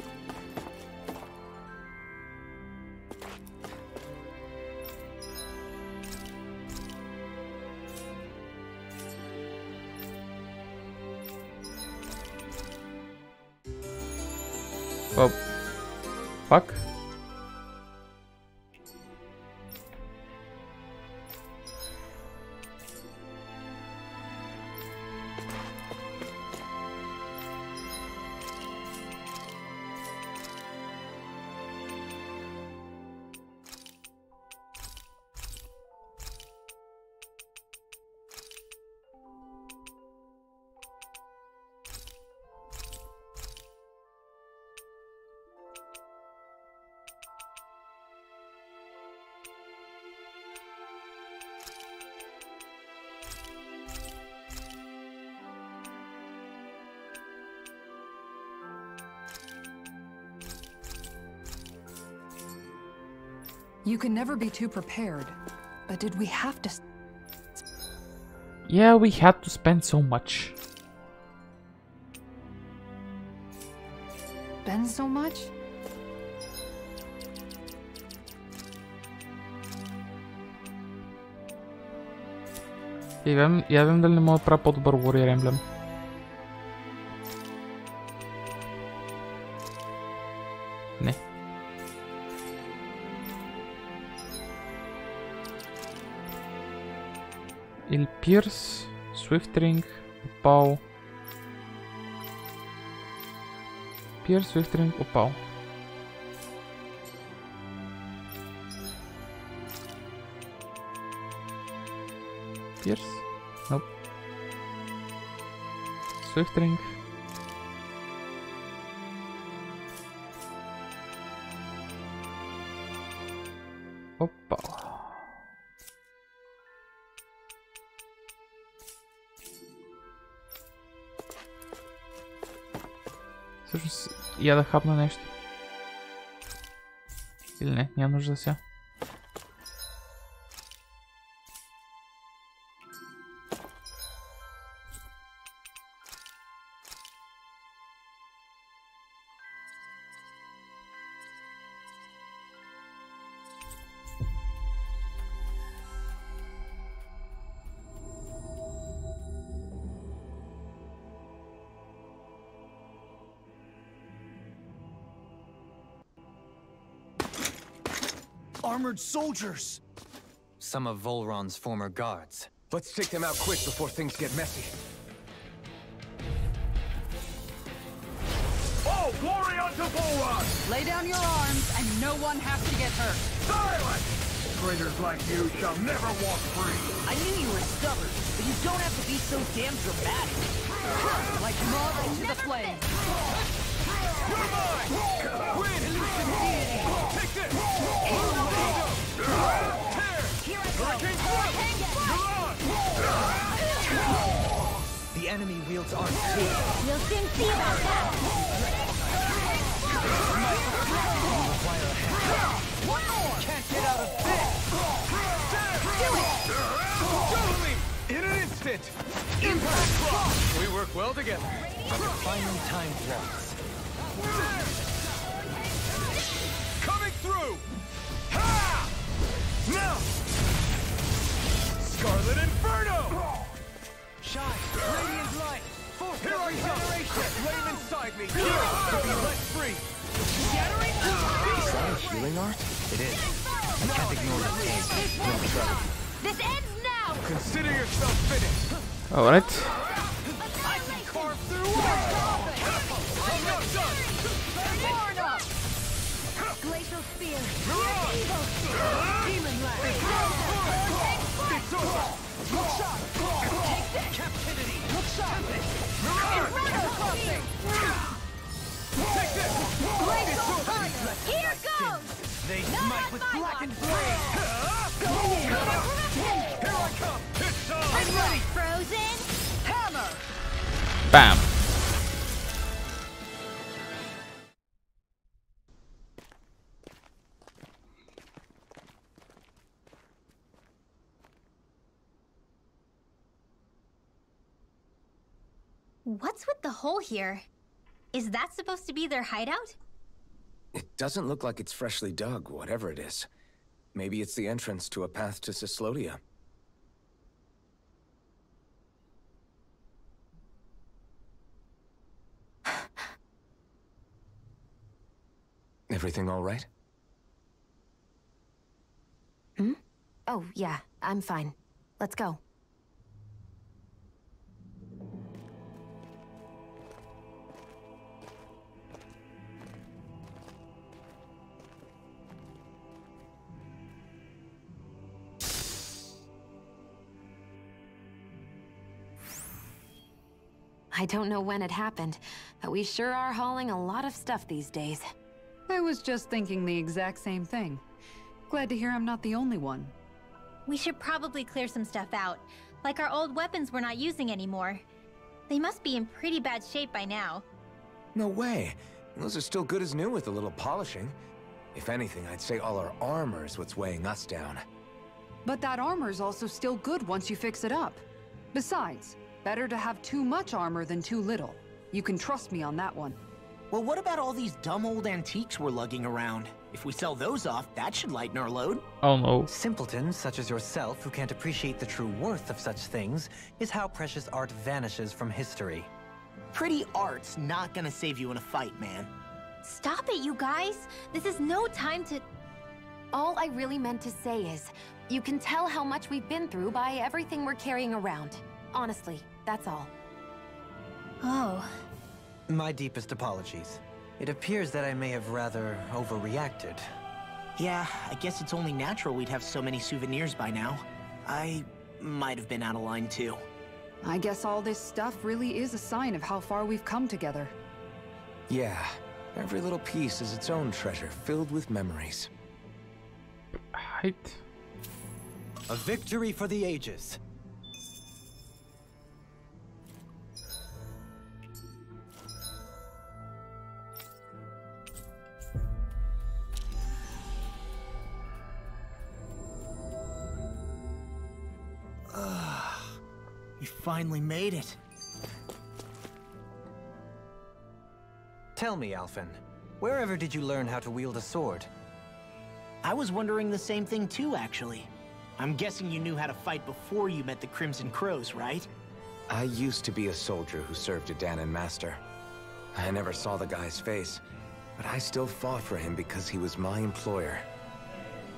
Oh, fuck. You can never be too prepared. But did we have to... Yeah, we had to spend so much. Spend so much? Я вем дали не мога да правя по-добър Warrior Emblem. Не. Или Pierce, Swift Ring, опал. Pierce, Swift Ring, опал. Pierce? Nope. Swift Ring. Опа. Всъщност, я да хапна нещо. Или не, няма нужда сега. Armored soldiers! Some of Volron's former guards. Let's take them out quick before things get messy. Oh, glory unto Volron! Lay down your arms and no one has to get hurt. Silence! Traitors like you shall never walk free. I knew you were stubborn, but you don't have to be so damn dramatic. Like moth into the flame. You're mine! Win! Illusion deity! Take this! Here I go. The enemy wields arms too. We'll soon see about that. One more. Can't get out of this! Totally! In an instant! Impact block! We work well together. Finally timed once. Coming through! Ha! Now! Scarlet Inferno! Shine, radiant light. Fourth Here I come! regeneration. Flame inside me! To be let free! Is that a healing art? It is. I can't ignore the taste. This ends now! Consider yourself finished! Alright. I can carve through I'm not done! Glacial spear. Mirage! Evil spear. Demon lash. It's over! Look shot. Take that. Captivity! Look shot. Mirage! Crossing. Take this! Glacial fire. Here goes! They smite with blackened blade. Here I come! It's on! I'm ready. Frozen. Hammer. Bam. What's with the hole here? Is that supposed to be their hideout? It doesn't look like it's freshly dug, whatever it is. Maybe it's the entrance to a path to Cyslodia. Everything all right? Hmm? Oh, yeah, I'm fine. Let's go. I don't know when it happened, but we sure are hauling a lot of stuff these days. I was just thinking the exact same thing. Glad to hear I'm not the only one. We should probably clear some stuff out, like our old weapons we're not using anymore. They must be in pretty bad shape by now. No way. Those are still good as new with a little polishing. If anything, I'd say all our armor is what's weighing us down. But that armor's also still good once you fix it up. Besides, better to have too much armor than too little. You can trust me on that one. Well, what about all these dumb old antiques we're lugging around? If we sell those off, that should lighten our load. Oh no. Simpletons such as yourself who can't appreciate the true worth of such things is how precious art vanishes from history. Pretty art's not gonna save you in a fight, man. Stop it, you guys! This is no time to... All I really meant to say is, you can tell how much we've been through by everything we're carrying around. Honestly, that's all. Oh. My deepest apologies. It appears that I may have rather overreacted. Yeah, I guess it's only natural we'd have so many souvenirs by now. I might have been out of line too. I guess all this stuff really is a sign of how far we've come together. Yeah, every little piece is its own treasure filled with memories. Right. A victory for the ages. We finally made it. Tell me, Alphen, wherever did you learn how to wield a sword? I was wondering the same thing too, actually. I'm guessing you knew how to fight before you met the Crimson Crows, right? I used to be a soldier who served a Dahnan master. I never saw the guy's face, but I still fought for him because he was my employer.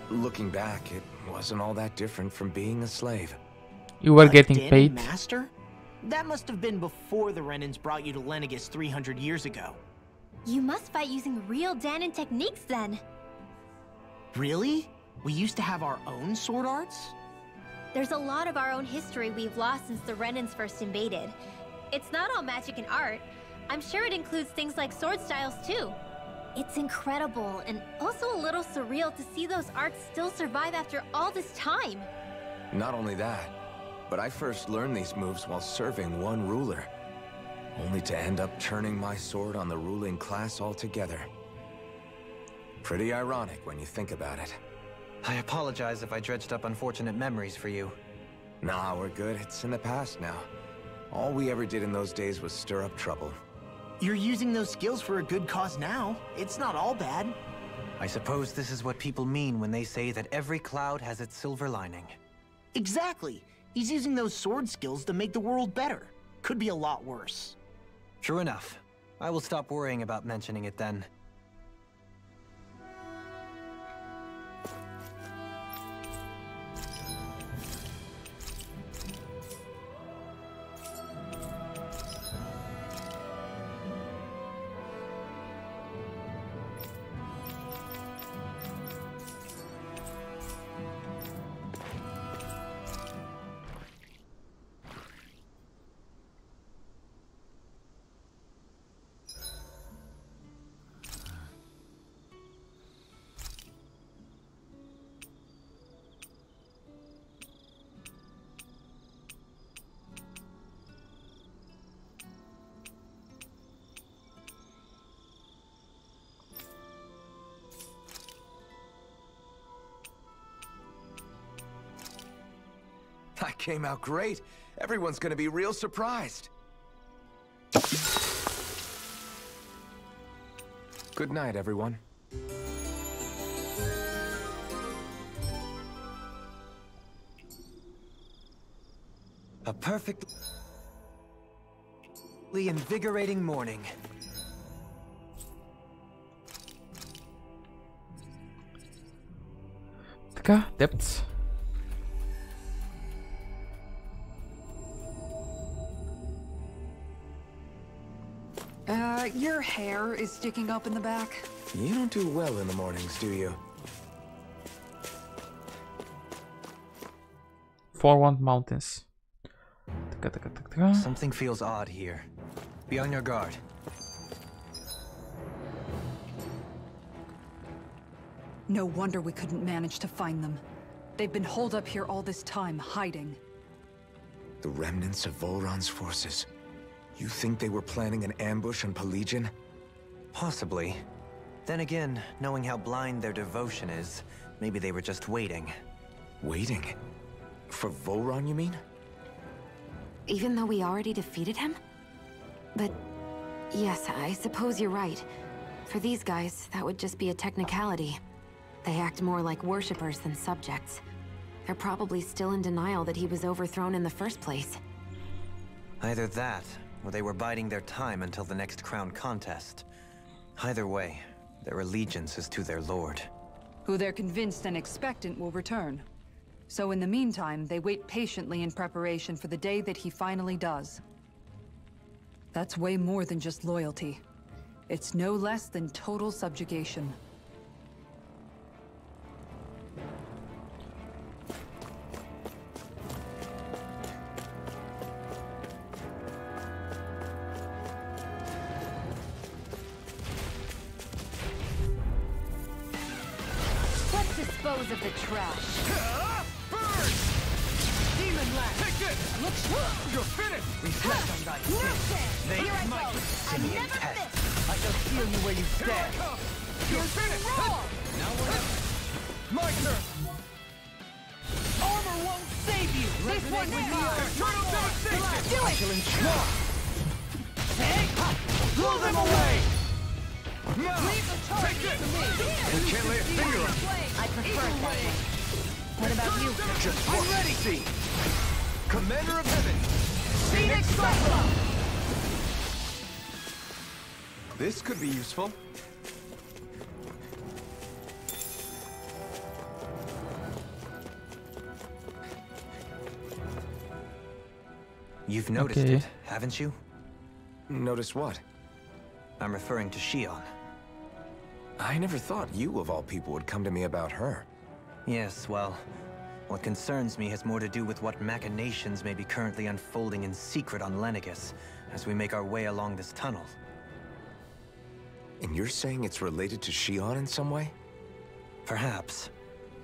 Looking back, it wasn't all that different from being a slave. You were A getting Dahnan paid. master? That must have been before the Renans brought you to Lenegis 300 years ago. You must fight using real Dahnan techniques then. Really? We used to have our own sword arts? There's a lot of our own history we've lost since the Renans first invaded. It's not all magic and art. I'm sure it includes things like sword styles too. It's incredible and also a little surreal to see those arts still survive after all this time. Not only that, but I first learned these moves while serving one ruler, only to end up turning my sword on the ruling class altogether. Pretty ironic when you think about it. I apologize if I dredged up unfortunate memories for you. Nah, we're good. It's in the past now. All we ever did in those days was stir up trouble. You're using those skills for a good cause now. It's not all bad. I suppose this is what people mean when they say that every cloud has its silver lining. Exactly. He's using those sword skills to make the world better. Could be a lot worse. True enough. I will stop worrying about mentioning it then. That came out great. Everyone's gonna be real surprised. Good night, everyone. A perfectly invigorating morning. Така, depths. Your hair is sticking up in the back. You don't do well in the mornings, do you? Forward Mountains. Така. Something feels odd here. Be on your guard. No wonder we couldn't manage to find them. They've been holed up here all this time, hiding. The remnants of Volron's forces. You think they were planning an ambush on Pelegion? Possibly. Then again, knowing how blind their devotion is, maybe they were just waiting. Waiting? For Volron, you mean? Even though we already defeated him? But yes, I suppose you're right. For these guys, that would just be a technicality. They act more like worshippers than subjects. They're probably still in denial that he was overthrown in the first place. Either that, or they were biding their time until the next crown contest. Either way, their allegiance is to their lord. Who they're convinced and expectant will return. So in the meantime, they wait patiently in preparation for the day that he finally does. That's way more than just loyalty. It's no less than total subjugation. Let's dispose of the trash. Burn! Demon Land! Take it! You're finished! Reflect on thy sins. They might Simeon test. I shall feel you where you Here I stand. come! You're finished! Now what? My turn! Armor won't save you! This one's mine! Eternal devastation! Do I it! shall ensure. Blow them away! Now! Leave the charge Take it! to me! You can't lay a finger on it! I prefer it that way. What about you? Just I'm ready! See! Commander of Heaven! Phoenix Cyclone! This could be useful. You've noticed Okay. it, haven't you? Notice what? I'm referring to Shion. I never thought you, of all people, would come to me about her. Yes, well, what concerns me has more to do with what machinations may be currently unfolding in secret on Lenegis as we make our way along this tunnel. And you're saying it's related to Shion in some way? Perhaps.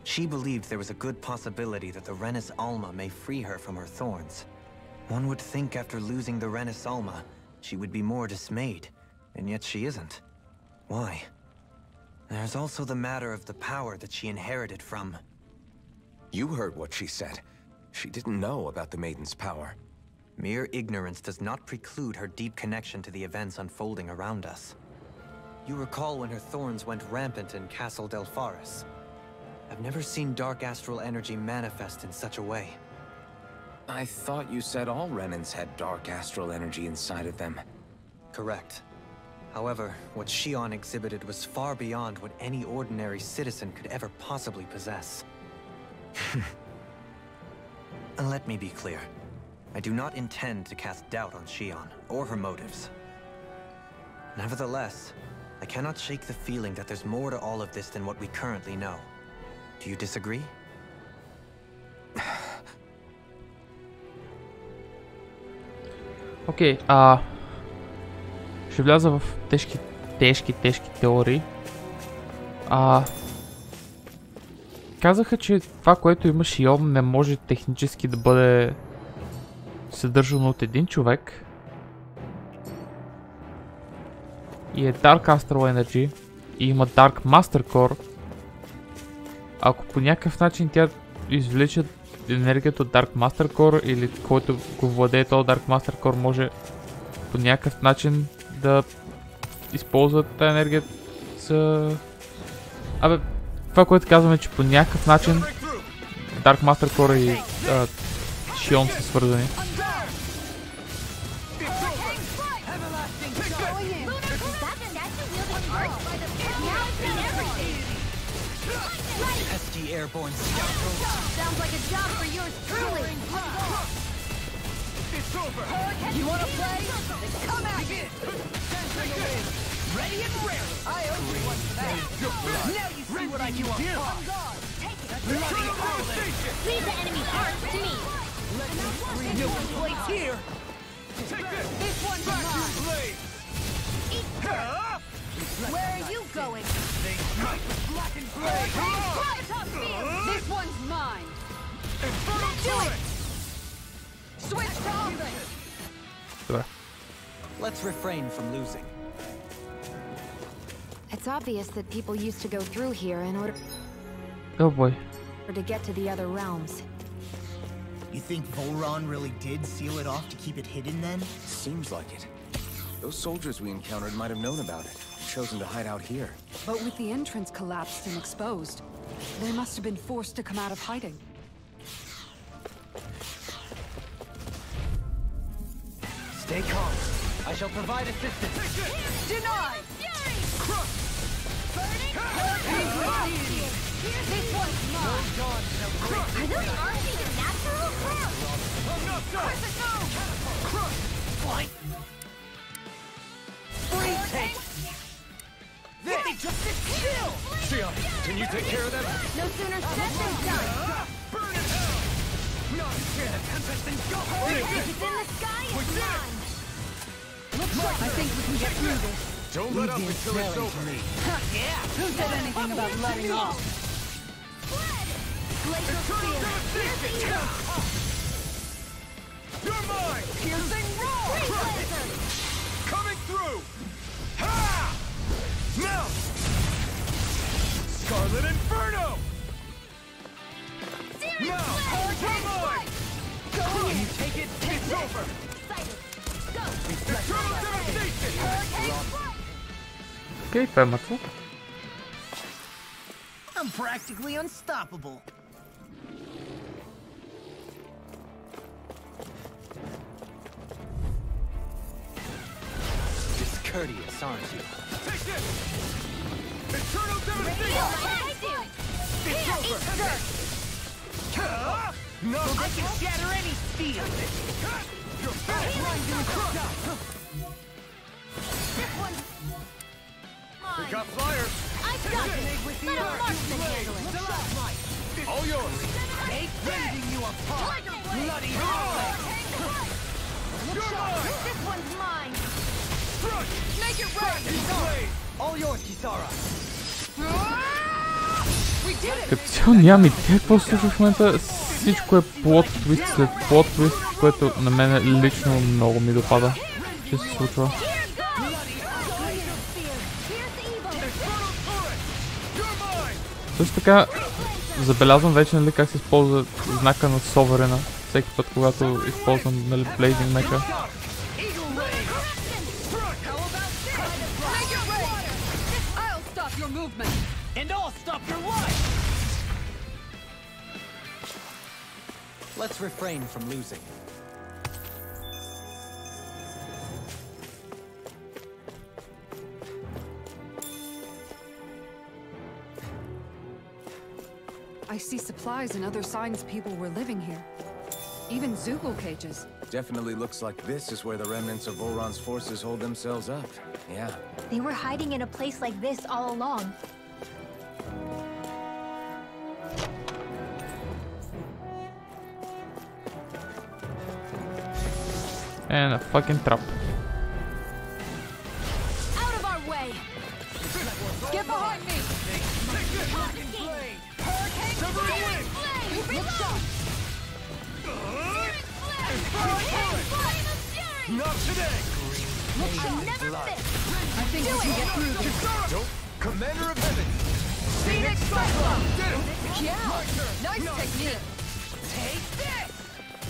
She believed there was a good possibility that the Renis Alma may free her from her thorns. One would think after losing the Renis Alma, she would be more dismayed, and yet she isn't. Why? There's also the matter of the power that she inherited from... You heard what she said. She didn't know about the Maiden's power. Mere ignorance does not preclude her deep connection to the events unfolding around us. You recall when her thorns went rampant in Castle Delpharis. I've never seen dark astral energy manifest in such a way. I thought you said all Renans had dark astral energy inside of them. Correct. However, what Shion exhibited was far beyond what any ordinary citizen could ever possibly possess. And let me be clear. I do not intend to cast doubt on Shion, or her motives. Nevertheless, I cannot shake the feeling that there's more to all of this than what we currently know. Do you disagree? Окей, ще вляза в тежки теории. Казаха, че това, което има Шион, не може технически да бъде съдържано от един човек. И е Dark Astral Energy. И има Dark Master Core. Ако по някакъв начин тя извлече енергията от Dark Master Core, или който го владее този Dark Master Core, може по някакъв начин да използва тази енергия са... Абе, това, което казваме, че по някакъв начин Dark Master Core и Shion са свързани. Airborne scoundrels. Sounds like a job for yours truly. It's over. You wanna play? Then come at me. Ready and rare. I owe you one for that. Now you see what I can do. On guard. Take it. Bloody howling. Leave the enemy parts to me. No place here. Take this. This one's Back to mine. blade. Where are you going? They smite with blackened blade. This one's mine. Infernal turret. Switch to offense. Добре. Let's refrain from losing. It's obvious that people used to go through here in order Oh boy. to get to the other realms. You think Volron really did seal it off to keep it hidden then? Seems like it. Those soldiers we encountered might have known about it, chosen to hide out here. But with the entrance collapsed and exposed, they must have been forced to come out of hiding. Stay calm. I shall provide assistance. Denied. This one's mine. Are those arms even natural? Free take. Shion, can you take care of them? No sooner said than done. Burn in hell! Not again. Tempest and go. If it's in the sky, it's mine. Looks like I think we can get through this. Don't let up until it's over. Yeah. Who said anything about letting off? Glacial spear. Here's the evil. You're mine! Piercing roar. Coming through! Ha! Now! Scarlet Inferno! Now! Come on! Going in. Take it. It's over! Eternal devastation! Окей, това е мъртво. I'm practically unstoppable. Discourteous, aren't you? Take this! Eternal devastation! It's over! No! I can shatter any steel. You're back! We got flyers! I've got it. Let a marksman handle it. All yours! Rending you apart. Bloody howling. You're mine! This one's mine. Crush! Make it rain. Blade! All yours, Kisara. We did it. Като цяло нямам идея какво се случва в момента. Всичко е плот твист след плот твист, което на мен лично много ми допада, че се случва. Също така забелязвам вече, нали, как се използва знака на Соверена всеки път, когато използвам, нали, Blazing меча. I'll stop your movement. And I'll stop your life. Let's refrain from losing. I see supplies and other signs people were living here. Even Zoogle cages. Definitely looks like this is where the remnants of Volron's forces hold themselves up. Yeah. They were hiding in a place like this all along. And a fucking trap. Out of our way. Get behind me. Not today! Never miss. I think we can get through this. Don't! Commander of Heaven! Phoenix Cyclone. Did it! Yeah. My turn! Nice technique. Take this.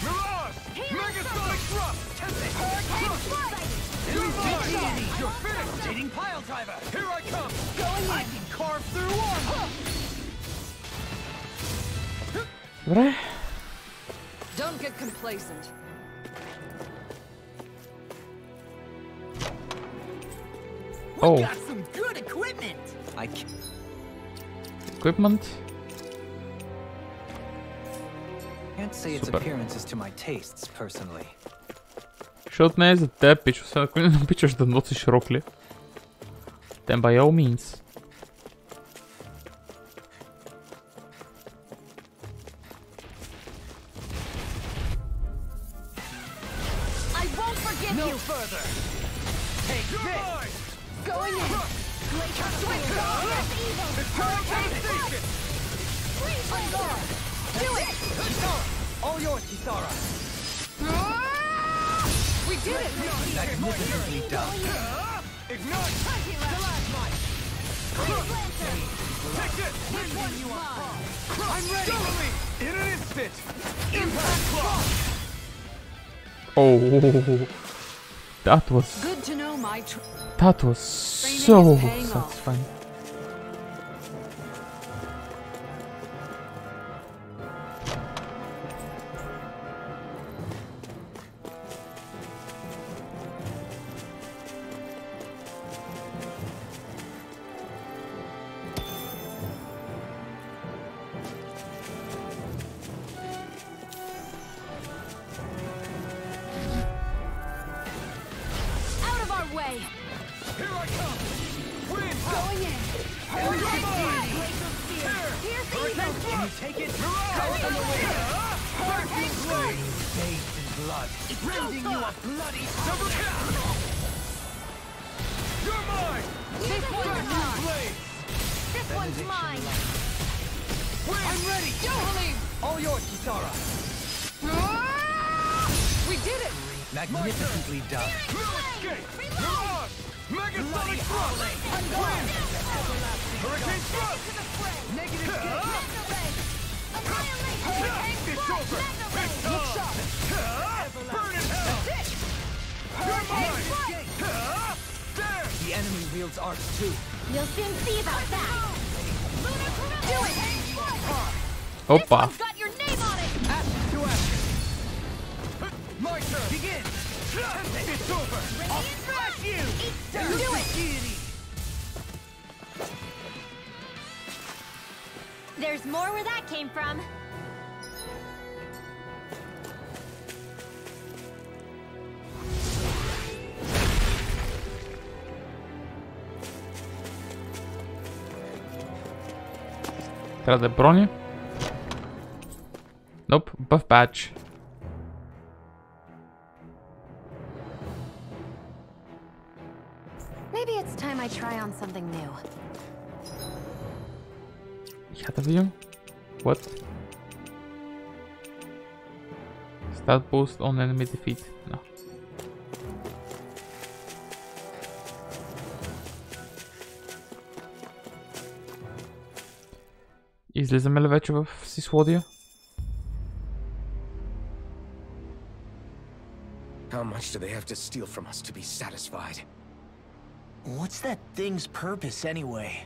Mirage! Megasonic Thrust! Hurricane Strike. You're mine! You're finished! Rotating pile driver. Here I come! Going in. Добре. Don't get complacent. Oh. We got some good equipment. Equipment. Can't say its Super. appearance is to my tastes, personally. Защото не е за теб, пич. Освен ако не обичаш да носиш рокли. Then by all means. I won't forgive No you! further! Take this! Going in! Glacier Switch! Yes, evil! Hurricane Station! Freeze Laser! Do it! Kisara! All yours, Kisara! We did it! Magnificently done! Ignite! Stalagmite! Freeze Lancer! Take it! This one's mine! I'm ready! Follow me! In an instant! Impact Clock! Oh. That was... Good to know my That was so satisfying. Out of our way! Here I come! Wind! Going in! Glacier Here's the evil! Can you take it? Hurricane Strike! Bathed in blood. Rending you a bloody You're mine! This one's mine! Blade! This one's mine! I'm ready! Go, Halim! All yours, Kisara! We did it! Magnificently done! No escape! You're on! Megasonic Thrust! Wind! Hurricane Thrust! Negative gate! It's over! It's time! Burn in hell! You're mine! There! The enemy wields arts too. You'll soon see about that! Do it! Opa. It's got your name on it! Ashes to ashes! My turn! Begin! It's over! I'll smash you! Do it! Deity! There's more where that came from. Трябва да е броня. Nope, buff badge. Maybe it's time I try on something new. Я да видим. What? Stat boost on enemy defeat. No. Излизаме ли вече в Сислодия? How much do they have to steal from us to be satisfied? What's that thing's purpose anyway?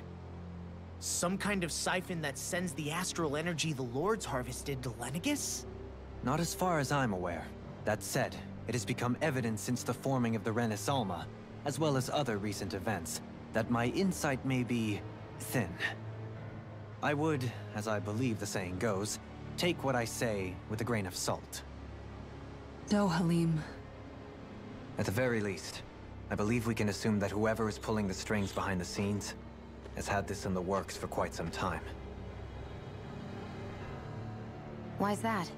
Some kind of siphon that sends the astral energy the Lords harvested to Lenegus? Not as far as I'm aware. That said, it has become evident since the forming of the Renaissance, as well as other recent events, that my insight may be thin. I would, as I believe the saying goes, take what I say with a grain of salt. No, Halim. At the very least, I believe we can assume that whoever is pulling the strings behind the scenes has had this in the works for quite some time. Why's that?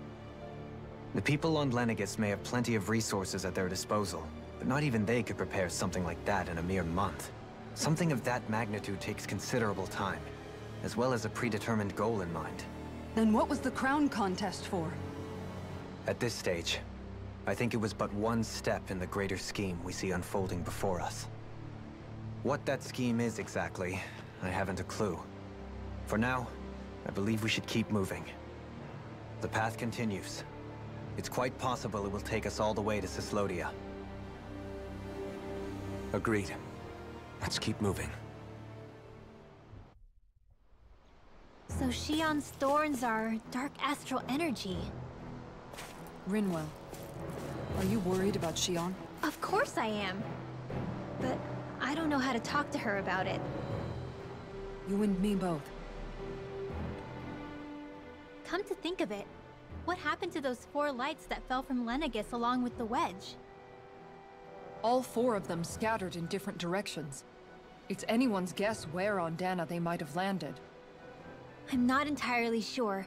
The people on Lenegus may have plenty of resources at their disposal, but not even they could prepare something like that in a mere month. Something of that magnitude takes considerable time, as well as a predetermined goal in mind. Then what was the crown contest for? At this stage, I think it was but one step in the greater scheme we see unfolding before us. What that scheme is exactly, I haven't a clue. For now, I believe we should keep moving. The path continues. It's quite possible it will take us all the way to Cislodia. Agreed. Let's keep moving. So Shion's thorns are dark astral energy. Rinwell, are you worried about Shion? Of course I am. But I don't know how to talk to her about it. You and me both. Come to think of it, what happened to those 4 lights that fell from Lenegus along with the wedge? All 4 of them scattered in different directions. It's anyone's guess where on Dana they might have landed. I'm not entirely sure,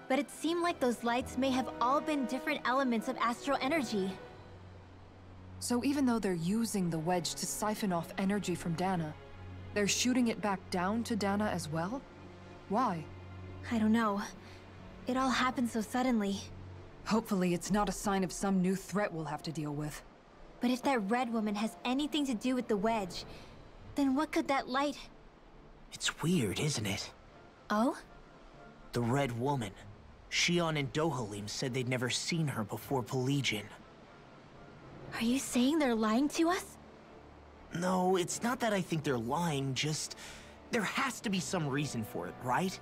but it seemed like those lights may have all been different elements of astral energy. So even though they're using the wedge to siphon off energy from Dana, they're shooting it back down to Dana as well? Why? I don't know. It all happened so suddenly. Hopefully it's not a sign of some new threat we'll have to deal with. But if that red woman has anything to do with the wedge, then what could that light... It's weird, isn't it? Oh? The Red Woman. Shion and Dohalim said they'd never seen her before Pelegion. Are you saying they're lying to us? No, it's not that I think they're lying, just... there has to be some reason for it, right?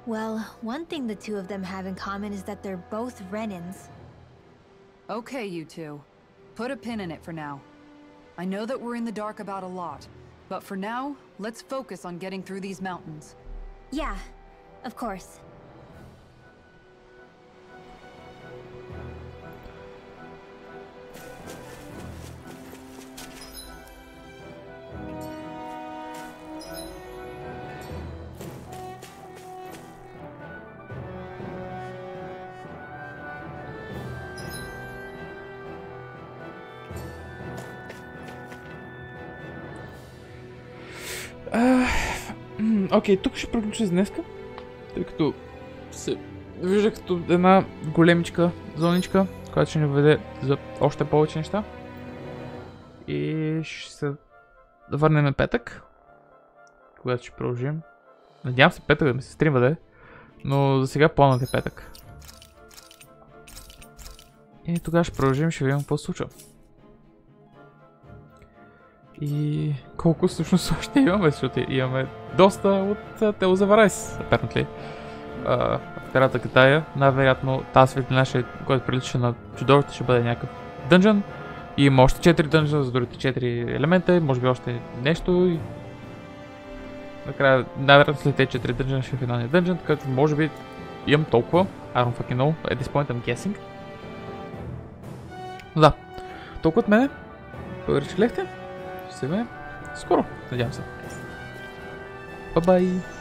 Well, one thing the 2 of them have in common is that they're both Renins. Okay, you 2. Put a pin in it for now. I know that we're in the dark about a lot, but for now, let's focus on getting through these mountains. Yeah, of course. Окей, тук ще приключа с днеска, тъй като се вижда като една големичка зоничка, която ще ни въведе за още повече неща. И ще се върнем на петък, когато ще продължим. Надявам се петък да ми се стримва да е, но за сега планът е петък. И тогава ще продължим, ще видим какво се случва. И колко всъщност още имаме, защото имаме доста от Tales of Arise, apparently. В втората катая, най-вероятно тази светлина, която прилича на чудовище, ще бъде някакъв дънжън. И има още 4 дънжъна за другите 4 елемента, може би още нещо. И... накрая, най-вероятно след тези 4 дънжъна ще е финалния дънжън, така че може би имам толкова. I don't fucking know, at this point I'm guessing. Но да, толкова от мене. Благодаря, че гледахте. Ще се видим скоро, надявам се. Bye bye!